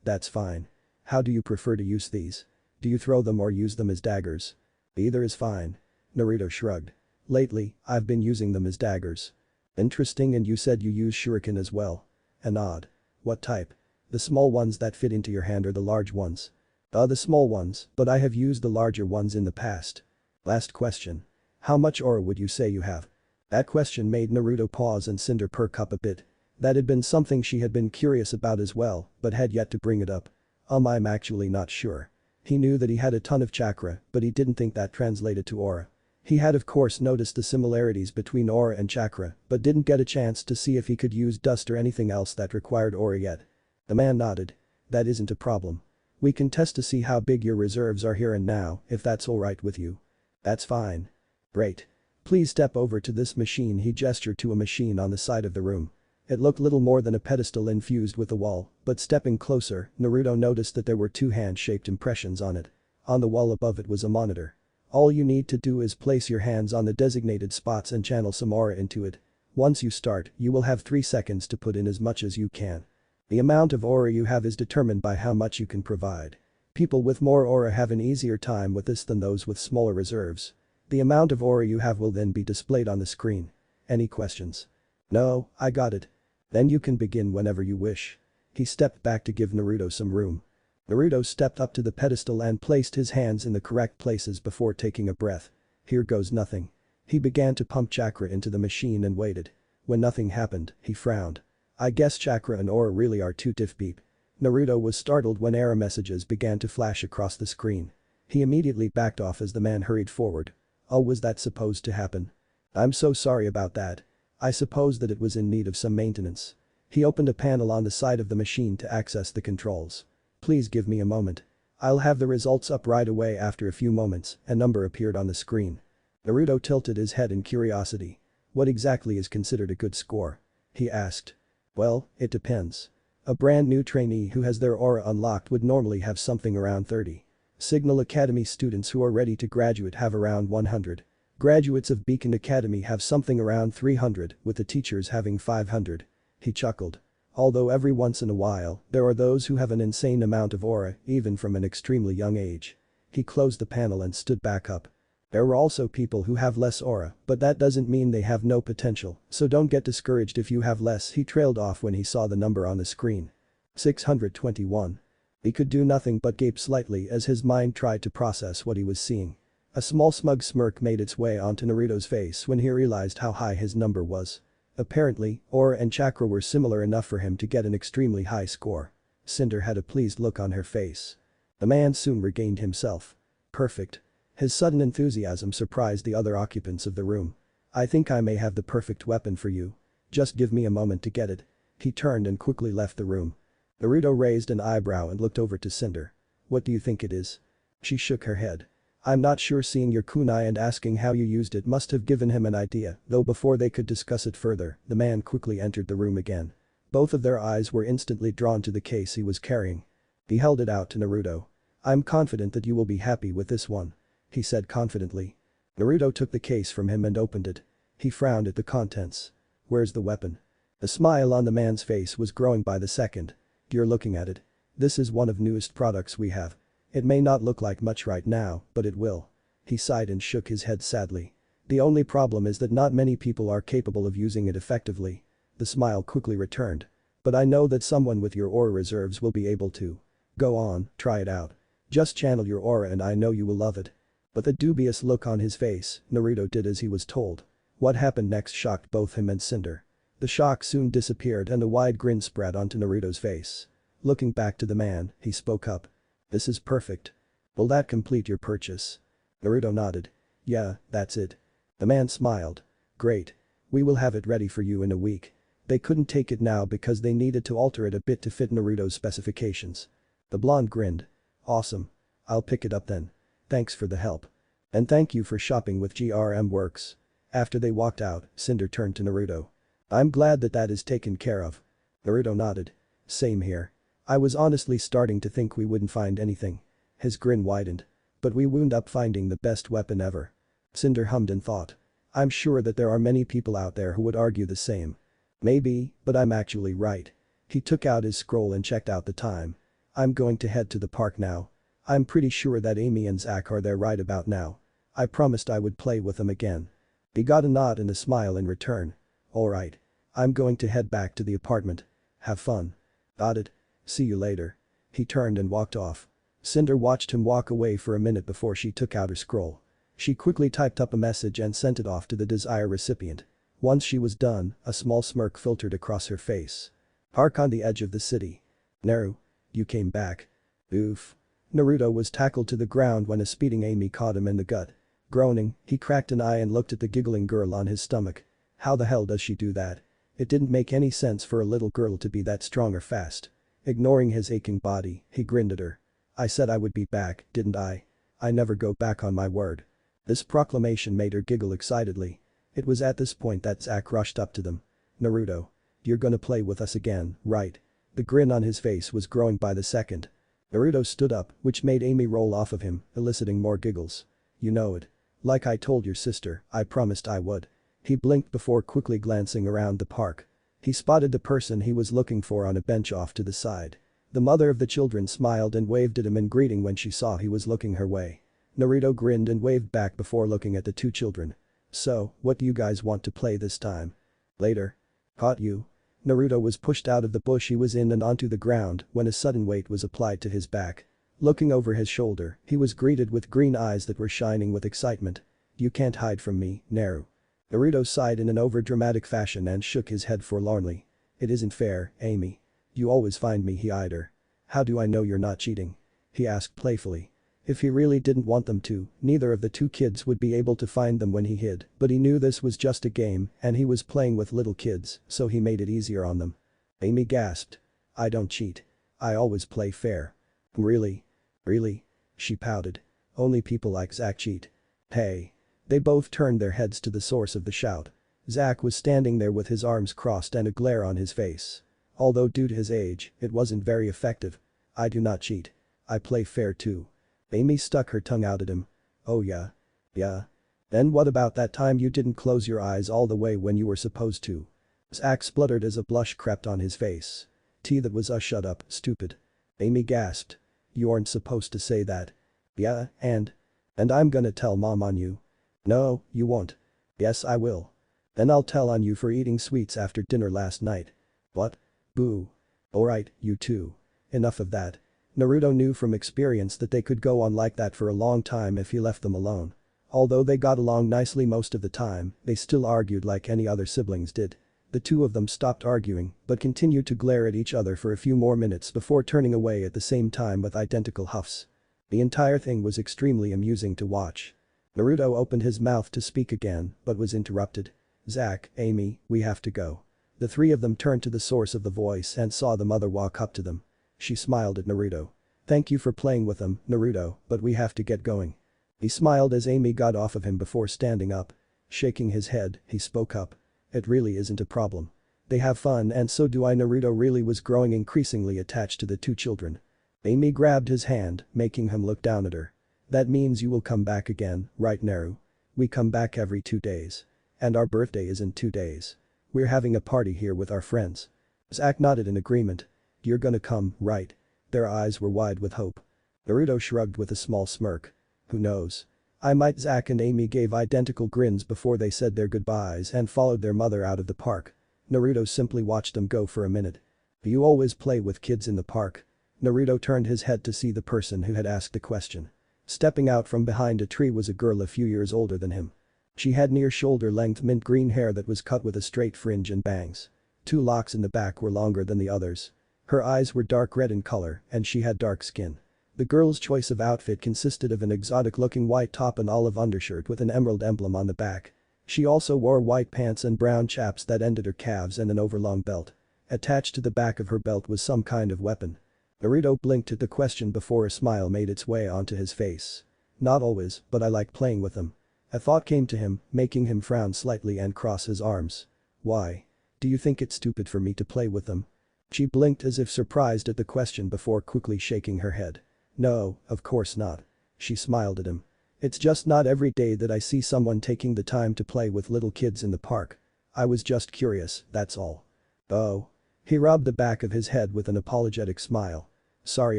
That's fine. How do you prefer to use these? Do you throw them or use them as daggers?" "Either is fine." Naruto shrugged. "Lately, I've been using them as daggers." "Interesting, and you said you use shuriken as well?" A nod. "What type? The small ones that fit into your hand or the large ones?" The small ones, but I have used the larger ones in the past." "Last question. How much aura would you say you have?" That question made Naruto pause and Cinder perk up a bit. That had been something she had been curious about as well, but had yet to bring it up. I'm actually not sure." He knew that he had a ton of chakra, but he didn't think that translated to aura. He had of course noticed the similarities between aura and chakra, but didn't get a chance to see if he could use dust or anything else that required aura yet. The man nodded. "That isn't a problem. We can test to see how big your reserves are here and now, if that's alright with you." "That's fine." "Great. Please step over to this machine." He gestured to a machine on the side of the room. It looked little more than a pedestal infused with the wall, but stepping closer, Naruto noticed that there were two hand-shaped impressions on it. On the wall above it was a monitor. All you need to do is place your hands on the designated spots and channel some aura into it. Once you start, you will have 3 seconds to put in as much as you can. The amount of aura you have is determined by how much you can provide. People with more aura have an easier time with this than those with smaller reserves. The amount of aura you have will then be displayed on the screen. Any questions? "No, I got it." "Then you can begin whenever you wish." He stepped back to give Naruto some room. Naruto stepped up to the pedestal and placed his hands in the correct places before taking a breath. "Here goes nothing." He began to pump chakra into the machine and waited. When nothing happened, he frowned. "I guess chakra and aura really are too beep." Naruto was startled when error messages began to flash across the screen. He immediately backed off as the man hurried forward. "Oh, was that supposed to happen? I'm so sorry about that. I suppose that it was in need of some maintenance." He opened a panel on the side of the machine to access the controls. "Please give me a moment. I'll have the results up right away. After a few moments, a number appeared on the screen. Naruto tilted his head in curiosity. What exactly is considered a good score? He asked. Well, it depends. A brand new trainee who has their aura unlocked would normally have something around 30. Signal Academy students who are ready to graduate have around 100. Graduates of Beacon Academy have something around 300, with the teachers having 500. He chuckled. Although every once in a while, there are those who have an insane amount of aura, even from an extremely young age. He closed the panel and stood back up. There were also people who have less aura, but that doesn't mean they have no potential, so don't get discouraged if you have less. He trailed off when he saw the number on the screen. 621. He could do nothing but gape slightly as his mind tried to process what he was seeing. A small smug smirk made its way onto Naruto's face when he realized how high his number was. Apparently, aura and chakra were similar enough for him to get an extremely high score. Cinder had a pleased look on her face. The man soon regained himself. Perfect. His sudden enthusiasm surprised the other occupants of the room. I think I may have the perfect weapon for you. Just give me a moment to get it. He turned and quickly left the room. Naruto raised an eyebrow and looked over to Cinder. What do you think it is? She shook her head. I'm not sure. Seeing your kunai and asking how you used it must have given him an idea, though before they could discuss it further, the man quickly entered the room again. Both of their eyes were instantly drawn to the case he was carrying. He held it out to Naruto. I'm confident that you will be happy with this one. He said confidently. Naruto took the case from him and opened it. He frowned at the contents. Where's the weapon? The smile on the man's face was growing by the second. You're looking at it. This is one of newest products we have. It may not look like much right now, but it will. He sighed and shook his head sadly. The only problem is that not many people are capable of using it effectively. The smile quickly returned. But I know that someone with your aura reserves will be able to. Go on, try it out. Just channel your aura and I know you will love it. With a dubious look on his face, Naruto did as he was told. What happened next shocked both him and Cinder. The shock soon disappeared and a wide grin spread onto Naruto's face. Looking back to the man, he spoke up. This is perfect. Will that complete your purchase? Naruto nodded. Yeah, that's it. The man smiled. Great. We will have it ready for you in a week. They couldn't take it now because they needed to alter it a bit to fit Naruto's specifications. The blonde grinned. Awesome. I'll pick it up then. Thanks for the help. And thank you for shopping with GRM Works. After they walked out, Cinder turned to Naruto. I'm glad that that is taken care of. Naruto nodded. Same here. I was honestly starting to think we wouldn't find anything. His grin widened. But we wound up finding the best weapon ever. Cinder hummed and thought. I'm sure that there are many people out there who would argue the same. Maybe, but I'm actually right. He took out his scroll and checked out the time. I'm going to head to the park now. I'm pretty sure that Amy and Zach are there right about now. I promised I would play with them again. He got a nod and a smile in return. Alright. I'm going to head back to the apartment. Have fun. Got it. See you later. He turned and walked off. Cinder watched him walk away for a minute before she took out her scroll. She quickly typed up a message and sent it off to the desired recipient. Once she was done, a small smirk filtered across her face. Park on the edge of the city. Naru. You came back. Oof. Naruto was tackled to the ground when a speeding Amy caught him in the gut. Groaning, he cracked an eye and looked at the giggling girl on his stomach. How the hell does she do that? It didn't make any sense for a little girl to be that strong or fast. Ignoring his aching body, he grinned at her. I said I would be back, didn't I? I never go back on my word. This proclamation made her giggle excitedly. It was at this point that Zack rushed up to them. Naruto. You're gonna play with us again, right? The grin on his face was growing by the second. Naruto stood up, which made Amy roll off of him, eliciting more giggles. You know it. Like I told your sister, I promised I would. He blinked before quickly glancing around the park. He spotted the person he was looking for on a bench off to the side. The mother of the children smiled and waved at him in greeting when she saw he was looking her way. Naruto grinned and waved back before looking at the two children. So, what do you guys want to play this time? Later. Caught you. Naruto was pushed out of the bush he was in and onto the ground when a sudden weight was applied to his back. Looking over his shoulder, he was greeted with green eyes that were shining with excitement. You can't hide from me, Naru. Naruto sighed in an overdramatic fashion and shook his head forlornly. It isn't fair, Amy. You always find me. He eyed her. How do I know you're not cheating? He asked playfully. If he really didn't want them to, neither of the two kids would be able to find them when he hid, but he knew this was just a game and he was playing with little kids, so he made it easier on them. Amy gasped. I don't cheat. I always play fair. Really? Really? She pouted. Only people like Zack cheat. Hey. They both turned their heads to the source of the shout. Zack was standing there with his arms crossed and a glare on his face. Although due to his age, it wasn't very effective. I do not cheat. I play fair too. Amy stuck her tongue out at him. Oh yeah. Yeah. Then what about that time you didn't close your eyes all the way when you were supposed to? Zack spluttered as a blush crept on his face. That was shut up, stupid. Amy gasped. You aren't supposed to say that. Yeah, and I'm gonna tell mom on you. No, you won't. Yes, I will. Then I'll tell on you for eating sweets after dinner last night. What? Boo. Alright, you too. Enough of that. Naruto knew from experience that they could go on like that for a long time if he left them alone. Although they got along nicely most of the time, they still argued like any other siblings did. The two of them stopped arguing but continued to glare at each other for a few more minutes before turning away at the same time with identical huffs. The entire thing was extremely amusing to watch. Naruto opened his mouth to speak again but was interrupted. Zack, Amy, we have to go. The three of them turned to the source of the voice and saw the mother walk up to them. She smiled at Naruto. Thank you for playing with them, Naruto, but we have to get going. He smiled as Amy got off of him before standing up. Shaking his head, he spoke up. It really isn't a problem. They have fun and so do I. Naruto really was growing increasingly attached to the two children. Amy grabbed his hand, making him look down at her. That means you will come back again, right Naru? We come back every 2 days. And our birthday is in 2 days. We're having a party here with our friends. Zack nodded in agreement. You're gonna come, right? Their eyes were wide with hope. Naruto shrugged with a small smirk. Who knows? I might. Zack and Amy gave identical grins before they said their goodbyes and followed their mother out of the park. Naruto simply watched them go for a minute. Do you always play with kids in the park? Naruto turned his head to see the person who had asked the question. Stepping out from behind a tree was a girl a few years older than him. She had near shoulder-length mint green hair that was cut with a straight fringe and bangs. 2 locks in the back were longer than the others. Her eyes were dark red in color and she had dark skin. The girl's choice of outfit consisted of an exotic-looking white top and olive undershirt with an emerald emblem on the back. She also wore white pants and brown chaps that ended her calves and an overlong belt. Attached to the back of her belt was some kind of weapon. Naruto blinked at the question before a smile made its way onto his face. Not always, but I like playing with them. A thought came to him, making him frown slightly and cross his arms. Why? Do you think it's stupid for me to play with them? She blinked as if surprised at the question before quickly shaking her head. No, of course not. She smiled at him. It's just not every day that I see someone taking the time to play with little kids in the park. I was just curious, that's all. Oh. He rubbed the back of his head with an apologetic smile. Sorry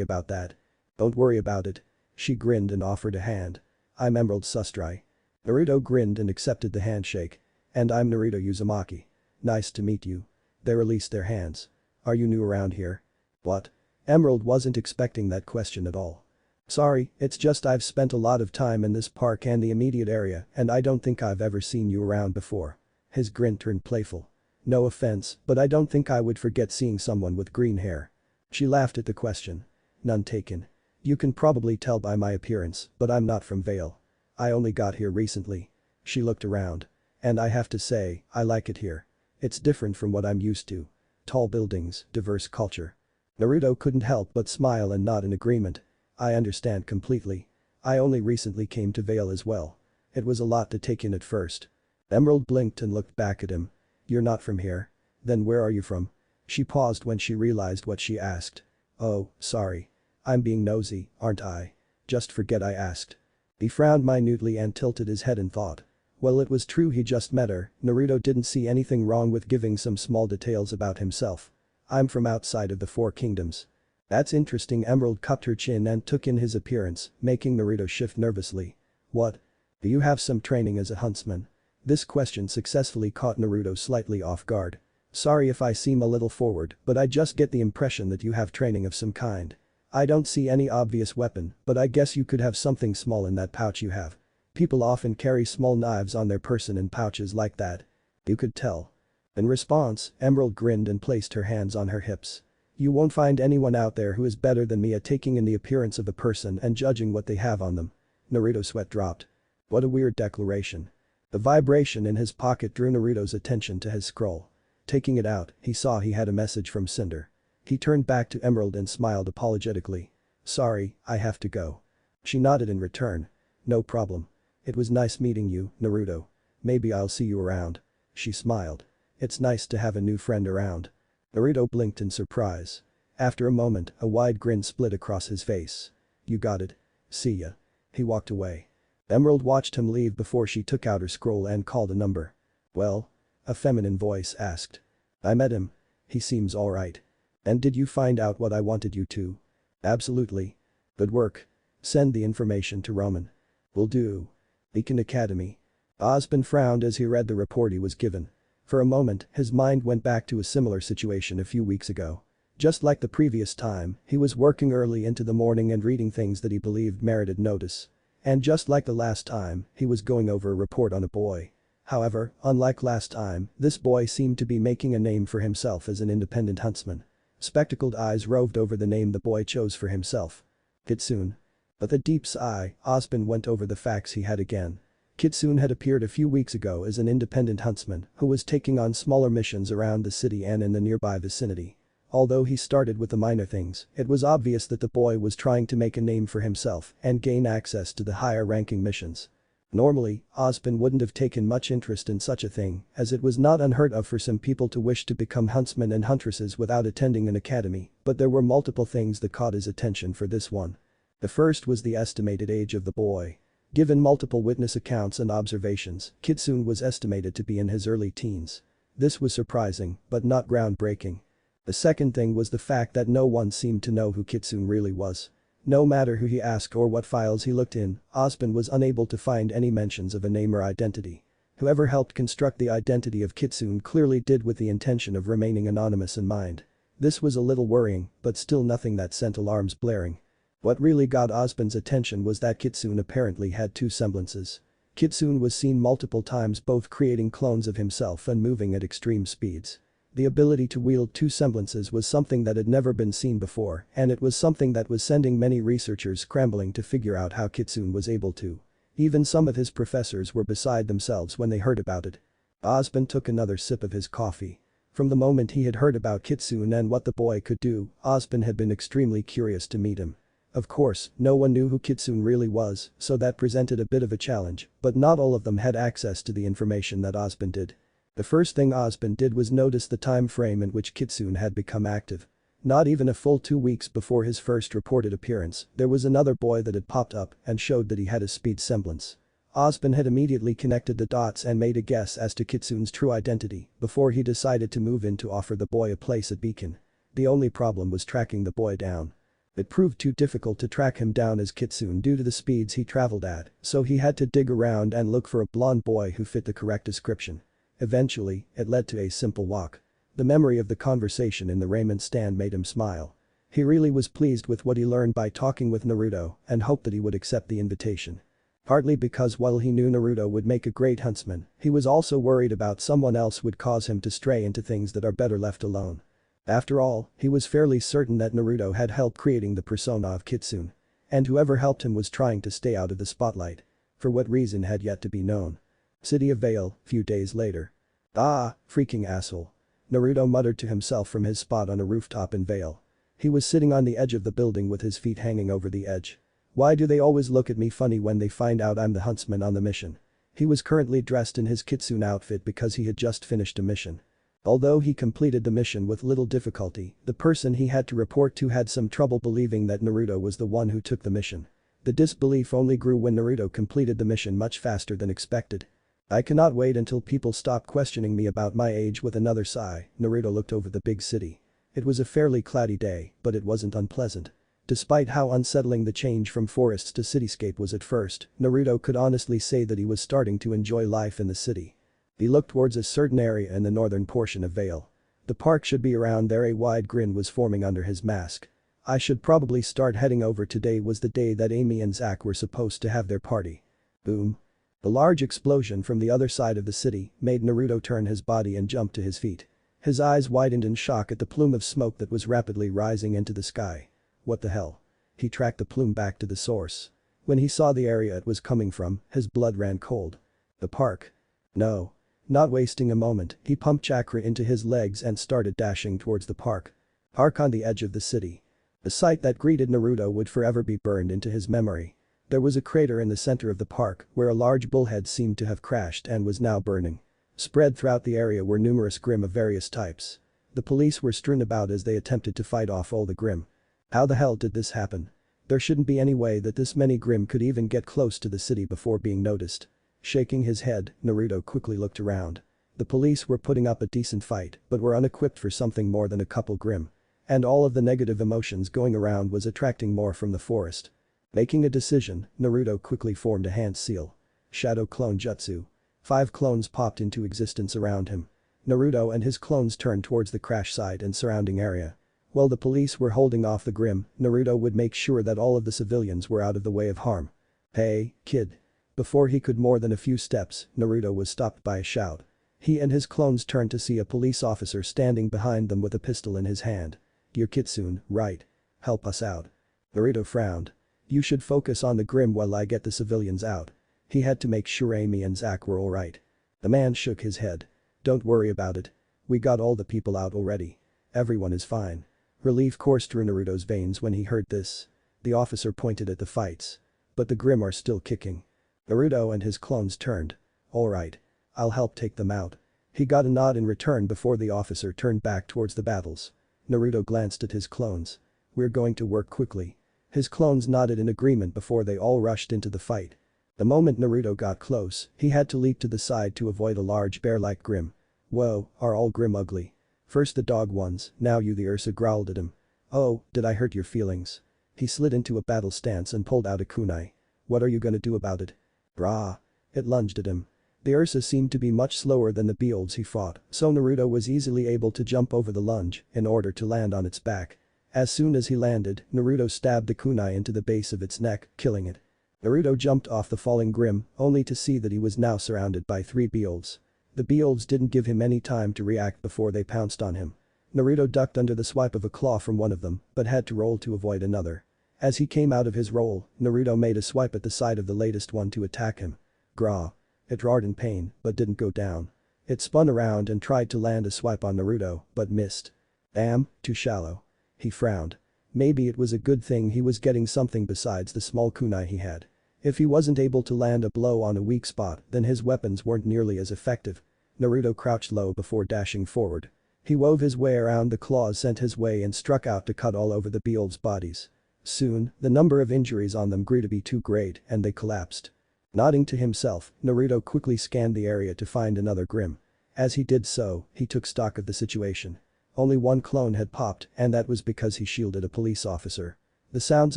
about that. Don't worry about it. She grinned and offered a hand. I'm Emerald Sustrai. Naruto grinned and accepted the handshake. And I'm Naruto Uzumaki. Nice to meet you. They released their hands. Are you new around here? What? Emerald wasn't expecting that question at all. Sorry, it's just I've spent a lot of time in this park and the immediate area and I don't think I've ever seen you around before. His grin turned playful. No offense, but I don't think I would forget seeing someone with green hair. She laughed at the question. None taken. You can probably tell by my appearance, but I'm not from Vale. I only got here recently. She looked around. And I have to say, I like it here. It's different from what I'm used to. Tall buildings, diverse culture. Naruto couldn't help but smile and nod in agreement. I understand completely. I only recently came to Vale as well. It was a lot to take in at first. Emerald blinked and looked back at him. You're not from here? Then where are you from? She paused when she realized what she asked. Oh, sorry. I'm being nosy, aren't I? Just forget I asked. He frowned minutely and tilted his head in thought. Well, it was true he just met her, Naruto didn't see anything wrong with giving some small details about himself. I'm from outside of the 4 kingdoms. That's interesting. Emerald cupped her chin and took in his appearance, making Naruto shift nervously. What? Do you have some training as a huntsman? This question successfully caught Naruto slightly off guard. Sorry if I seem a little forward, but I just get the impression that you have training of some kind. I don't see any obvious weapon, but I guess you could have something small in that pouch you have. People often carry small knives on their person in pouches like that. You could tell. In response, Emerald grinned and placed her hands on her hips. You won't find anyone out there who is better than me at taking in the appearance of a person and judging what they have on them. Naruto's sweat dropped. What a weird declaration. The vibration in his pocket drew Naruto's attention to his scroll. Taking it out, he saw he had a message from Cinder. He turned back to Emerald and smiled apologetically. Sorry, I have to go. She nodded in return. No problem. It was nice meeting you, Naruto. Maybe I'll see you around. She smiled. It's nice to have a new friend around. Naruto blinked in surprise. After a moment, a wide grin split across his face. You got it. See ya. He walked away. Emerald watched him leave before she took out her scroll and called a number. Well? A feminine voice asked. I met him. He seems alright. And did you find out what I wanted you to? Absolutely. Good work. Send the information to Ramen. Will do. Beacon Academy. Ozpin frowned as he read the report he was given. For a moment, his mind went back to a similar situation a few weeks ago. Just like the previous time, he was working early into the morning and reading things that he believed merited notice. And just like the last time, he was going over a report on a boy. However, unlike last time, this boy seemed to be making a name for himself as an independent huntsman. Spectacled eyes roved over the name the boy chose for himself. Kitsune. With a deep sigh, Ozpin went over the facts he had again. Kitsune had appeared a few weeks ago as an independent huntsman who was taking on smaller missions around the city and in the nearby vicinity. Although he started with the minor things, it was obvious that the boy was trying to make a name for himself and gain access to the higher-ranking missions. Normally, Ozpin wouldn't have taken much interest in such a thing, as it was not unheard of for some people to wish to become huntsmen and huntresses without attending an academy, but there were multiple things that caught his attention for this one. The first was the estimated age of the boy. Given multiple witness accounts and observations, Kitsune was estimated to be in his early teens. This was surprising, but not groundbreaking. The second thing was the fact that no one seemed to know who Kitsune really was. No matter who he asked or what files he looked in, Ozpin was unable to find any mentions of a name or identity. Whoever helped construct the identity of Kitsune clearly did with the intention of remaining anonymous in mind. This was a little worrying, but still nothing that sent alarms blaring. What really got Ozpin's attention was that Kitsune apparently had two semblances. Kitsune was seen multiple times both creating clones of himself and moving at extreme speeds. The ability to wield two semblances was something that had never been seen before, and it was something that was sending many researchers scrambling to figure out how Kitsune was able to. Even some of his professors were beside themselves when they heard about it. Ozpin took another sip of his coffee. From the moment he had heard about Kitsune and what the boy could do, Ozpin had been extremely curious to meet him. Of course, no one knew who Kitsune really was, so that presented a bit of a challenge, but not all of them had access to the information that Ozpin did. The first thing Ozpin did was notice the time frame in which Kitsune had become active. Not even a full 2 weeks before his first reported appearance, there was another boy that had popped up and showed that he had a speed semblance. Ozpin had immediately connected the dots and made a guess as to Kitsune's true identity before he decided to move in to offer the boy a place at Beacon. The only problem was tracking the boy down. It proved too difficult to track him down as Kitsune due to the speeds he traveled at, so he had to dig around and look for a blonde boy who fit the correct description. Eventually, it led to a simple walk. The memory of the conversation in the ramen stand made him smile. He really was pleased with what he learned by talking with Naruto and hoped that he would accept the invitation. Partly because while he knew Naruto would make a great huntsman, he was also worried about someone else would cause him to stray into things that are better left alone. After all, he was fairly certain that Naruto had helped creating the persona of Kitsune. And whoever helped him was trying to stay out of the spotlight. For what reason had yet to be known. City of Vale, few days later. Ah, freaking asshole. Naruto muttered to himself from his spot on a rooftop in Vale. He was sitting on the edge of the building with his feet hanging over the edge. Why do they always look at me funny when they find out I'm the huntsman on the mission? He was currently dressed in his Kitsune outfit because he had just finished a mission. Although he completed the mission with little difficulty, the person he had to report to had some trouble believing that Naruto was the one who took the mission. The disbelief only grew when Naruto completed the mission much faster than expected. I cannot wait until people stop questioning me about my age. With another sigh, Naruto looked over the big city. It was a fairly cloudy day, but it wasn't unpleasant. Despite how unsettling the change from forests to cityscape was at first, Naruto could honestly say that he was starting to enjoy life in the city. He looked towards a certain area in the northern portion of Vale. The park should be around there. A wide grin was forming under his mask. I should probably start heading over. Today was the day that Amy and Zack were supposed to have their party. Boom. The large explosion from the other side of the city made Naruto turn his body and jump to his feet. His eyes widened in shock at the plume of smoke that was rapidly rising into the sky. What the hell? He tracked the plume back to the source. When he saw the area it was coming from, his blood ran cold. The park. No. Not wasting a moment, he pumped chakra into his legs and started dashing towards the park. Park on the edge of the city. A sight that greeted Naruto would forever be burned into his memory. There was a crater in the center of the park where a large bullhead seemed to have crashed and was now burning. Spread throughout the area were numerous Grimm of various types. The police were strewn about as they attempted to fight off all the Grimm. How the hell did this happen? There shouldn't be any way that this many Grimm could even get close to the city before being noticed. Shaking his head, Naruto quickly looked around. The police were putting up a decent fight but were unequipped for something more than a couple Grimm. And all of the negative emotions going around was attracting more from the forest. Making a decision, Naruto quickly formed a hand seal. Shadow Clone Jutsu. 5 clones popped into existence around him. Naruto and his clones turned towards the crash site and surrounding area. While the police were holding off the Grimm, Naruto would make sure that all of the civilians were out of the way of harm. "Hey, kid." Before he could more than a few steps, Naruto was stopped by a shout. He and his clones turned to see a police officer standing behind them with a pistol in his hand. "You're Kitsune, right? Help us out." Naruto frowned. "You should focus on the Grimm while I get the civilians out." He had to make sure Amy and Zack were alright. The man shook his head. "Don't worry about it. We got all the people out already. Everyone is fine." Relief coursed through Naruto's veins when he heard this. The officer pointed at the fights. "But the Grimm are still kicking." Naruto and his clones turned. "Alright. I'll help take them out." He got a nod in return before the officer turned back towards the battles. Naruto glanced at his clones. "We're going to work quickly." His clones nodded in agreement before they all rushed into the fight. The moment Naruto got close, he had to leap to the side to avoid a large bear-like Grimm. "Whoa, are all Grimm ugly?" "First the dog ones, now you," the Ursa growled at him. "Oh, did I hurt your feelings?" He slid into a battle stance and pulled out a kunai. "What are you gonna do about it?" "Rah." It lunged at him. The Ursa seemed to be much slower than the beelds he fought, so Naruto was easily able to jump over the lunge in order to land on its back. As soon as he landed, Naruto stabbed the kunai into the base of its neck, killing it. Naruto jumped off the falling Grimm, only to see that he was now surrounded by 3 beelds. The beelds didn't give him any time to react before they pounced on him. Naruto ducked under the swipe of a claw from one of them, but had to roll to avoid another. As he came out of his roll, Naruto made a swipe at the side of the latest one to attack him. Qrow. It roared in pain, but didn't go down. It spun around and tried to land a swipe on Naruto, but missed. Damn, too shallow. He frowned. Maybe it was a good thing he was getting something besides the small kunai he had. If he wasn't able to land a blow on a weak spot, then his weapons weren't nearly as effective. Naruto crouched low before dashing forward. He wove his way around the claws sent his way and struck out to cut all over the beelds' bodies. Soon, the number of injuries on them grew to be too great and they collapsed. Nodding to himself, Naruto quickly scanned the area to find another Grimm. As he did so, he took stock of the situation. Only one clone had popped and that was because he shielded a police officer. The sounds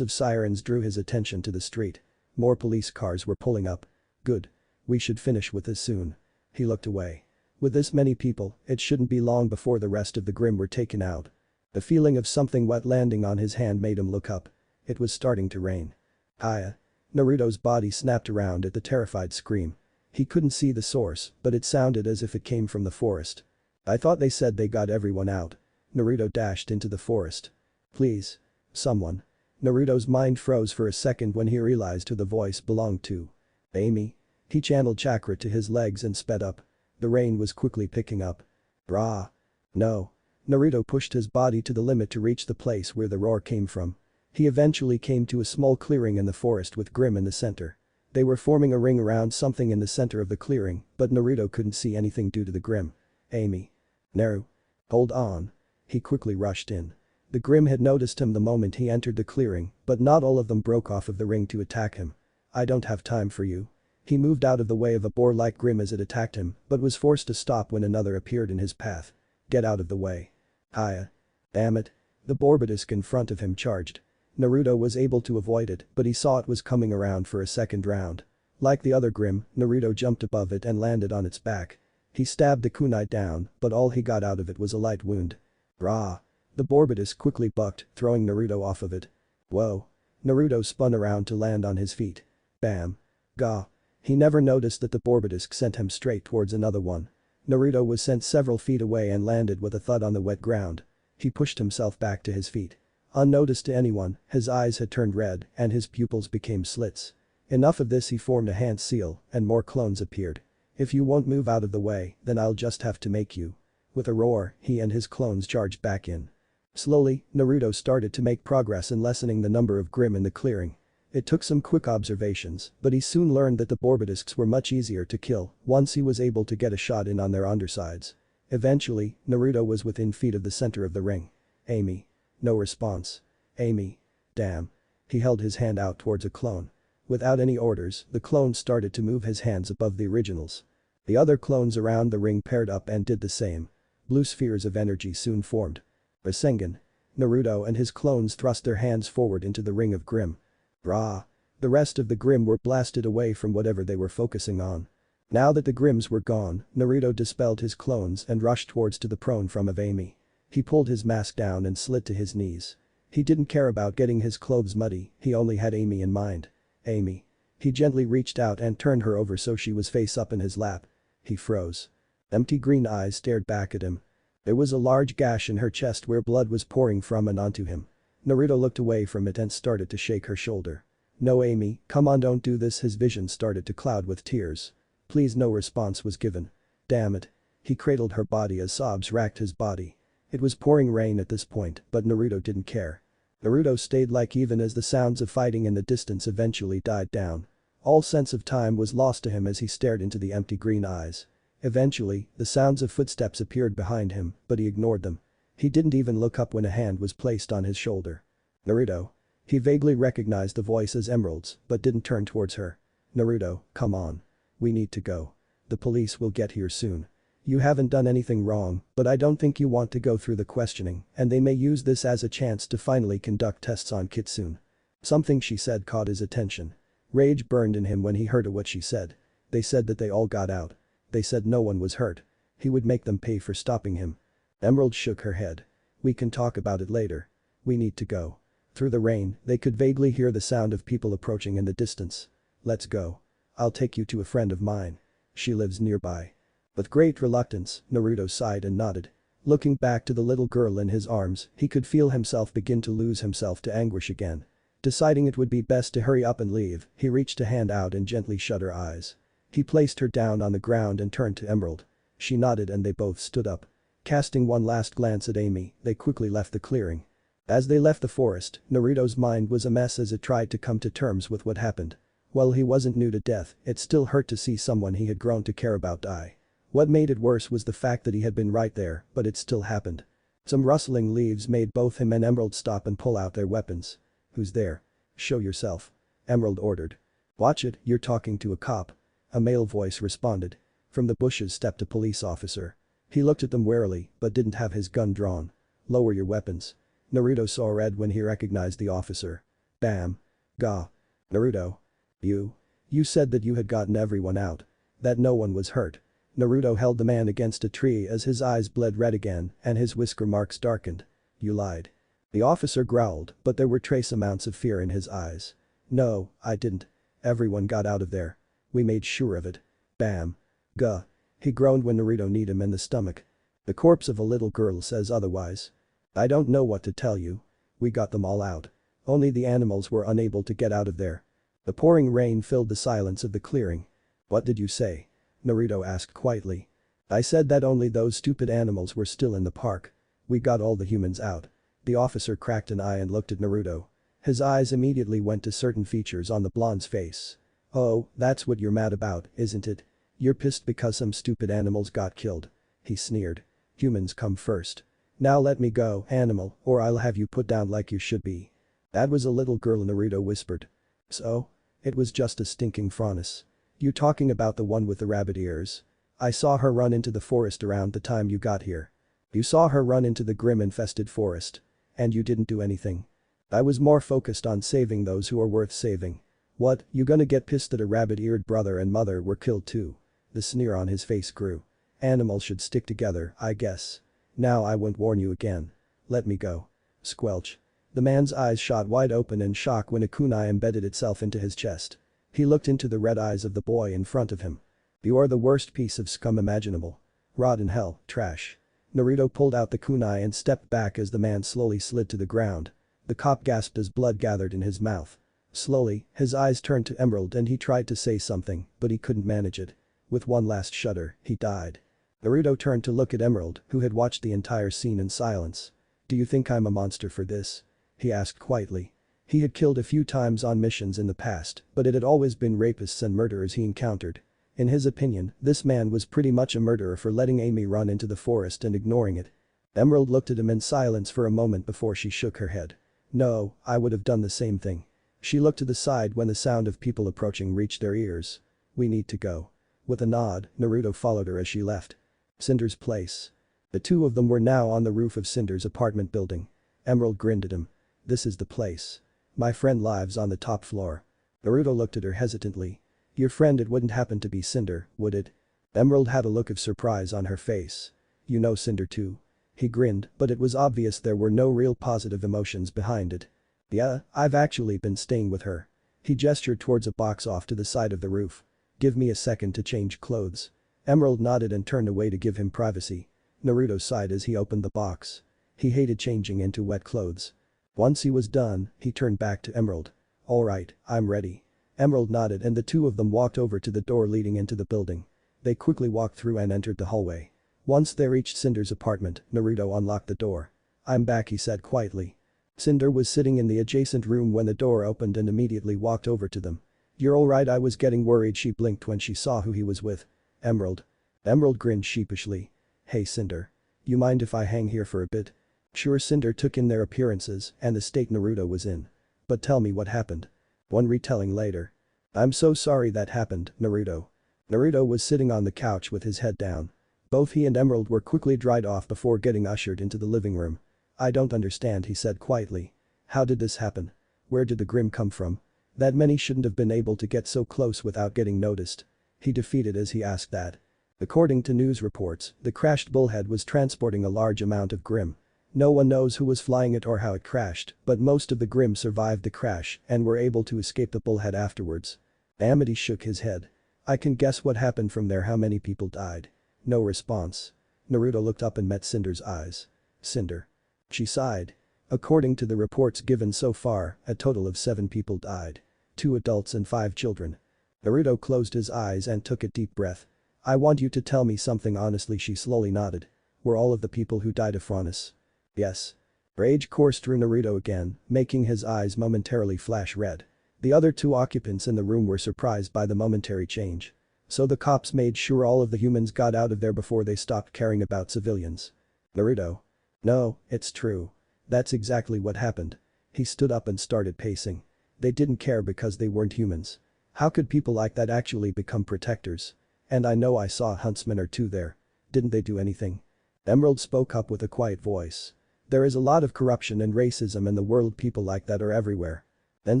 of sirens drew his attention to the street. More police cars were pulling up. Good. We should finish with this soon. He looked away. With this many people, it shouldn't be long before the rest of the Grimm were taken out. The feeling of something wet landing on his hand made him look up. It was starting to rain. Hiya. Naruto's body snapped around at the terrified scream. He couldn't see the source, but it sounded as if it came from the forest. "I thought they said they got everyone out." Naruto dashed into the forest. "Please. Someone." Naruto's mind froze for a second when he realized who the voice belonged to. "Amy." He channeled chakra to his legs and sped up. The rain was quickly picking up. Rah. No. Naruto pushed his body to the limit to reach the place where the roar came from. He eventually came to a small clearing in the forest with Grimm in the center. They were forming a ring around something in the center of the clearing, but Naruto couldn't see anything due to the Grimm. "Amy." "Naru." "Hold on." He quickly rushed in. The Grimm had noticed him the moment he entered the clearing, but not all of them broke off of the ring to attack him. "I don't have time for you." He moved out of the way of a boar-like Grimm as it attacked him, but was forced to stop when another appeared in his path. "Get out of the way." "Hiya." "Damn it." The Borbidisc in front of him charged. Naruto was able to avoid it, but he saw it was coming around for a second round. Like the other Grimm, Naruto jumped above it and landed on its back. He stabbed the kunai down, but all he got out of it was a light wound. Rah. The Borbidisc quickly bucked, throwing Naruto off of it. Whoa. Naruto spun around to land on his feet. Bam. Gah. He never noticed that the Borbidisc sent him straight towards another one. Naruto was sent several feet away and landed with a thud on the wet ground. He pushed himself back to his feet. Unnoticed to anyone, his eyes had turned red and his pupils became slits. Enough of this, he formed a hand seal and more clones appeared. "If you won't move out of the way, then I'll just have to make you." With a roar, he and his clones charged back in. Slowly, Naruto started to make progress in lessening the number of Grimm in the clearing. It took some quick observations, but he soon learned that the Borbidisks were much easier to kill once he was able to get a shot in on their undersides. Eventually, Naruto was within feet of the center of the ring. Amy. No response. Amy. Damn. He held his hand out towards a clone. Without any orders, the clone started to move his hands above the originals. The other clones around the ring paired up and did the same. Blue spheres of energy soon formed. Rasengan. Naruto and his clones thrust their hands forward into the ring of Grimm. Rah. The rest of the Grimm were blasted away from whatever they were focusing on. Now that the Grimms were gone, Naruto dispelled his clones and rushed towards to the prone form of Amy. He pulled his mask down and slid to his knees. He didn't care about getting his clothes muddy, he only had Amy in mind. Amy. He gently reached out and turned her over so she was face up in his lap. He froze. Empty green eyes stared back at him. There was a large gash in her chest where blood was pouring from and onto him. Naruto looked away from it and started to shake her shoulder. No, Amy, come on, don't do this. His vision started to cloud with tears. Please. No response was given. Damn it. He cradled her body as sobs racked his body. It was pouring rain at this point, but Naruto didn't care. Naruto stayed like even as the sounds of fighting in the distance eventually died down. All sense of time was lost to him as he stared into the empty green eyes. Eventually, the sounds of footsteps appeared behind him, but he ignored them. He didn't even look up when a hand was placed on his shoulder. Naruto. He vaguely recognized the voice as Emerald's, but didn't turn towards her. Naruto, come on. We need to go. The police will get here soon. You haven't done anything wrong, but I don't think you want to go through the questioning, and they may use this as a chance to finally conduct tests on Kitsune. Something she said caught his attention. Rage burned in him when he heard what she said. They said that they all got out. They said no one was hurt. He would make them pay for stopping him. Emerald shook her head. We can talk about it later. We need to go. Through the rain, they could vaguely hear the sound of people approaching in the distance. Let's go. I'll take you to a friend of mine. She lives nearby. With great reluctance, Naruto sighed and nodded. Looking back to the little girl in his arms, he could feel himself begin to lose himself to anguish again. Deciding it would be best to hurry up and leave, he reached a hand out and gently shut her eyes. He placed her down on the ground and turned to Emerald. She nodded and they both stood up. Casting one last glance at Amy, they quickly left the clearing. As they left the forest, Naruto's mind was a mess as it tried to come to terms with what happened. While he wasn't new to death, it still hurt to see someone he had grown to care about die. What made it worse was the fact that he had been right there, but it still happened. Some rustling leaves made both him and Emerald stop and pull out their weapons. Who's there? Show yourself. Emerald ordered. Watch it, you're talking to a cop. A male voice responded. From the bushes stepped a police officer. He looked at them warily, but didn't have his gun drawn. Lower your weapons. Naruto saw red when he recognized the officer. Bam. Gah. Naruto. You said that you had gotten everyone out. That no one was hurt. Naruto held the man against a tree as his eyes bled red again and his whisker marks darkened. You lied. The officer growled, but there were trace amounts of fear in his eyes. No, I didn't. Everyone got out of there. We made sure of it. Bam. Gah. He groaned when Naruto kneed him in the stomach. The corpse of a little girl says otherwise. I don't know what to tell you. We got them all out. Only the animals were unable to get out of there. The pouring rain filled the silence of the clearing. What did you say? Naruto asked quietly. I said that only those stupid animals were still in the park. We got all the humans out. The officer cracked an eye and looked at Naruto. His eyes immediately went to certain features on the blonde's face. Oh, that's what you're mad about, isn't it? You're pissed because some stupid animals got killed. He sneered. Humans come first. Now let me go, animal, or I'll have you put down like you should be. That was a little girl, Naruto whispered. So? It was just a stinking Franus. You talking about the one with the rabbit ears? I saw her run into the forest around the time you got here. You saw her run into the Grimm-infested forest. And you didn't do anything. I was more focused on saving those who are worth saving. What, you gonna get pissed that a rabbit-eared brother and mother were killed too? The sneer on his face grew. Animals should stick together, I guess. Now I won't warn you again. Let me go. Squelch. The man's eyes shot wide open in shock when a kunai embedded itself into his chest. He looked into the red eyes of the boy in front of him. You're the worst piece of scum imaginable. Rot in hell, trash. Naruto pulled out the kunai and stepped back as the man slowly slid to the ground. The cop gasped as blood gathered in his mouth. Slowly, his eyes turned to Emerald and he tried to say something, but he couldn't manage it. With one last shudder, he died. Naruto turned to look at Emerald, who had watched the entire scene in silence. "Do you think I'm a monster for this?" he asked quietly. He had killed a few times on missions in the past, but it had always been rapists and murderers he encountered. In his opinion, this man was pretty much a murderer for letting Amy run into the forest and ignoring it. Emerald looked at him in silence for a moment before she shook her head. "No, I would have done the same thing." She looked to the side when the sound of people approaching reached their ears. "We need to go." With a nod, Naruto followed her as she left. Cinder's place. The two of them were now on the roof of Cinder's apartment building. Emerald grinned at him. "This is the place. My friend lives on the top floor." Naruto looked at her hesitantly. "Your friend, it wouldn't happen to be Cinder, would it?" Emerald had a look of surprise on her face. "You know Cinder too?" He grinned, but it was obvious there were no real positive emotions behind it. "Yeah, I've actually been staying with her." He gestured towards a box off to the side of the roof. "Give me a second to change clothes." Emerald nodded and turned away to give him privacy. Naruto sighed as he opened the box. He hated changing into wet clothes. Once he was done, he turned back to Emerald. "Alright, I'm ready." Emerald nodded and the two of them walked over to the door leading into the building. They quickly walked through and entered the hallway. Once they reached Cinder's apartment, Naruto unlocked the door. "I'm back," he said quietly. Cinder was sitting in the adjacent room when the door opened and immediately walked over to them. "You're alright, I was getting worried," she blinked when she saw who he was with. "Emerald." Emerald grinned sheepishly. "Hey Cinder. You mind if I hang here for a bit?" Sure. Cinder took in their appearances and the state Naruto was in. "But tell me what happened." One retelling later. "I'm so sorry that happened, Naruto." Naruto was sitting on the couch with his head down. Both he and Emerald were quickly dried off before getting ushered into the living room. "I don't understand," he said quietly. "How did this happen? Where did the Grimm come from? That many shouldn't have been able to get so close without getting noticed." He defeated as he asked that. According to news reports, the crashed bullhead was transporting a large amount of Grimm. No one knows who was flying it or how it crashed, but most of the Grimm survived the crash and were able to escape the bullhead afterwards. Amity shook his head. "I can guess what happened from there. How many people died?" No response. Naruto looked up and met Cinder's eyes. "Cinder." She sighed. "According to the reports given so far, a total of 7 people died. 2 adults and 5 children." Naruto closed his eyes and took a deep breath. "I want you to tell me something honestly." She slowly nodded. "Were all of the people who died Afronis?" "Yes." Rage coursed through Naruto again, making his eyes momentarily flash red. The other 2 occupants in the room were surprised by the momentary change. "So the cops made sure all of the humans got out of there before they stopped caring about civilians?" Naruto. "No, it's true. That's exactly what happened." He stood up and started pacing. "They didn't care because they weren't humans. How could people like that actually become protectors? And I know I saw a huntsman or 2 there. Didn't they do anything?" Emerald spoke up with a quiet voice. "There is a lot of corruption and racism in the world. People like that are everywhere. Then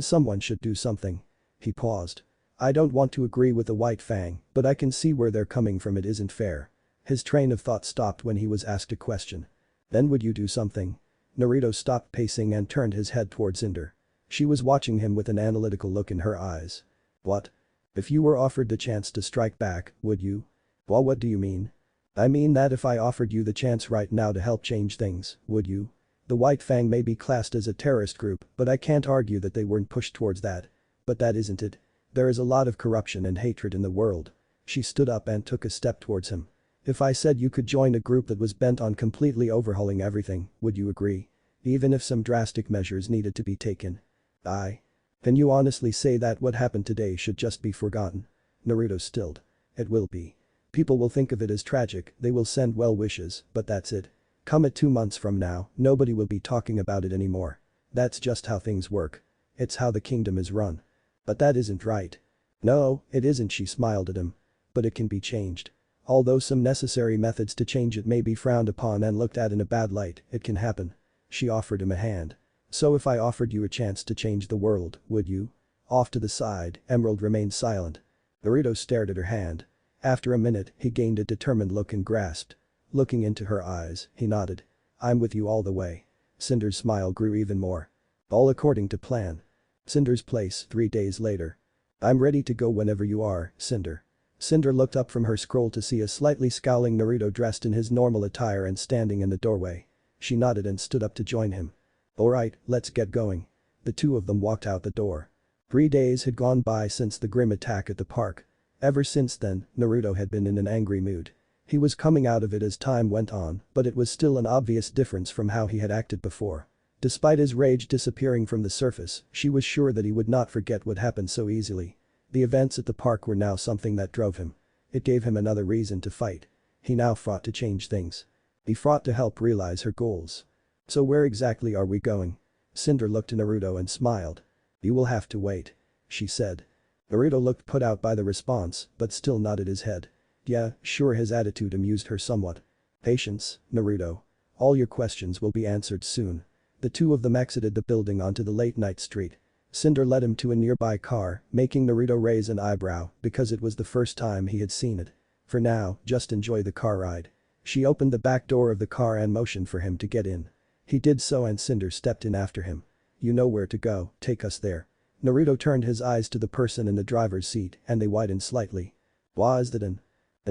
someone should do something." He paused. "I don't want to agree with the White Fang, but I can see where they're coming from. It isn't fair." His train of thought stopped when he was asked a question. "Then would you do something?" Naruto stopped pacing and turned his head towards Cinder. She was watching him with an analytical look in her eyes. "What? If you were offered the chance to strike back, would you?" "Well, what do you mean?" "I mean that if I offered you the chance right now to help change things, would you?" The White Fang may be classed as a terrorist group, but I can't argue that they weren't pushed towards that. But that isn't it. There is a lot of corruption and hatred in the world." She stood up and took a step towards him. "If I said you could join a group that was bent on completely overhauling everything, would you agree? Even if some drastic measures needed to be taken?" "Can you honestly say that what happened today should just be forgotten?" Naruto stilled. "It will be. People will think of it as tragic, they will send well wishes, but that's it. Come at 2 months from now, nobody will be talking about it anymore. That's just how things work. It's how the kingdom is run." "But that isn't right." "No, it isn't." She smiled at him. "But it can be changed. Although some necessary methods to change it may be frowned upon and looked at in a bad light, it can happen." She offered him a hand. "So if I offered you a chance to change the world, would you?" Off to the side, Emerald remained silent. Naruto stared at her hand. After a minute, he gained a determined look and grasped. Looking into her eyes, he nodded. "I'm with you all the way." Cinder's smile grew even more. "All according to plan." Cinder's place 3 days later. "I'm ready to go whenever you are, Cinder." Cinder looked up from her scroll to see a slightly scowling Naruto dressed in his normal attire and standing in the doorway. She nodded and stood up to join him. "Alright, let's get going." The 2 of them walked out the door. 3 days had gone by since the Grimm attack at the park. Ever since then, Naruto had been in an angry mood. He was coming out of it as time went on, but it was still an obvious difference from how he had acted before. Despite his rage disappearing from the surface, she was sure that he would not forget what happened so easily. The events at the park were now something that drove him. It gave him another reason to fight. He now fought to change things. He fought to help realize her goals. So where exactly are we going? Cinder looked at Naruto and smiled. You will have to wait. She said. Naruto looked put out by the response, but still nodded his head. Yeah, sure, his attitude amused her somewhat. Patience, Naruto. All your questions will be answered soon. The two of them exited the building onto the late-night street. Cinder led him to a nearby car, making Naruto raise an eyebrow because it was the first time he had seen it. For now, just enjoy the car ride. She opened the back door of the car and motioned for him to get in. He did so and Cinder stepped in after him. You know where to go, take us there. Naruto turned his eyes to the person in the driver's seat and they widened slightly. Was that an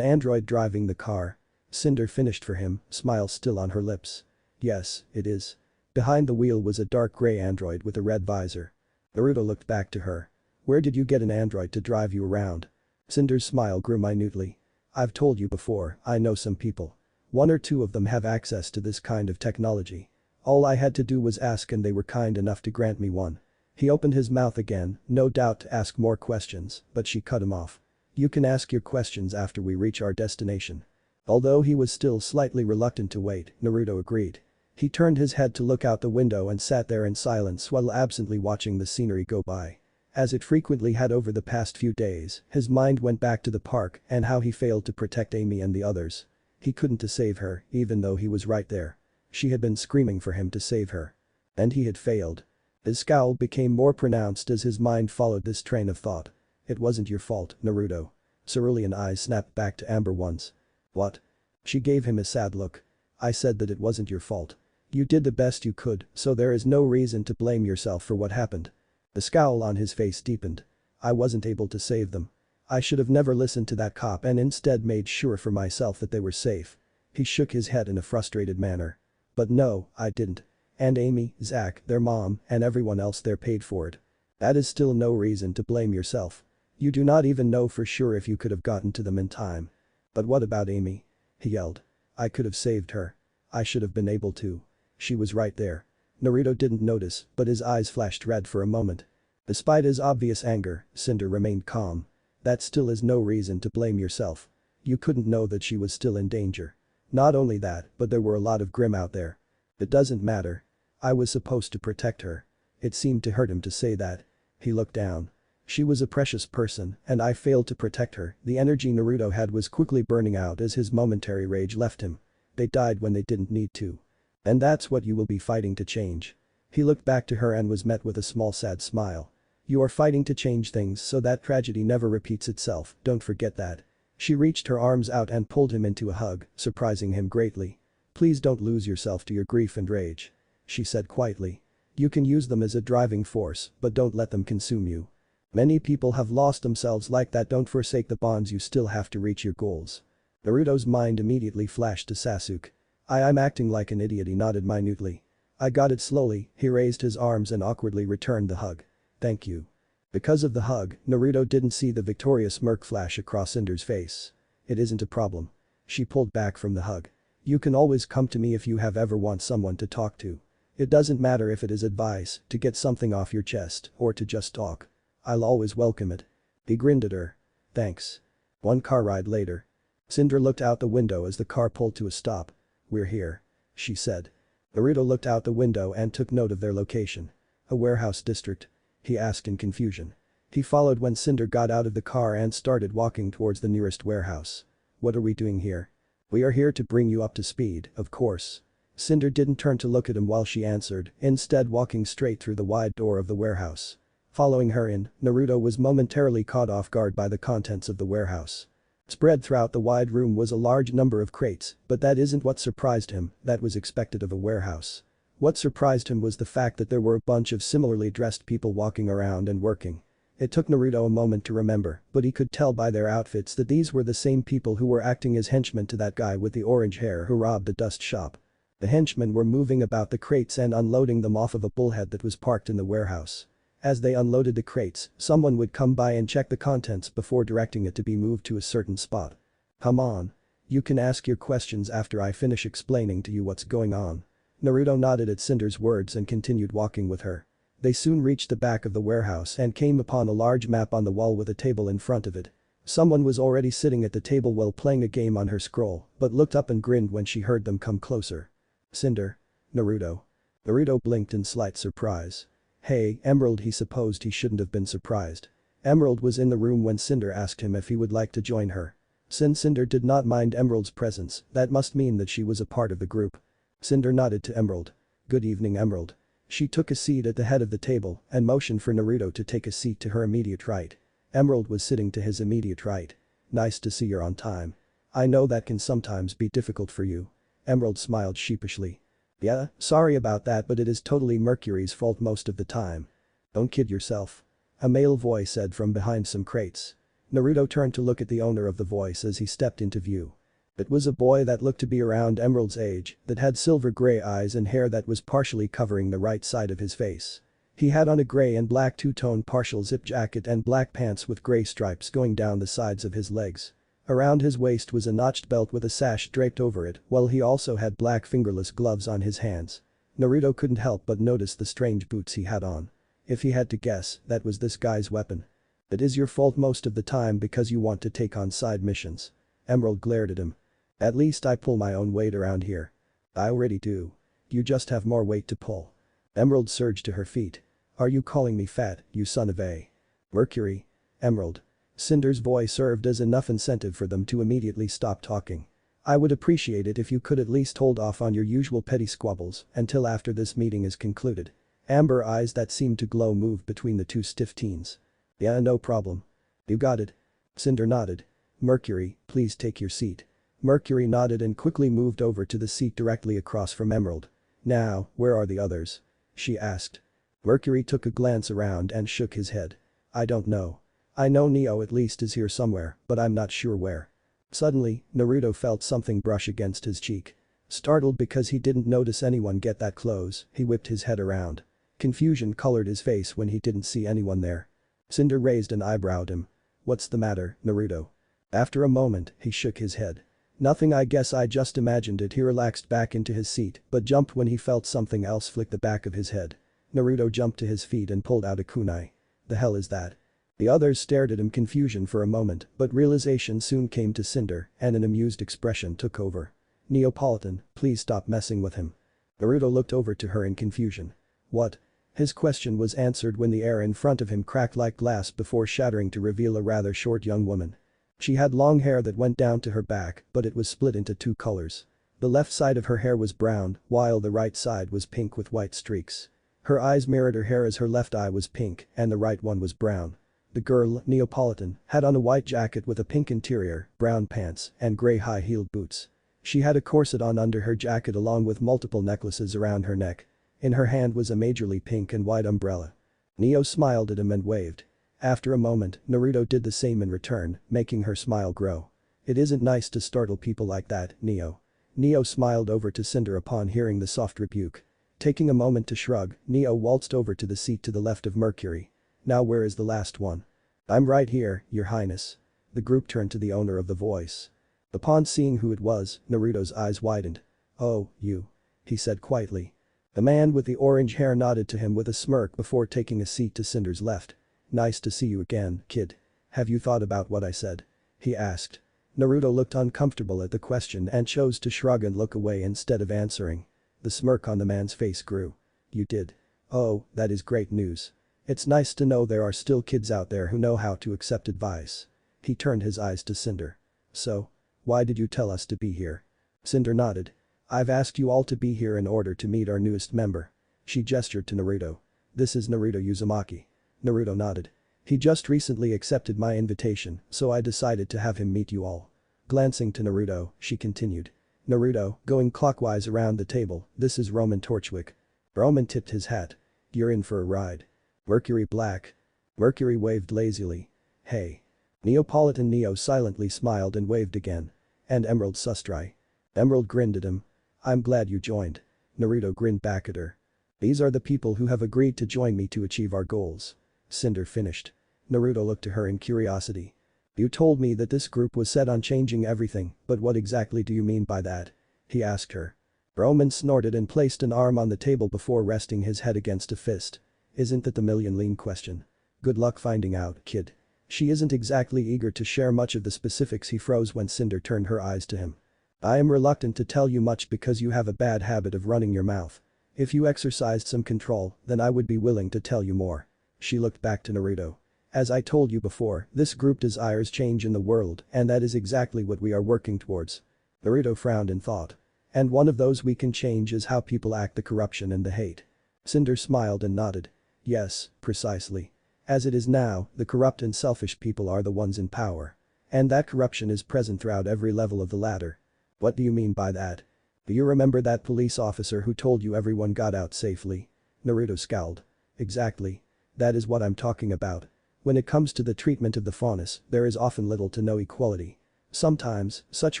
android driving the car? Cinder finished for him, smile still on her lips. Yes, it is. Behind the wheel was a dark gray android with a red visor. Naruto looked back to her. Where did you get an android to drive you around? Cinder's smile grew minutely. I've told you before, I know some people. One or two of them have access to this kind of technology. All I had to do was ask and they were kind enough to grant me one. He opened his mouth again, no doubt to ask more questions, but she cut him off. You can ask your questions after we reach our destination. Although he was still slightly reluctant to wait, Naruto agreed. He turned his head to look out the window and sat there in silence while absently watching the scenery go by. As it frequently had over the past few days, his mind went back to the park and how he failed to protect Amy and the others. He couldn't to save her, even though he was right there. She had been screaming for him to save her. And he had failed. His scowl became more pronounced as his mind followed this train of thought. It wasn't your fault, Naruto. Cerulean eyes snapped back to amber ones. What? She gave him a sad look. I said that it wasn't your fault. You did the best you could, so there is no reason to blame yourself for what happened. The scowl on his face deepened. I wasn't able to save them. I should have never listened to that cop and instead made sure for myself that they were safe. He shook his head in a frustrated manner. But no, I didn't. And Amy, Zach, their mom, and everyone else there paid for it. That is still no reason to blame yourself. You do not even know for sure if you could have gotten to them in time. But what about Amy? He yelled. I could have saved her. I should have been able to. She was right there. Naruto didn't notice, but his eyes flashed red for a moment. Despite his obvious anger, Cinder remained calm. That still is no reason to blame yourself. You couldn't know that she was still in danger. Not only that, but there were a lot of Grimm out there. It doesn't matter. I was supposed to protect her. It seemed to hurt him to say that. He looked down. She was a precious person, and I failed to protect her. The energy Naruto had was quickly burning out as his momentary rage left him. They died when they didn't need to. And that's what you will be fighting to change. He looked back to her and was met with a small sad smile. You are fighting to change things so that tragedy never repeats itself, don't forget that. She reached her arms out and pulled him into a hug, surprising him greatly. Please don't lose yourself to your grief and rage. She said quietly. You can use them as a driving force, but don't let them consume you. Many people have lost themselves like that. Don't forsake the bonds, you still have to reach your goals. Naruto's mind immediately flashed to Sasuke. I'm acting like an idiot, he nodded minutely. I got it slowly, he raised his arms and awkwardly returned the hug. Thank you. Because of the hug, Naruto didn't see the victorious smirk flash across Cinder's face. It isn't a problem. She pulled back from the hug. You can always come to me if you have ever want someone to talk to. It doesn't matter if it is advice, to get something off your chest, or to just talk. I'll always welcome it. He grinned at her. Thanks. One car ride later. Cinder looked out the window as the car pulled to a stop. We're here. She said. Naruto looked out the window and took note of their location. A warehouse district? He asked in confusion. He followed when Cinder got out of the car and started walking towards the nearest warehouse. What are we doing here? We are here to bring you up to speed, of course. Cinder didn't turn to look at him while she answered, instead walking straight through the wide door of the warehouse. Following her in, Naruto was momentarily caught off guard by the contents of the warehouse. Spread throughout the wide room was a large number of crates, but that isn't what surprised him, that was expected of a warehouse. What surprised him was the fact that there were a bunch of similarly dressed people walking around and working. It took Naruto a moment to remember, but he could tell by their outfits that these were the same people who were acting as henchmen to that guy with the orange hair who robbed the dust shop. The henchmen were moving about the crates and unloading them off of a bullhead that was parked in the warehouse. As they unloaded the crates, someone would come by and check the contents before directing it to be moved to a certain spot. Come on. You can ask your questions after I finish explaining to you what's going on. Naruto nodded at Cinder's words and continued walking with her. They soon reached the back of the warehouse and came upon a large map on the wall with a table in front of it. Someone was already sitting at the table while playing a game on her scroll, but looked up and grinned when she heard them come closer. Cinder. Naruto. Naruto blinked in slight surprise. Hey, Emerald. He supposed he shouldn't have been surprised. Emerald was in the room when Cinder asked him if he would like to join her. Since Cinder did not mind Emerald's presence, that must mean that she was a part of the group. Cinder nodded to Emerald. Good evening, Emerald. She took a seat at the head of the table and motioned for Naruto to take a seat to her immediate right. Emerald was sitting to his immediate right. Nice to see you're on time. I know that can sometimes be difficult for you. Emerald smiled sheepishly. Yeah, sorry about that, but it is totally Mercury's fault most of the time. Don't kid yourself. A male voice said from behind some crates. Naruto turned to look at the owner of the voice as he stepped into view. It was a boy that looked to be around Emerald's age, that had silver gray eyes and hair that was partially covering the right side of his face. He had on a gray and black two-tone partial zip jacket and black pants with gray stripes going down the sides of his legs. Around his waist was a notched belt with a sash draped over it, while he also had black fingerless gloves on his hands. Naruto couldn't help but notice the strange boots he had on. If he had to guess, that was this guy's weapon. It is your fault most of the time because you want to take on side missions. Emerald glared at him. At least I pull my own weight around here. I already do. You just have more weight to pull. Emerald surged to her feet. Are you calling me fat, you son of a Mercury? Emerald. Cinder's voice served as enough incentive for them to immediately stop talking. I would appreciate it if you could at least hold off on your usual petty squabbles until after this meeting is concluded. Amber eyes that seemed to glow moved between the two stiff teens. Yeah, no problem. You got it. Cinder nodded. Mercury, please take your seat. Mercury nodded and quickly moved over to the seat directly across from Emerald. Now, where are the others? She asked. Mercury took a glance around and shook his head. I don't know. I know Neo at least is here somewhere, but I'm not sure where. Suddenly, Naruto felt something brush against his cheek. Startled because he didn't notice anyone get that close, he whipped his head around. Confusion colored his face when he didn't see anyone there. Cinder raised an eyebrow at him. What's the matter, Naruto? After a moment, he shook his head. Nothing, I guess I just imagined it. He relaxed back into his seat but jumped when he felt something else flick the back of his head. Naruto jumped to his feet and pulled out a kunai. The hell is that? The others stared at him confusion for a moment but realization soon came to Cinder and an amused expression took over. Neapolitan, please stop messing with him. Naruto looked over to her in confusion. What? His question was answered when the air in front of him cracked like glass before shattering to reveal a rather short young woman. She had long hair that went down to her back but it was split into two colors. The left side of her hair was brown while the right side was pink with white streaks. Her eyes mirrored her hair as her left eye was pink and the right one was brown. The girl, Neapolitan, had on a white jacket with a pink interior, brown pants, and gray high-heeled boots. She had a corset on under her jacket along with multiple necklaces around her neck. In her hand was a majorly pink and white umbrella. Neo smiled at him and waved. After a moment, Naruto did the same in return, making her smile grow. It isn't nice to startle people like that, Neo. Neo smiled over to Cinder upon hearing the soft rebuke. Taking a moment to shrug, Neo waltzed over to the seat to the left of Mercury. Now where is the last one? I'm right here, your highness. The group turned to the owner of the voice. Upon seeing who it was, Naruto's eyes widened. Oh, you. He said quietly. The man with the orange hair nodded to him with a smirk before taking a seat to Cinder's left. Nice to see you again, kid. Have you thought about what I said? He asked. Naruto looked uncomfortable at the question and chose to shrug and look away instead of answering. The smirk on the man's face grew. You did. Oh, that is great news. It's nice to know there are still kids out there who know how to accept advice. He turned his eyes to Cinder. So? Why did you tell us to be here? Cinder nodded. I've asked you all to be here in order to meet our newest member. She gestured to Naruto. This is Naruto Uzumaki. Naruto nodded. He just recently accepted my invitation, so I decided to have him meet you all. Glancing to Naruto, she continued. Naruto, going clockwise around the table, this is Roman Torchwick. Roman tipped his hat. You're in for a ride. Mercury Black. Mercury waved lazily. Hey. Neapolitan Neo silently smiled and waved again. And Emerald Sustrai. Emerald grinned at him. I'm glad you joined. Naruto grinned back at her. These are the people who have agreed to join me to achieve our goals. Cinder finished. Naruto looked to her in curiosity. You told me that this group was set on changing everything, but what exactly do you mean by that? He asked her. Ramen snorted and placed an arm on the table before resting his head against a fist. Isn't that the million-line question? Good luck finding out, kid. She isn't exactly eager to share much of the specifics. He froze when Cinder turned her eyes to him. I am reluctant to tell you much because you have a bad habit of running your mouth. If you exercised some control, then I would be willing to tell you more. She looked back to Naruto. As I told you before, this group desires change in the world, and that is exactly what we are working towards. Naruto frowned in thought. And one of those we can change is how people act, the corruption and the hate. Cinder smiled and nodded. Yes, precisely. As it is now, the corrupt and selfish people are the ones in power. And that corruption is present throughout every level of the ladder. What do you mean by that? Do you remember that police officer who told you everyone got out safely? Naruto scowled. Exactly. That is what I'm talking about. When it comes to the treatment of the faunus, there is often little to no equality. Sometimes, such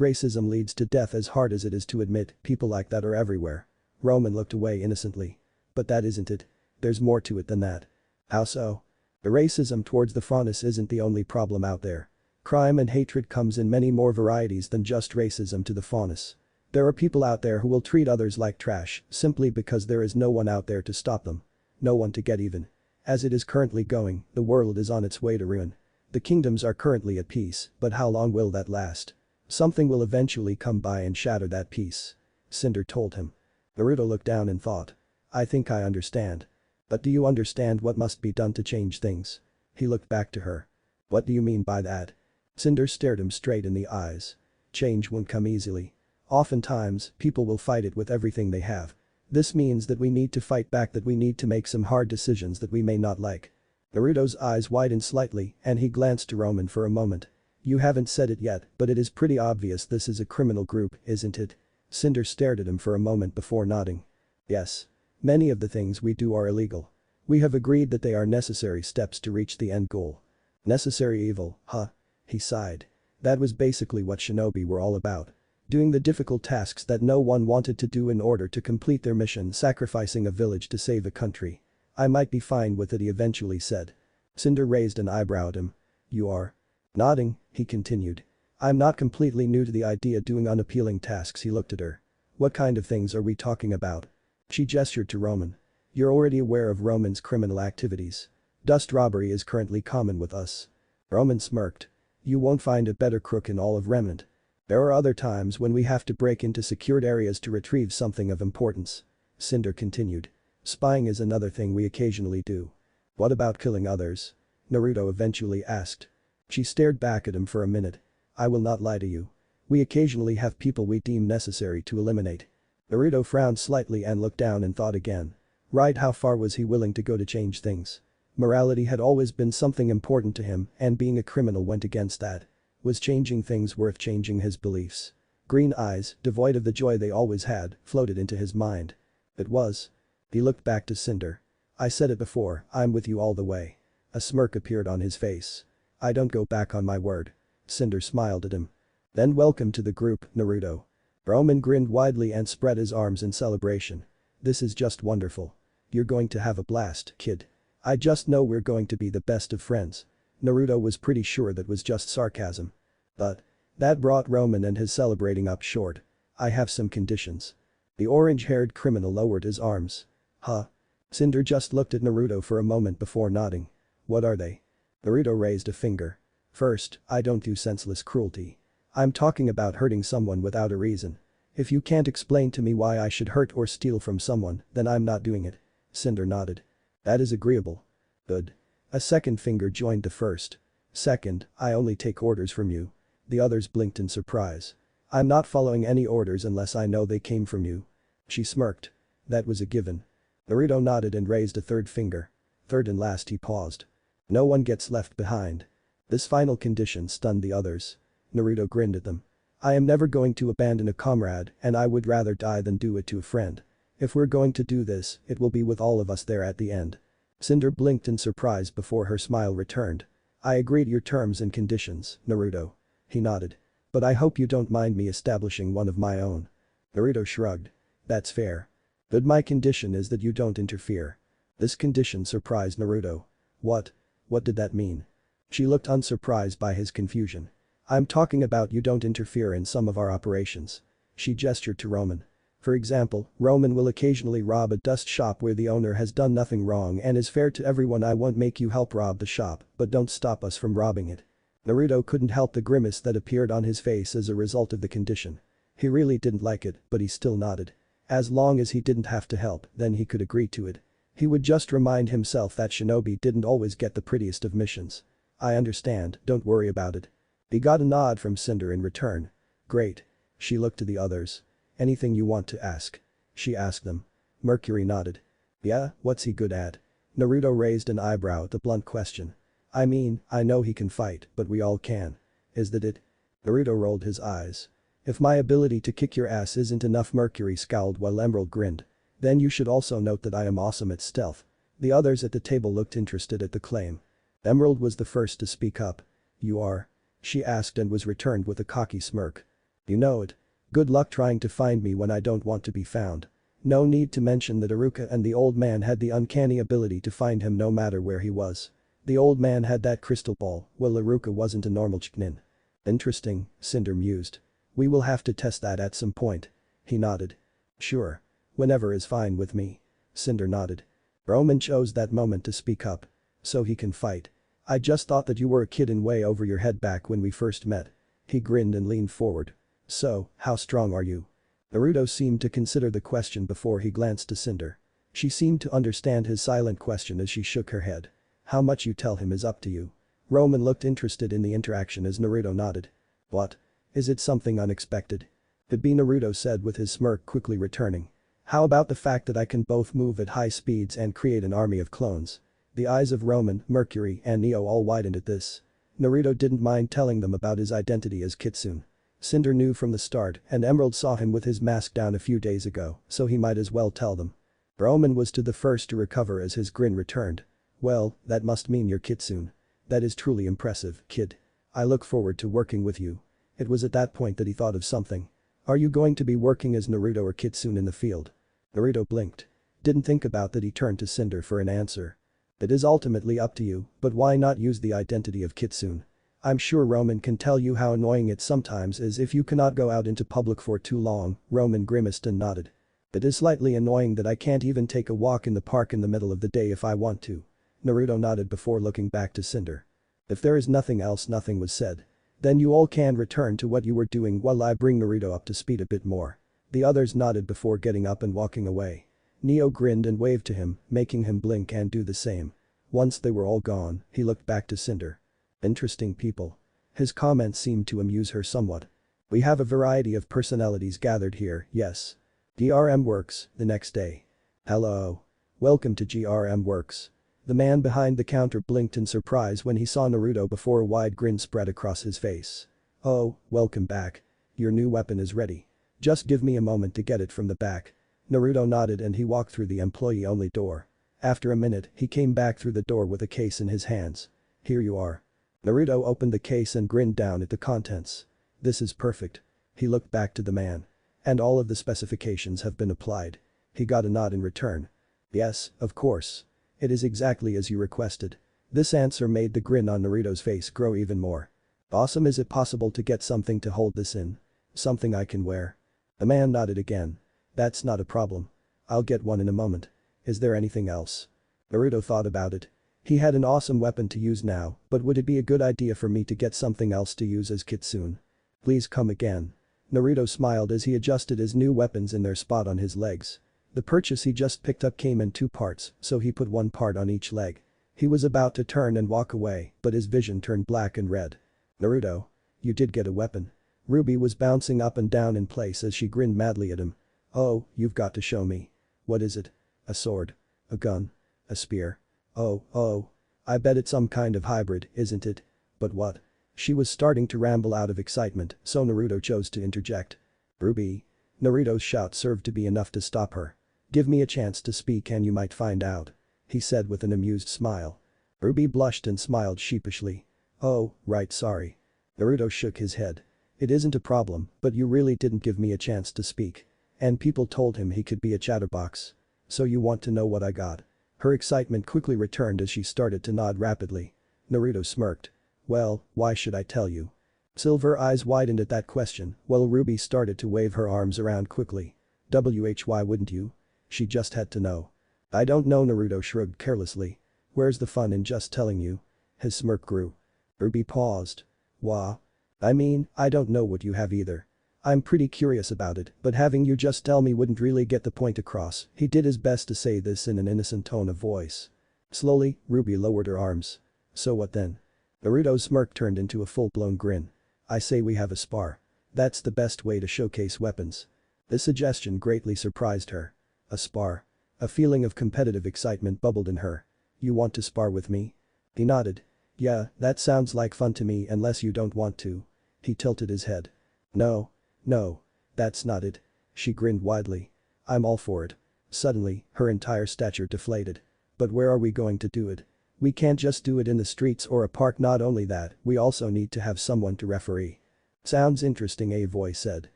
racism leads to death. As hard as it is to admit, people like that are everywhere. Ramen looked away innocently. But that isn't it. There's more to it than that. How so? The racism towards the faunus isn't the only problem out there. Crime and hatred comes in many more varieties than just racism to the faunus. There are people out there who will treat others like trash simply because there is no one out there to stop them. No one to get even. As it is currently going, the world is on its way to ruin. The kingdoms are currently at peace, but how long will that last? Something will eventually come by and shatter that peace. Cinder told him. Naruto looked down and thought. I think I understand. But do you understand what must be done to change things? He looked back to her. What do you mean by that? Cinder stared him straight in the eyes. Change won't come easily. Oftentimes, people will fight it with everything they have. This means that we need to fight back, that we need to make some hard decisions that we may not like. Naruto's eyes widened slightly and he glanced to Ramen for a moment. You haven't said it yet, but it is pretty obvious this is a criminal group, isn't it? Cinder stared at him for a moment before nodding. Yes. Many of the things we do are illegal. We have agreed that they are necessary steps to reach the end goal. Necessary evil, huh? He sighed. That was basically what shinobi were all about. Doing the difficult tasks that no one wanted to do in order to complete their mission, sacrificing a village to save a country. I might be fine with it, he eventually said. Cinder raised an eyebrow at him. You are? Nodding, he continued. I'm not completely new to the idea of doing unappealing tasks. He looked at her. What kind of things are we talking about? She gestured to Ramen. You're already aware of Ramen's criminal activities. Dust robbery is currently common with us. Ramen smirked. You won't find a better crook in all of Ramen. There are other times when we have to break into secured areas to retrieve something of importance. Cinder continued. Spying is another thing we occasionally do. What about killing others? Naruto eventually asked. She stared back at him for a minute. I will not lie to you. We occasionally have people we deem necessary to eliminate. Naruto frowned slightly and looked down and thought again. Right, how far was he willing to go to change things? Morality had always been something important to him and being a criminal went against that. Was changing things worth changing his beliefs? Green eyes, devoid of the joy they always had, floated into his mind. It was. He looked back to Cinder. I said it before, I'm with you all the way. A smirk appeared on his face. I don't go back on my word. Cinder smiled at him. Then welcome to the group, Naruto. Ramen grinned widely and spread his arms in celebration. This is just wonderful. You're going to have a blast, kid. I just know we're going to be the best of friends. Naruto was pretty sure that was just sarcasm. But that brought Ramen and his celebrating up short. I have some conditions. The orange-haired criminal lowered his arms. Huh? Cinder just looked at Naruto for a moment before nodding. What are they? Naruto raised a finger. First, I don't do senseless cruelty. I'm talking about hurting someone without a reason. If you can't explain to me why I should hurt or steal from someone, then I'm not doing it. Cinder nodded. That is agreeable. Good. A second finger joined the first. Second, I only take orders from you. The others blinked in surprise. I'm not following any orders unless I know they came from you. She smirked. That was a given. Naruto nodded and raised a third finger. Third and last, he paused. No one gets left behind. This final condition stunned the others. Naruto grinned at them. I am never going to abandon a comrade and I would rather die than do it to a friend. If we're going to do this, it will be with all of us there at the end. Cinder blinked in surprise before her smile returned. I agree to your terms and conditions, Naruto. He nodded. But I hope you don't mind me establishing one of my own. Naruto shrugged. That's fair. But my condition is that you don't interfere. This condition surprised Naruto. What? What did that mean? She looked unsurprised by his confusion. I'm talking about you don't interfere in some of our operations. She gestured to Ramen. For example, Ramen will occasionally rob a dust shop where the owner has done nothing wrong and is fair to everyone. I won't make you help rob the shop, but don't stop us from robbing it. Naruto couldn't help the grimace that appeared on his face as a result of the condition. He really didn't like it, but he still nodded. As long as he didn't have to help, then he could agree to it. He would just remind himself that shinobi didn't always get the prettiest of missions. I understand, don't worry about it. He got a nod from Cinder in return. Great. She looked to the others. Anything you want to ask? She asked them. Mercury nodded. Yeah, what's he good at? Naruto raised an eyebrow at the blunt question. I mean, I know he can fight, but we all can. Is that it? Naruto rolled his eyes. If my ability to kick your ass isn't enough, Mercury scowled while Emerald grinned. Then you should also note that I am awesome at stealth. The others at the table looked interested at the claim. Emerald was the first to speak up. You are? She asked and was returned with a cocky smirk. You know it. Good luck trying to find me when I don't want to be found. No need to mention that Iruka and the old man had the uncanny ability to find him no matter where he was. The old man had that crystal ball, while Iruka wasn't a normal Chunin. Interesting, Cinder mused. We will have to test that at some point. He nodded. Sure. Whenever is fine with me. Cinder nodded. Ramen chose that moment to speak up. So he can fight. I just thought that you were a kid in way over your head back when we first met. He grinned and leaned forward. So, how strong are you? Naruto seemed to consider the question before he glanced to Cinder. She seemed to understand his silent question as she shook her head. How much you tell him is up to you. Ramen looked interested in the interaction as Naruto nodded. What? Is it something unexpected? Could be, Naruto said with his smirk quickly returning. How about the fact that I can both move at high speeds and create an army of clones? The eyes of Ramen, Mercury and Neo all widened at this. Naruto didn't mind telling them about his identity as Kitsune. Cinder knew from the start and Emerald saw him with his mask down a few days ago, so he might as well tell them. Ramen was the first to recover as his grin returned. Well, that must mean you're Kitsune. That is truly impressive, kid. I look forward to working with you. It was at that point that he thought of something. Are you going to be working as Naruto or Kitsune in the field? Naruto blinked. Didn't think about that. He turned to Cinder for an answer. It is ultimately up to you, but why not use the identity of Kitsune? I'm sure Ramen can tell you how annoying it sometimes is if you cannot go out into public for too long. Ramen grimaced and nodded. It is slightly annoying that I can't even take a walk in the park in the middle of the day if I want to. Naruto nodded before looking back to Cinder. If there is nothing else, nothing was said. Then you all can return to what you were doing while I bring Naruto up to speed a bit more. The others nodded before getting up and walking away. Neo grinned and waved to him, making him blink and do the same. Once they were all gone, he looked back to Cinder. Interesting people. His comments seemed to amuse her somewhat. We have a variety of personalities gathered here, yes. GRM Works, the next day. Hello. Welcome to GRM Works. The man behind the counter blinked in surprise when he saw Naruto before a wide grin spread across his face. Oh, welcome back. Your new weapon is ready. Just give me a moment to get it from the back. Naruto nodded and he walked through the employee-only door. After a minute, he came back through the door with a case in his hands. Here you are. Naruto opened the case and grinned down at the contents. This is perfect. He looked back to the man. And all of the specifications have been applied. He got a nod in return. Yes, of course. It is exactly as you requested. This answer made the grin on Naruto's face grow even more. Awesome. Is it possible to get something to hold this in? Something I can wear? The man nodded again. That's not a problem. I'll get one in a moment. Is there anything else? Naruto thought about it. He had an awesome weapon to use now, but would it be a good idea for me to get something else to use as Kitsune? Please come again. Naruto smiled as he adjusted his new weapons in their spot on his legs. The purchase he just picked up came in 2 parts, so he put 1 part on each leg. He was about to turn and walk away, but his vision turned black and red. Naruto. You did get a weapon. Ruby was bouncing up and down in place as she grinned madly at him. Oh, you've got to show me. What is it? A sword? A gun? A spear? Oh. I bet it's some kind of hybrid, isn't it? But what? She was starting to ramble out of excitement, so Naruto chose to interject. Ruby. Naruto's shout served to be enough to stop her. Give me a chance to speak and you might find out. He said with an amused smile. Ruby blushed and smiled sheepishly. Oh, right, sorry. Naruto shook his head. It isn't a problem, but you really didn't give me a chance to speak. And people told him he could be a chatterbox. So you want to know what I got? Her excitement quickly returned as she started to nod rapidly. Naruto smirked. Well, why should I tell you? Silver eyes widened at that question while Ruby started to wave her arms around quickly. Why wouldn't you? She just had to know. I don't know, Naruto shrugged carelessly. Where's the fun in just telling you? His smirk grew. Ruby paused. Wah. I mean, I don't know what you have either. I'm pretty curious about it, but having you just tell me wouldn't really get the point across. He did his best to say this in an innocent tone of voice. Slowly, Ruby lowered her arms. So what then? Naruto's smirk turned into a full-blown grin. I say we have a spar. That's the best way to showcase weapons. This suggestion greatly surprised her. A spar. A feeling of competitive excitement bubbled in her. You want to spar with me? He nodded. Yeah, that sounds like fun to me unless you don't want to. He tilted his head. No. No. That's not it. She grinned widely. I'm all for it. Suddenly, her entire stature deflated. But where are we going to do it? We can't just do it in the streets or a park. Not only that, we also need to have someone to referee. Sounds interesting, a voice said.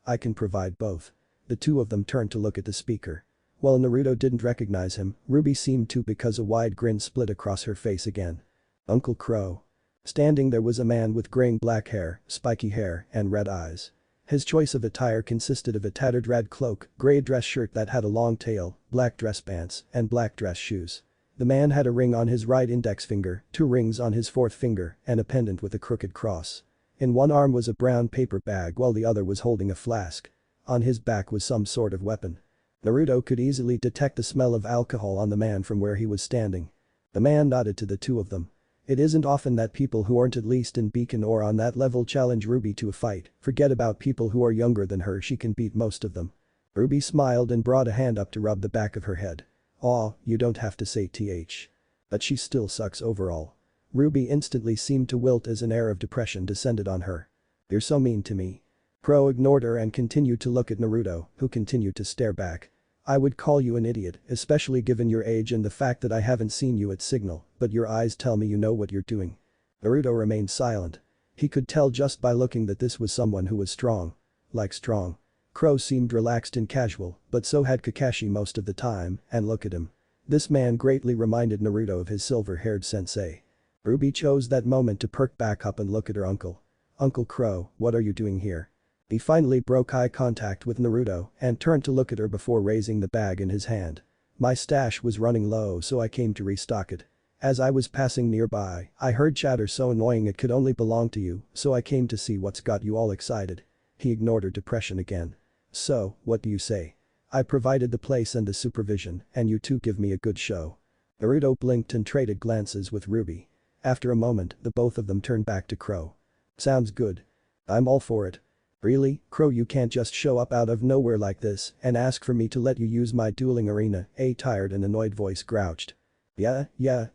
I can provide both. The two of them turned to look at the speaker. While Naruto didn't recognize him, Ruby seemed to because a wide grin split across her face again. Uncle Qrow. Standing there was a man with graying black hair, spiky hair, and red eyes. His choice of attire consisted of a tattered red cloak, gray dress shirt that had a long tail, black dress pants, and black dress shoes. The man had a ring on his right index finger, 2 rings on his 4th finger, and a pendant with a crooked cross. In one arm was a brown paper bag while the other was holding a flask. On his back was some sort of weapon. Naruto could easily detect the smell of alcohol on the man from where he was standing. The man nodded to the two of them. It isn't often that people who aren't at least in Beacon or on that level challenge Ruby to a fight. Forget about people who are younger than her, she can beat most of them. Ruby smiled and brought a hand up to rub the back of her head. Aw, you don't have to say th. But she still sucks overall. Ruby instantly seemed to wilt as an air of depression descended on her. You're so mean to me. Qrow ignored her and continued to look at Naruto, who continued to stare back. I would call you an idiot, especially given your age and the fact that I haven't seen you at Signal, but your eyes tell me you know what you're doing. Naruto remained silent. He could tell just by looking that this was someone who was strong. Like strong. Qrow seemed relaxed and casual, but so had Kakashi most of the time, and look at him. This man greatly reminded Naruto of his silver-haired sensei. Ruby chose that moment to perk back up and look at her uncle. Uncle Qrow, what are you doing here? He finally broke eye contact with Naruto and turned to look at her before raising the bag in his hand. My stash was running low, so I came to restock it. As I was passing nearby, I heard chatter so annoying it could only belong to you, so I came to see what's got you all excited. He ignored her depression again. So, what do you say? I provided the place and the supervision, and you two give me a good show. Naruto blinked and traded glances with Ruby. After a moment, the both of them turned back to Qrow. Sounds good. I'm all for it. Really, Qrow, you can't just show up out of nowhere like this and ask for me to let you use my dueling arena, a tired and annoyed voice grouched. Yeah,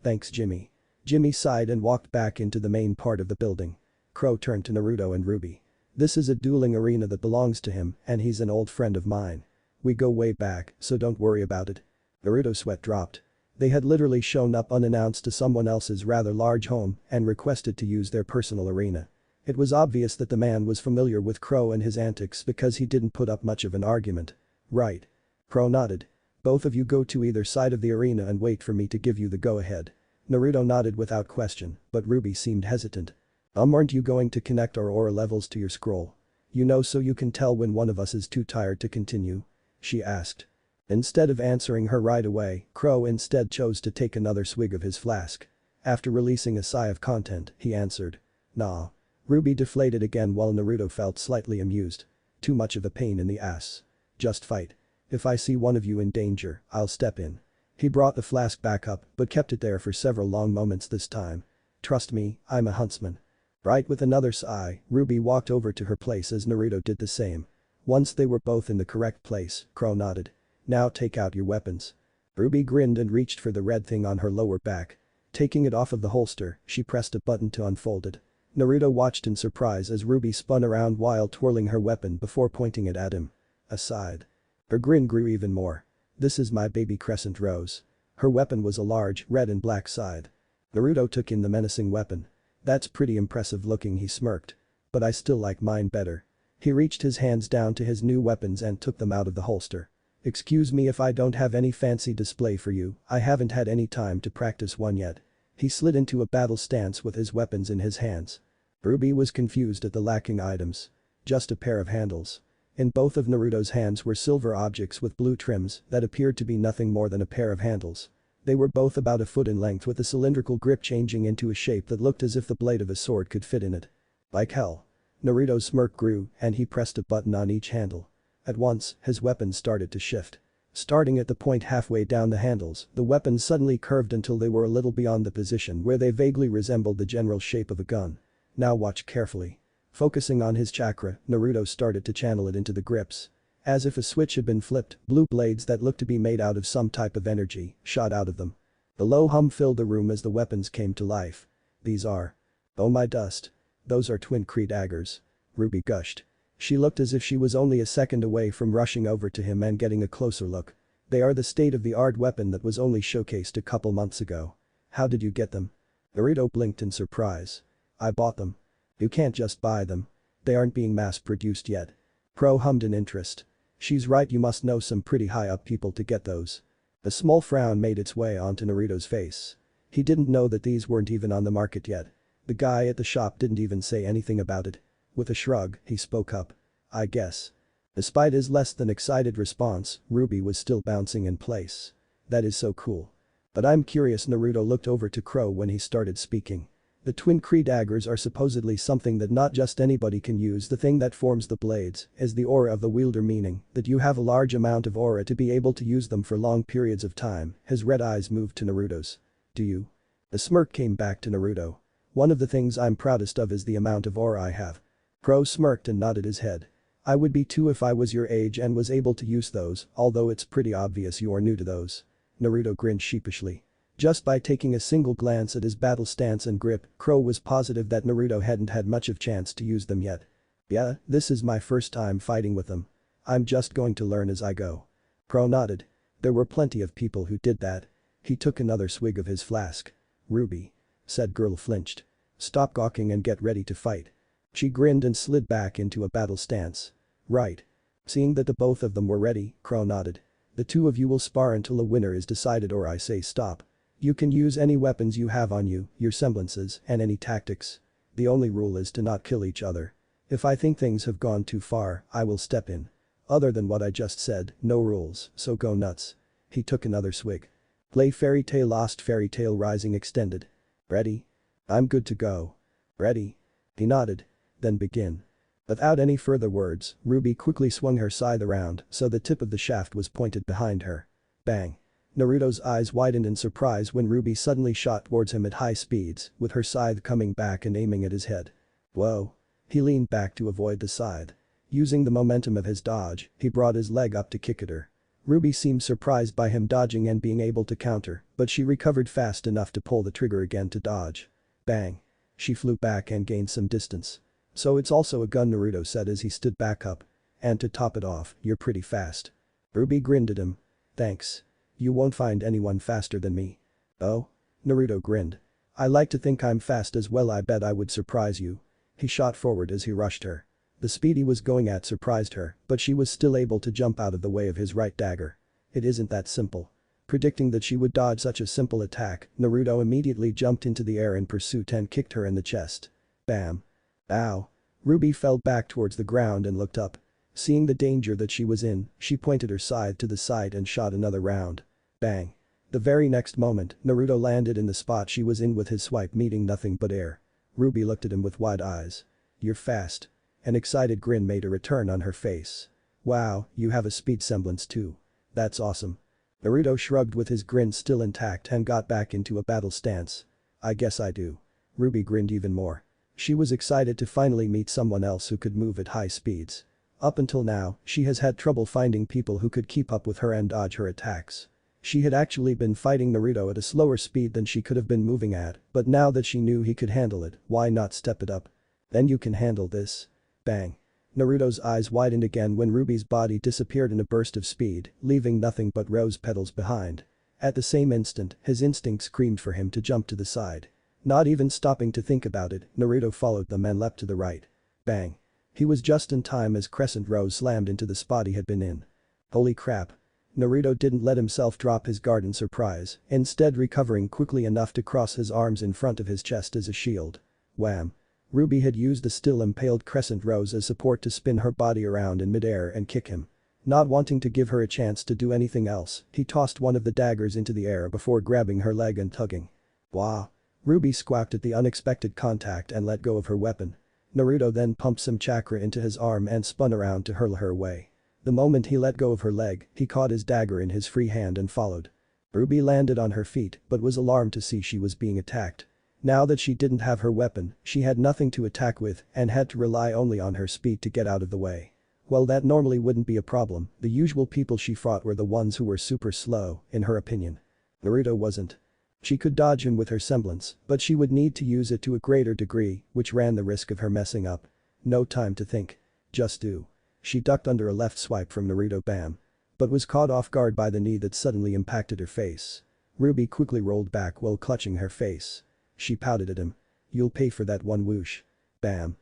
thanks Jimmy. Jimmy sighed and walked back into the main part of the building. Qrow turned to Naruto and Ruby. This is a dueling arena that belongs to him and he's an old friend of mine. We go way back, so don't worry about it. Naruto's sweat dropped. They had literally shown up unannounced to someone else's rather large home and requested to use their personal arena. It was obvious that the man was familiar with Qrow and his antics because he didn't put up much of an argument. Right. Qrow nodded. Both of you go to either side of the arena and wait for me to give you the go-ahead. Naruto nodded without question, but Ruby seemed hesitant. Aren't you going to connect our aura levels to your scroll? You know, so you can tell when one of us is too tired to continue? She asked. Instead of answering her right away, Qrow instead chose to take another swig of his flask. After releasing a sigh of content, he answered. Nah. Ruby deflated again while Naruto felt slightly amused. Too much of a pain in the ass. Just fight. If I see one of you in danger, I'll step in. He brought the flask back up but kept it there for several long moments this time. Trust me, I'm a huntsman. Right, with another sigh, Ruby walked over to her place as Naruto did the same. Once they were both in the correct place, Qrow nodded. Now take out your weapons. Ruby grinned and reached for the red thing on her lower back. Taking it off of the holster, she pressed a button to unfold it. Naruto watched in surprise as Ruby spun around while twirling her weapon before pointing it at him. Aside. Her grin grew even more. This is my baby crescent rose. Her weapon was a large, red and black scythe. Naruto took in the menacing weapon. That's pretty impressive looking, he smirked. But I still like mine better. He reached his hands down to his new weapons and took them out of the holster. Excuse me if I don't have any fancy display for you, I haven't had any time to practice one yet. He slid into a battle stance with his weapons in his hands. Ruby was confused at the lacking items. Just a pair of handles. In both of Naruto's hands were silver objects with blue trims that appeared to be nothing more than a pair of handles. They were both about a foot in length with a cylindrical grip changing into a shape that looked as if the blade of a sword could fit in it. Like hell. Naruto's smirk grew and he pressed a button on each handle. At once, his weapons started to shift. Starting at the point halfway down the handles, the weapons suddenly curved until they were a little beyond the position where they vaguely resembled the general shape of a gun. Now watch carefully. Focusing on his chakra, Naruto started to channel it into the grips. As if a switch had been flipped, blue blades that looked to be made out of some type of energy shot out of them. The low hum filled the room as the weapons came to life. These are. Oh my dust. Those are twin Qrow daggers. Ruby gushed. She looked as if she was only a second away from rushing over to him and getting a closer look. They are the state-of-the-art weapon that was only showcased a couple months ago. How did you get them? Naruto blinked in surprise. I bought them. You can't just buy them. They aren't being mass-produced yet. Qrow hummed in interest. She's right, you must know some pretty high-up people to get those. A small frown made its way onto Naruto's face. He didn't know that these weren't even on the market yet. The guy at the shop didn't even say anything about it. With a shrug, he spoke up. I guess. Despite his less than excited response, Ruby was still bouncing in place. That is so cool. But I'm curious. Naruto looked over to Qrow when he started speaking. The twin Qrow daggers are supposedly something that not just anybody can use. The thing that forms the blades is the aura of the wielder, meaning that you have a large amount of aura to be able to use them for long periods of time. His red eyes moved to Naruto's. Do you? The smirk came back to Naruto. One of the things I'm proudest of is the amount of aura I have. Qrow smirked and nodded his head. I would be too if I was your age and was able to use those, although it's pretty obvious you are new to those. Naruto grinned sheepishly. Just by taking a single glance at his battle stance and grip, Qrow was positive that Naruto hadn't had much of chance to use them yet. Yeah, this is my first time fighting with them. I'm just going to learn as I go. Qrow nodded. There were plenty of people who did that. He took another swig of his flask. Ruby. Said girl flinched. Stop gawking and get ready to fight. She grinned and slid back into a battle stance. Right. Seeing that the both of them were ready, Qrow nodded. The two of you will spar until a winner is decided or I say stop. You can use any weapons you have on you, your semblances, and any tactics. The only rule is to not kill each other. If I think things have gone too far, I will step in. Other than what I just said, no rules, so go nuts. He took another swig. Play Fairy Tail Lost Fairy Tail Rising Extended. Ready? I'm good to go. Ready? He nodded. Then begin. Without any further words, Ruby quickly swung her scythe around so the tip of the shaft was pointed behind her. Bang. Naruto's eyes widened in surprise when Ruby suddenly shot towards him at high speeds, with her scythe coming back and aiming at his head. Whoa. He leaned back to avoid the scythe. Using the momentum of his dodge, he brought his leg up to kick at her. Ruby seemed surprised by him dodging and being able to counter, but she recovered fast enough to pull the trigger again to dodge. Bang. She flew back and gained some distance. So it's also a gun, Naruto said as he stood back up. And to top it off, you're pretty fast. Ruby grinned at him. Thanks. You won't find anyone faster than me. Oh? Naruto grinned. I like to think I'm fast as well. I bet I would surprise you. He shot forward as he rushed her. The speed he was going at surprised her, but she was still able to jump out of the way of his right dagger. It isn't that simple. Predicting that she would dodge such a simple attack, Naruto immediately jumped into the air in pursuit and kicked her in the chest. Bam. Ow. Ruby fell back towards the ground and looked up. Seeing the danger that she was in, she pointed her scythe to the side and shot another round. Bang. The very next moment, Naruto landed in the spot she was in with his swipe meeting nothing but air. Ruby looked at him with wide eyes. You're fast. An excited grin made a return on her face. Wow, you have a speed semblance too. That's awesome. Naruto shrugged with his grin still intact and got back into a battle stance. I guess I do. Ruby grinned even more. She was excited to finally meet someone else who could move at high speeds. Up until now, she has had trouble finding people who could keep up with her and dodge her attacks. She had actually been fighting Naruto at a slower speed than she could have been moving at, but now that she knew he could handle it, why not step it up? Then you can handle this. Bang. Naruto's eyes widened again when Ruby's body disappeared in a burst of speed, leaving nothing but rose petals behind. At the same instant, his instinct screamed for him to jump to the side. Not even stopping to think about it, Naruto followed them and leapt to the right. Bang. He was just in time as Crescent Rose slammed into the spot he had been in. Holy crap. Naruto didn't let himself drop his guard in surprise, instead recovering quickly enough to cross his arms in front of his chest as a shield. Wham! Ruby had used the still impaled crescent rose as support to spin her body around in midair and kick him. Not wanting to give her a chance to do anything else, he tossed one of the daggers into the air before grabbing her leg and tugging. Wah! Ruby squawked at the unexpected contact and let go of her weapon. Naruto then pumped some chakra into his arm and spun around to hurl her away. The moment he let go of her leg, he caught his dagger in his free hand and followed. Ruby landed on her feet but was alarmed to see she was being attacked. Now that she didn't have her weapon, she had nothing to attack with and had to rely only on her speed to get out of the way. Well, that normally wouldn't be a problem, the usual people she fought were the ones who were super slow, in her opinion. Naruto wasn't. She could dodge him with her semblance, but she would need to use it to a greater degree, which ran the risk of her messing up. No time to think. Just do. She ducked under a left swipe from Naruto bam. But was caught off guard by the knee that suddenly impacted her face. Ruby quickly rolled back while clutching her face. She pouted at him. You'll pay for that one whoosh. Bam.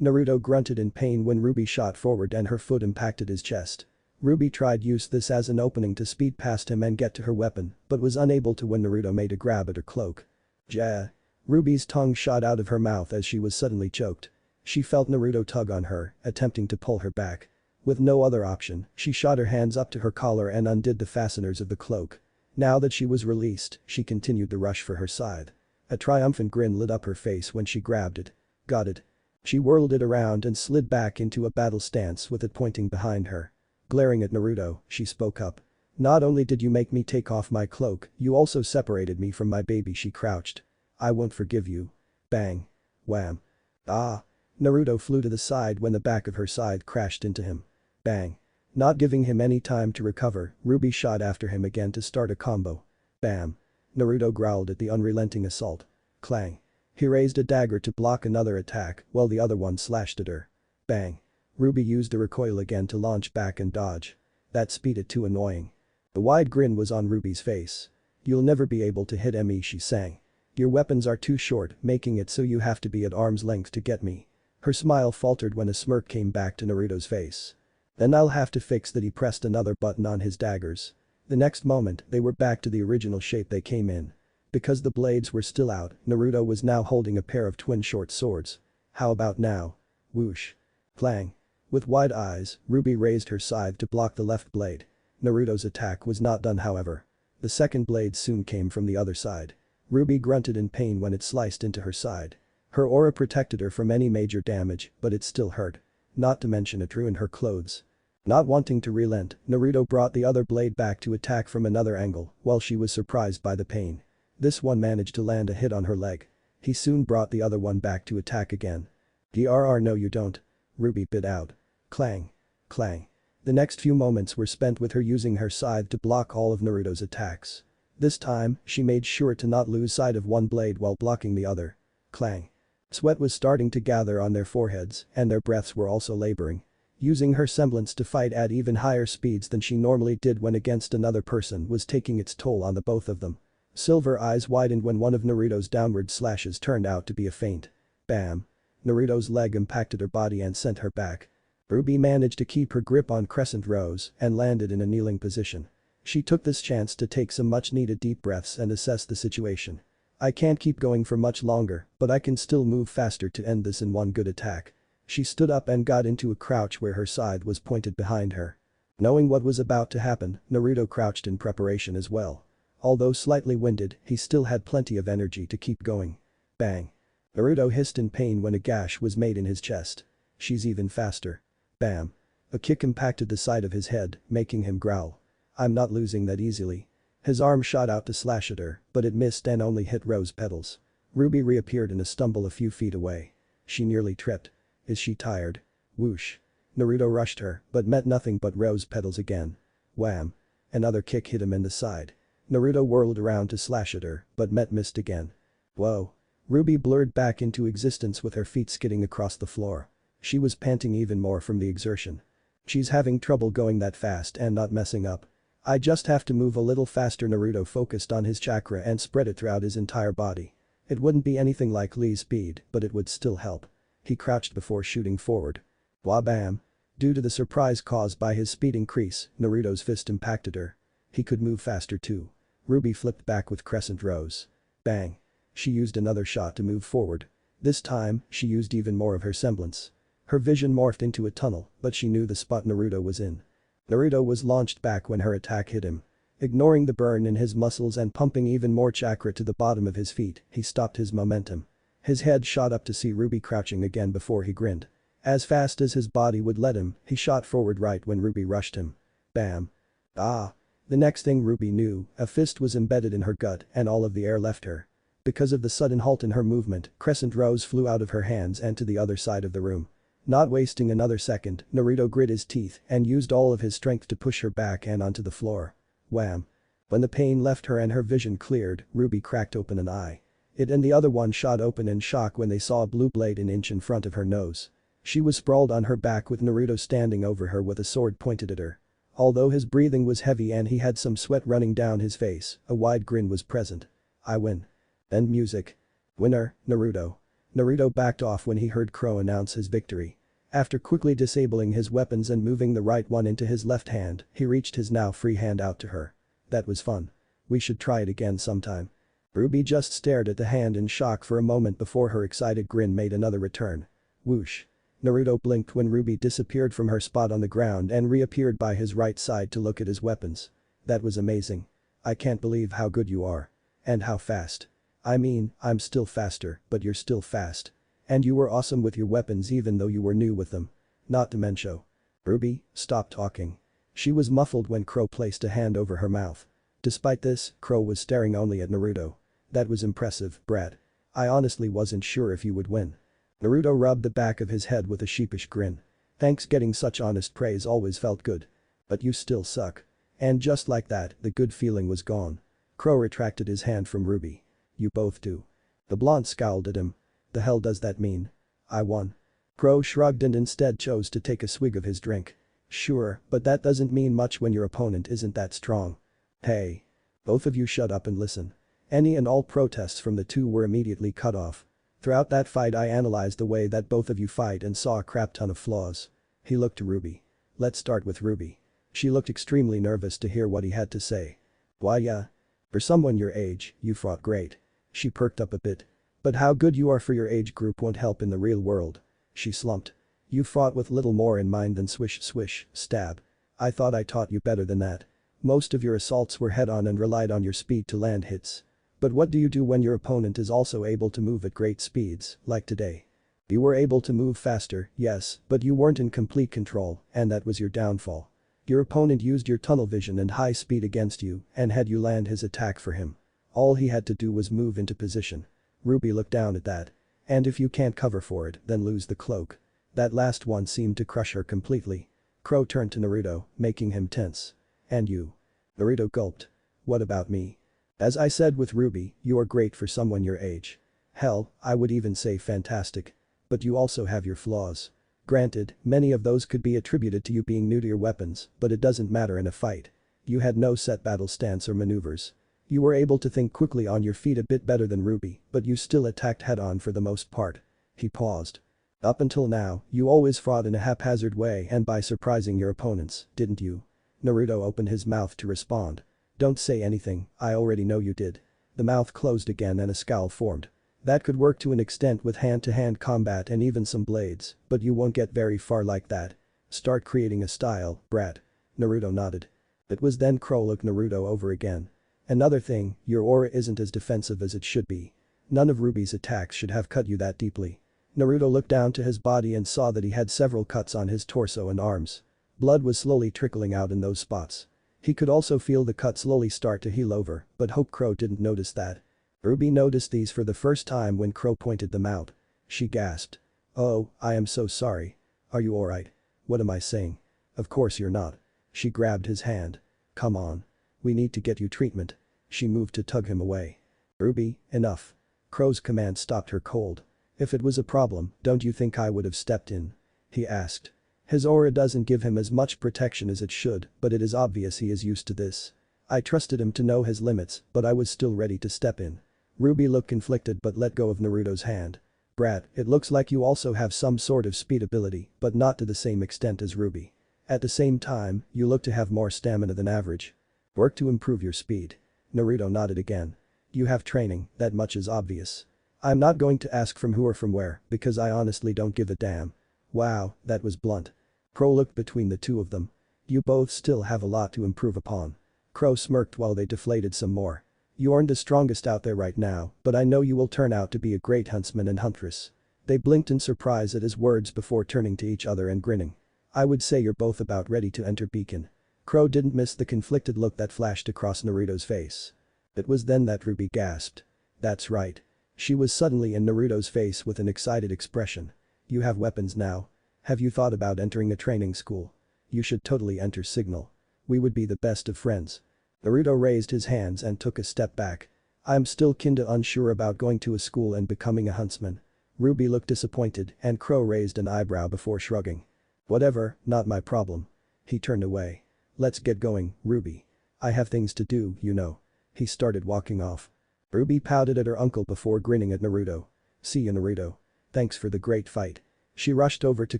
Naruto grunted in pain when Ruby shot forward and her foot impacted his chest. Ruby tried use this as an opening to speed past him and get to her weapon, but was unable to when Naruto made a grab at her cloak. Ja. Ruby's tongue shot out of her mouth as she was suddenly choked. She felt Naruto tug on her, attempting to pull her back. With no other option, she shot her hands up to her collar and undid the fasteners of the cloak. Now that she was released, she continued the rush for her scythe. A triumphant grin lit up her face when she grabbed it. Got it. She whirled it around and slid back into a battle stance with it pointing behind her. Glaring at Naruto, she spoke up. Not only did you make me take off my cloak, you also separated me from my baby. She crouched. I won't forgive you. Bang. Wham. Ah. Naruto flew to the side when the back of her scythe crashed into him. Bang. Not giving him any time to recover, Ruby shot after him again to start a combo. Bam. Naruto growled at the unrelenting assault. Clang. He raised a dagger to block another attack while the other one slashed at her. Bang. Ruby used the recoil again to launch back and dodge. That speed it too annoying. The wide grin was on Ruby's face. You'll never be able to hit me, she sang. Your weapons are too short, making it so you have to be at arm's length to get me. Her smile faltered when a smirk came back to Naruto's face. Then I'll have to fix that. He pressed another button on his daggers. The next moment, they were back to the original shape they came in. Because the blades were still out, Naruto was now holding a pair of twin short swords. How about now? Whoosh. Clang. With wide eyes, Ruby raised her scythe to block the left blade. Naruto's attack was not done, however. The second blade soon came from the other side. Ruby grunted in pain when it sliced into her side. Her aura protected her from any major damage, but it still hurt. Not to mention it ruined her clothes. Not wanting to relent, Naruto brought the other blade back to attack from another angle while she was surprised by the pain. This one managed to land a hit on her leg. He soon brought the other one back to attack again. "Drr, no you don't." Ruby bit out. Clang. Clang. The next few moments were spent with her using her scythe to block all of Naruto's attacks. This time, she made sure to not lose sight of one blade while blocking the other. Clang. Sweat was starting to gather on their foreheads and their breaths were also laboring. Using her semblance to fight at even higher speeds than she normally did when against another person was taking its toll on the both of them. Silver eyes widened when one of Naruto's downward slashes turned out to be a feint. Bam. Naruto's leg impacted her body and sent her back. Ruby managed to keep her grip on crescent rose and landed in a kneeling position. She took this chance to take some much needed deep breaths and assess the situation. I can't keep going for much longer, but I can still move faster to end this in one good attack. She stood up and got into a crouch where her scythe was pointed behind her. Knowing what was about to happen, Naruto crouched in preparation as well. Although slightly winded, he still had plenty of energy to keep going. Bang. Naruto hissed in pain when a gash was made in his chest. She's even faster. Bam. A kick impacted the side of his head, making him growl. I'm not losing that easily. His arm shot out to slash at her, but it missed and only hit rose petals. Ruby reappeared in a stumble a few feet away. She nearly tripped. Is she tired? Whoosh. Naruto rushed her, but met nothing but rose petals again. Wham. Another kick hit him in the side. Naruto whirled around to slash at her, but missed again. Whoa. Ruby blurred back into existence with her feet skidding across the floor. She was panting even more from the exertion. She's having trouble going that fast and not messing up. I just have to move a little faster. Naruto focused on his chakra and spread it throughout his entire body. It wouldn't be anything like Lee's speed, but it would still help. He crouched before shooting forward. Wabam. Due to the surprise caused by his speed increase, Naruto's fist impacted her. He could move faster too. Ruby flipped back with crescent rows. Bang. She used another shot to move forward. This time, she used even more of her semblance. Her vision morphed into a tunnel, but she knew the spot Naruto was in. Naruto was launched back when her attack hit him. Ignoring the burn in his muscles and pumping even more chakra to the bottom of his feet, he stopped his momentum. His head shot up to see Ruby crouching again before he grinned. As fast as his body would let him, he shot forward right when Ruby rushed him. Bam. Ah. The next thing Ruby knew, a fist was embedded in her gut and all of the air left her. Because of the sudden halt in her movement, crescent rows flew out of her hands and to the other side of the room. Not wasting another second, Naruto grit his teeth and used all of his strength to push her back and onto the floor. Wham. When the pain left her and her vision cleared, Ruby cracked open an eye. It and the other one shot open in shock when they saw a blue blade an inch in front of her nose. She was sprawled on her back with Naruto standing over her with a sword pointed at her. Although his breathing was heavy and he had some sweat running down his face, a wide grin was present. I win. End music. Winner, Naruto. Naruto backed off when he heard Qrow announce his victory. After quickly disabling his weapons and moving the right one into his left hand, he reached his now free hand out to her. That was fun. We should try it again sometime. Ruby just stared at the hand in shock for a moment before her excited grin made another return. Whoosh. Naruto blinked when Ruby disappeared from her spot on the ground and reappeared by his right side to look at his weapons. That was amazing. I can't believe how good you are. And how fast. I mean, I'm still faster, but you're still fast. And you were awesome with your weapons even though you were new with them. Not to mention. Ruby, stop talking. She was muffled when Qrow placed a hand over her mouth. Despite this, Qrow was staring only at Naruto. That was impressive, brat. I honestly wasn't sure if you would win. Naruto rubbed the back of his head with a sheepish grin. Thanks, getting such honest praise always felt good. But you still suck. And just like that, the good feeling was gone. Qrow retracted his hand from Ruby. You both do. The blonde scowled at him. The hell does that mean? I won. Qrow shrugged and instead chose to take a swig of his drink. Sure, but that doesn't mean much when your opponent isn't that strong. Hey. Both of you shut up and listen. Any and all protests from the two were immediately cut off. Throughout that fight I analyzed the way that both of you fight and saw a crap ton of flaws. He looked to Ruby. Let's start with Ruby. She looked extremely nervous to hear what he had to say. Why yeah. For someone your age, you fought great. She perked up a bit. But how good you are for your age group won't help in the real world. She slumped. You fought with little more in mind than swish swish, stab. I thought I taught you better than that. Most of your assaults were head-on and relied on your speed to land hits. But what do you do when your opponent is also able to move at great speeds, like today? You were able to move faster, yes, but you weren't in complete control, and that was your downfall. Your opponent used your tunnel vision and high speed against you and had you land his attack for him. All he had to do was move into position. Ruby looked down at that. And if you can't cover for it, then lose the cloak. That last one seemed to crush her completely. Qrow turned to Naruto, making him tense. And you? Naruto gulped. What about me? As I said with Ruby, you are great for someone your age. Hell, I would even say fantastic. But you also have your flaws. Granted, many of those could be attributed to you being new to your weapons, but it doesn't matter in a fight. You had no set battle stance or maneuvers. You were able to think quickly on your feet a bit better than Ruby, but you still attacked head-on for the most part. He paused. Up until now, you always fought in a haphazard way and by surprising your opponents, didn't you? Naruto opened his mouth to respond. Don't say anything, I already know you did. The mouth closed again and a scowl formed. That could work to an extent with hand-to-hand combat and even some blades, but you won't get very far like that. Start creating a style, brat. Naruto nodded. It was then Qrow looked Naruto over again. Another thing, your aura isn't as defensive as it should be. None of Ruby's attacks should have cut you that deeply. Naruto looked down to his body and saw that he had several cuts on his torso and arms. Blood was slowly trickling out in those spots. He could also feel the cut slowly start to heal over, but hoped Qrow didn't notice that. Ruby noticed these for the first time when Qrow pointed them out. She gasped. Oh, I am so sorry. Are you alright? What am I saying? Of course you're not. She grabbed his hand. Come on. We need to get you treatment. She moved to tug him away. Ruby, enough. Qrow's command stopped her cold. If it was a problem, don't you think I would have stepped in? He asked. His aura doesn't give him as much protection as it should, but it is obvious he is used to this. I trusted him to know his limits, but I was still ready to step in. Ruby looked conflicted but let go of Naruto's hand. Brat, it looks like you also have some sort of speed ability, but not to the same extent as Ruby. At the same time, you look to have more stamina than average. Work to improve your speed. Naruto nodded again. You have training, that much is obvious. I'm not going to ask from who or from where, because I honestly don't give a damn. Wow, that was blunt. Qrow looked between the two of them. You both still have a lot to improve upon. Qrow smirked while they deflated some more. You aren't the strongest out there right now, but I know you will turn out to be a great huntsman and huntress. They blinked in surprise at his words before turning to each other and grinning. I would say you're both about ready to enter Beacon. Qrow didn't miss the conflicted look that flashed across Naruto's face. It was then that Ruby gasped. That's right. She was suddenly in Naruto's face with an excited expression. You have weapons now. Have you thought about entering a training school? You should totally enter Signal. We would be the best of friends. Naruto raised his hands and took a step back. I'm still kinda unsure about going to a school and becoming a huntsman. Ruby looked disappointed and Qrow raised an eyebrow before shrugging. Whatever, not my problem. He turned away. Let's get going, Ruby. I have things to do, you know. He started walking off. Ruby pouted at her uncle before grinning at Naruto. See you, Naruto. Thanks for the great fight. She rushed over to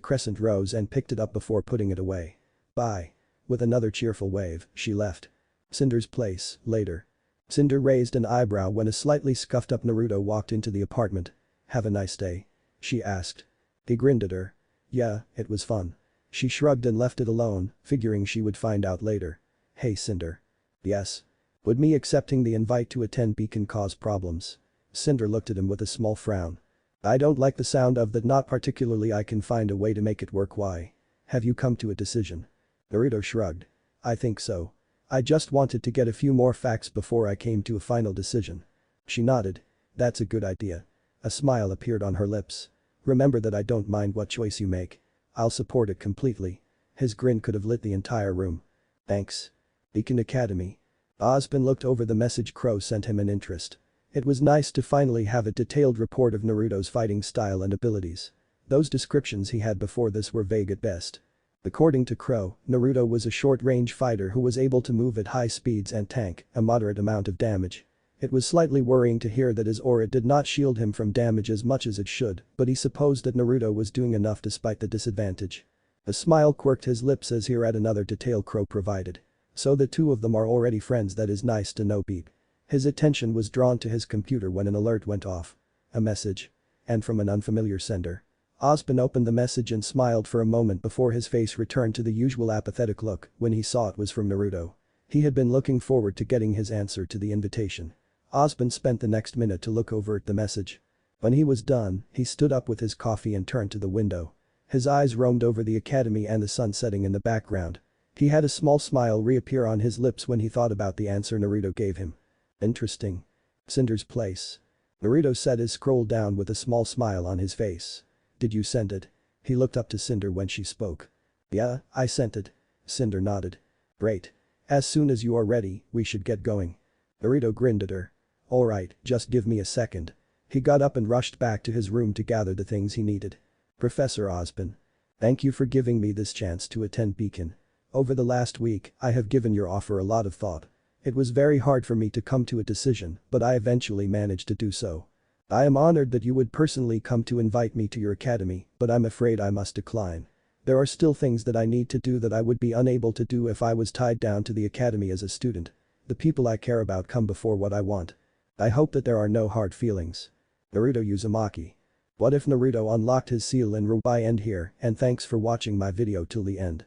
Crescent Rose and picked it up before putting it away. Bye. With another cheerful wave, she left. Cinder's place, later. Cinder raised an eyebrow when a slightly scuffed up Naruto walked into the apartment. Have a nice day? She asked. He grinned at her. Yeah, it was fun. She shrugged and left it alone, figuring she would find out later. Hey Cinder. Yes. Would me accepting the invite to attend Beacon cause problems? Cinder looked at him with a small frown. I don't like the sound of that, not particularly. I can find a way to make it work. Why? Have you come to a decision? Naruto shrugged. I think so. I just wanted to get a few more facts before I came to a final decision. She nodded. That's a good idea. A smile appeared on her lips. Remember that I don't mind what choice you make. I'll support it completely. His grin could have lit the entire room. Thanks. Beacon Academy. Ozpin looked over the message Qrow sent him in interest. It was nice to finally have a detailed report of Naruto's fighting style and abilities. Those descriptions he had before this were vague at best. According to Qrow, Naruto was a short-range fighter who was able to move at high speeds and tank a moderate amount of damage. It was slightly worrying to hear that his aura did not shield him from damage as much as it should, but he supposed that Naruto was doing enough despite the disadvantage. A smile quirked his lips as he read another detail Qrow provided. So the two of them are already friends. That is nice to know. Beep. His attention was drawn to his computer when an alert went off. A message. And from an unfamiliar sender. Ozpin opened the message and smiled for a moment before his face returned to the usual apathetic look when he saw it was from Naruto. He had been looking forward to getting his answer to the invitation. Ozpin spent the next minute to look over at the message. When he was done, he stood up with his coffee and turned to the window. His eyes roamed over the academy and the sun setting in the background. He had a small smile reappear on his lips when he thought about the answer Naruto gave him. Interesting. Cinder's place. Naruto set his scroll down with a small smile on his face. Did you send it? He looked up to Cinder when she spoke. Yeah, I sent it. Cinder nodded. Great. As soon as you are ready, we should get going. Naruto grinned at her. Alright, just give me a second. He got up and rushed back to his room to gather the things he needed. Professor Ozpin. Thank you for giving me this chance to attend Beacon. Over the last week, I have given your offer a lot of thought. It was very hard for me to come to a decision, but I eventually managed to do so. I am honored that you would personally come to invite me to your academy, but I'm afraid I must decline. There are still things that I need to do that I would be unable to do if I was tied down to the academy as a student. The people I care about come before what I want. I hope that there are no hard feelings. Naruto Uzumaki. What if Naruto unlocked his seal in rwby? End here, and thanks for watching my video till the end.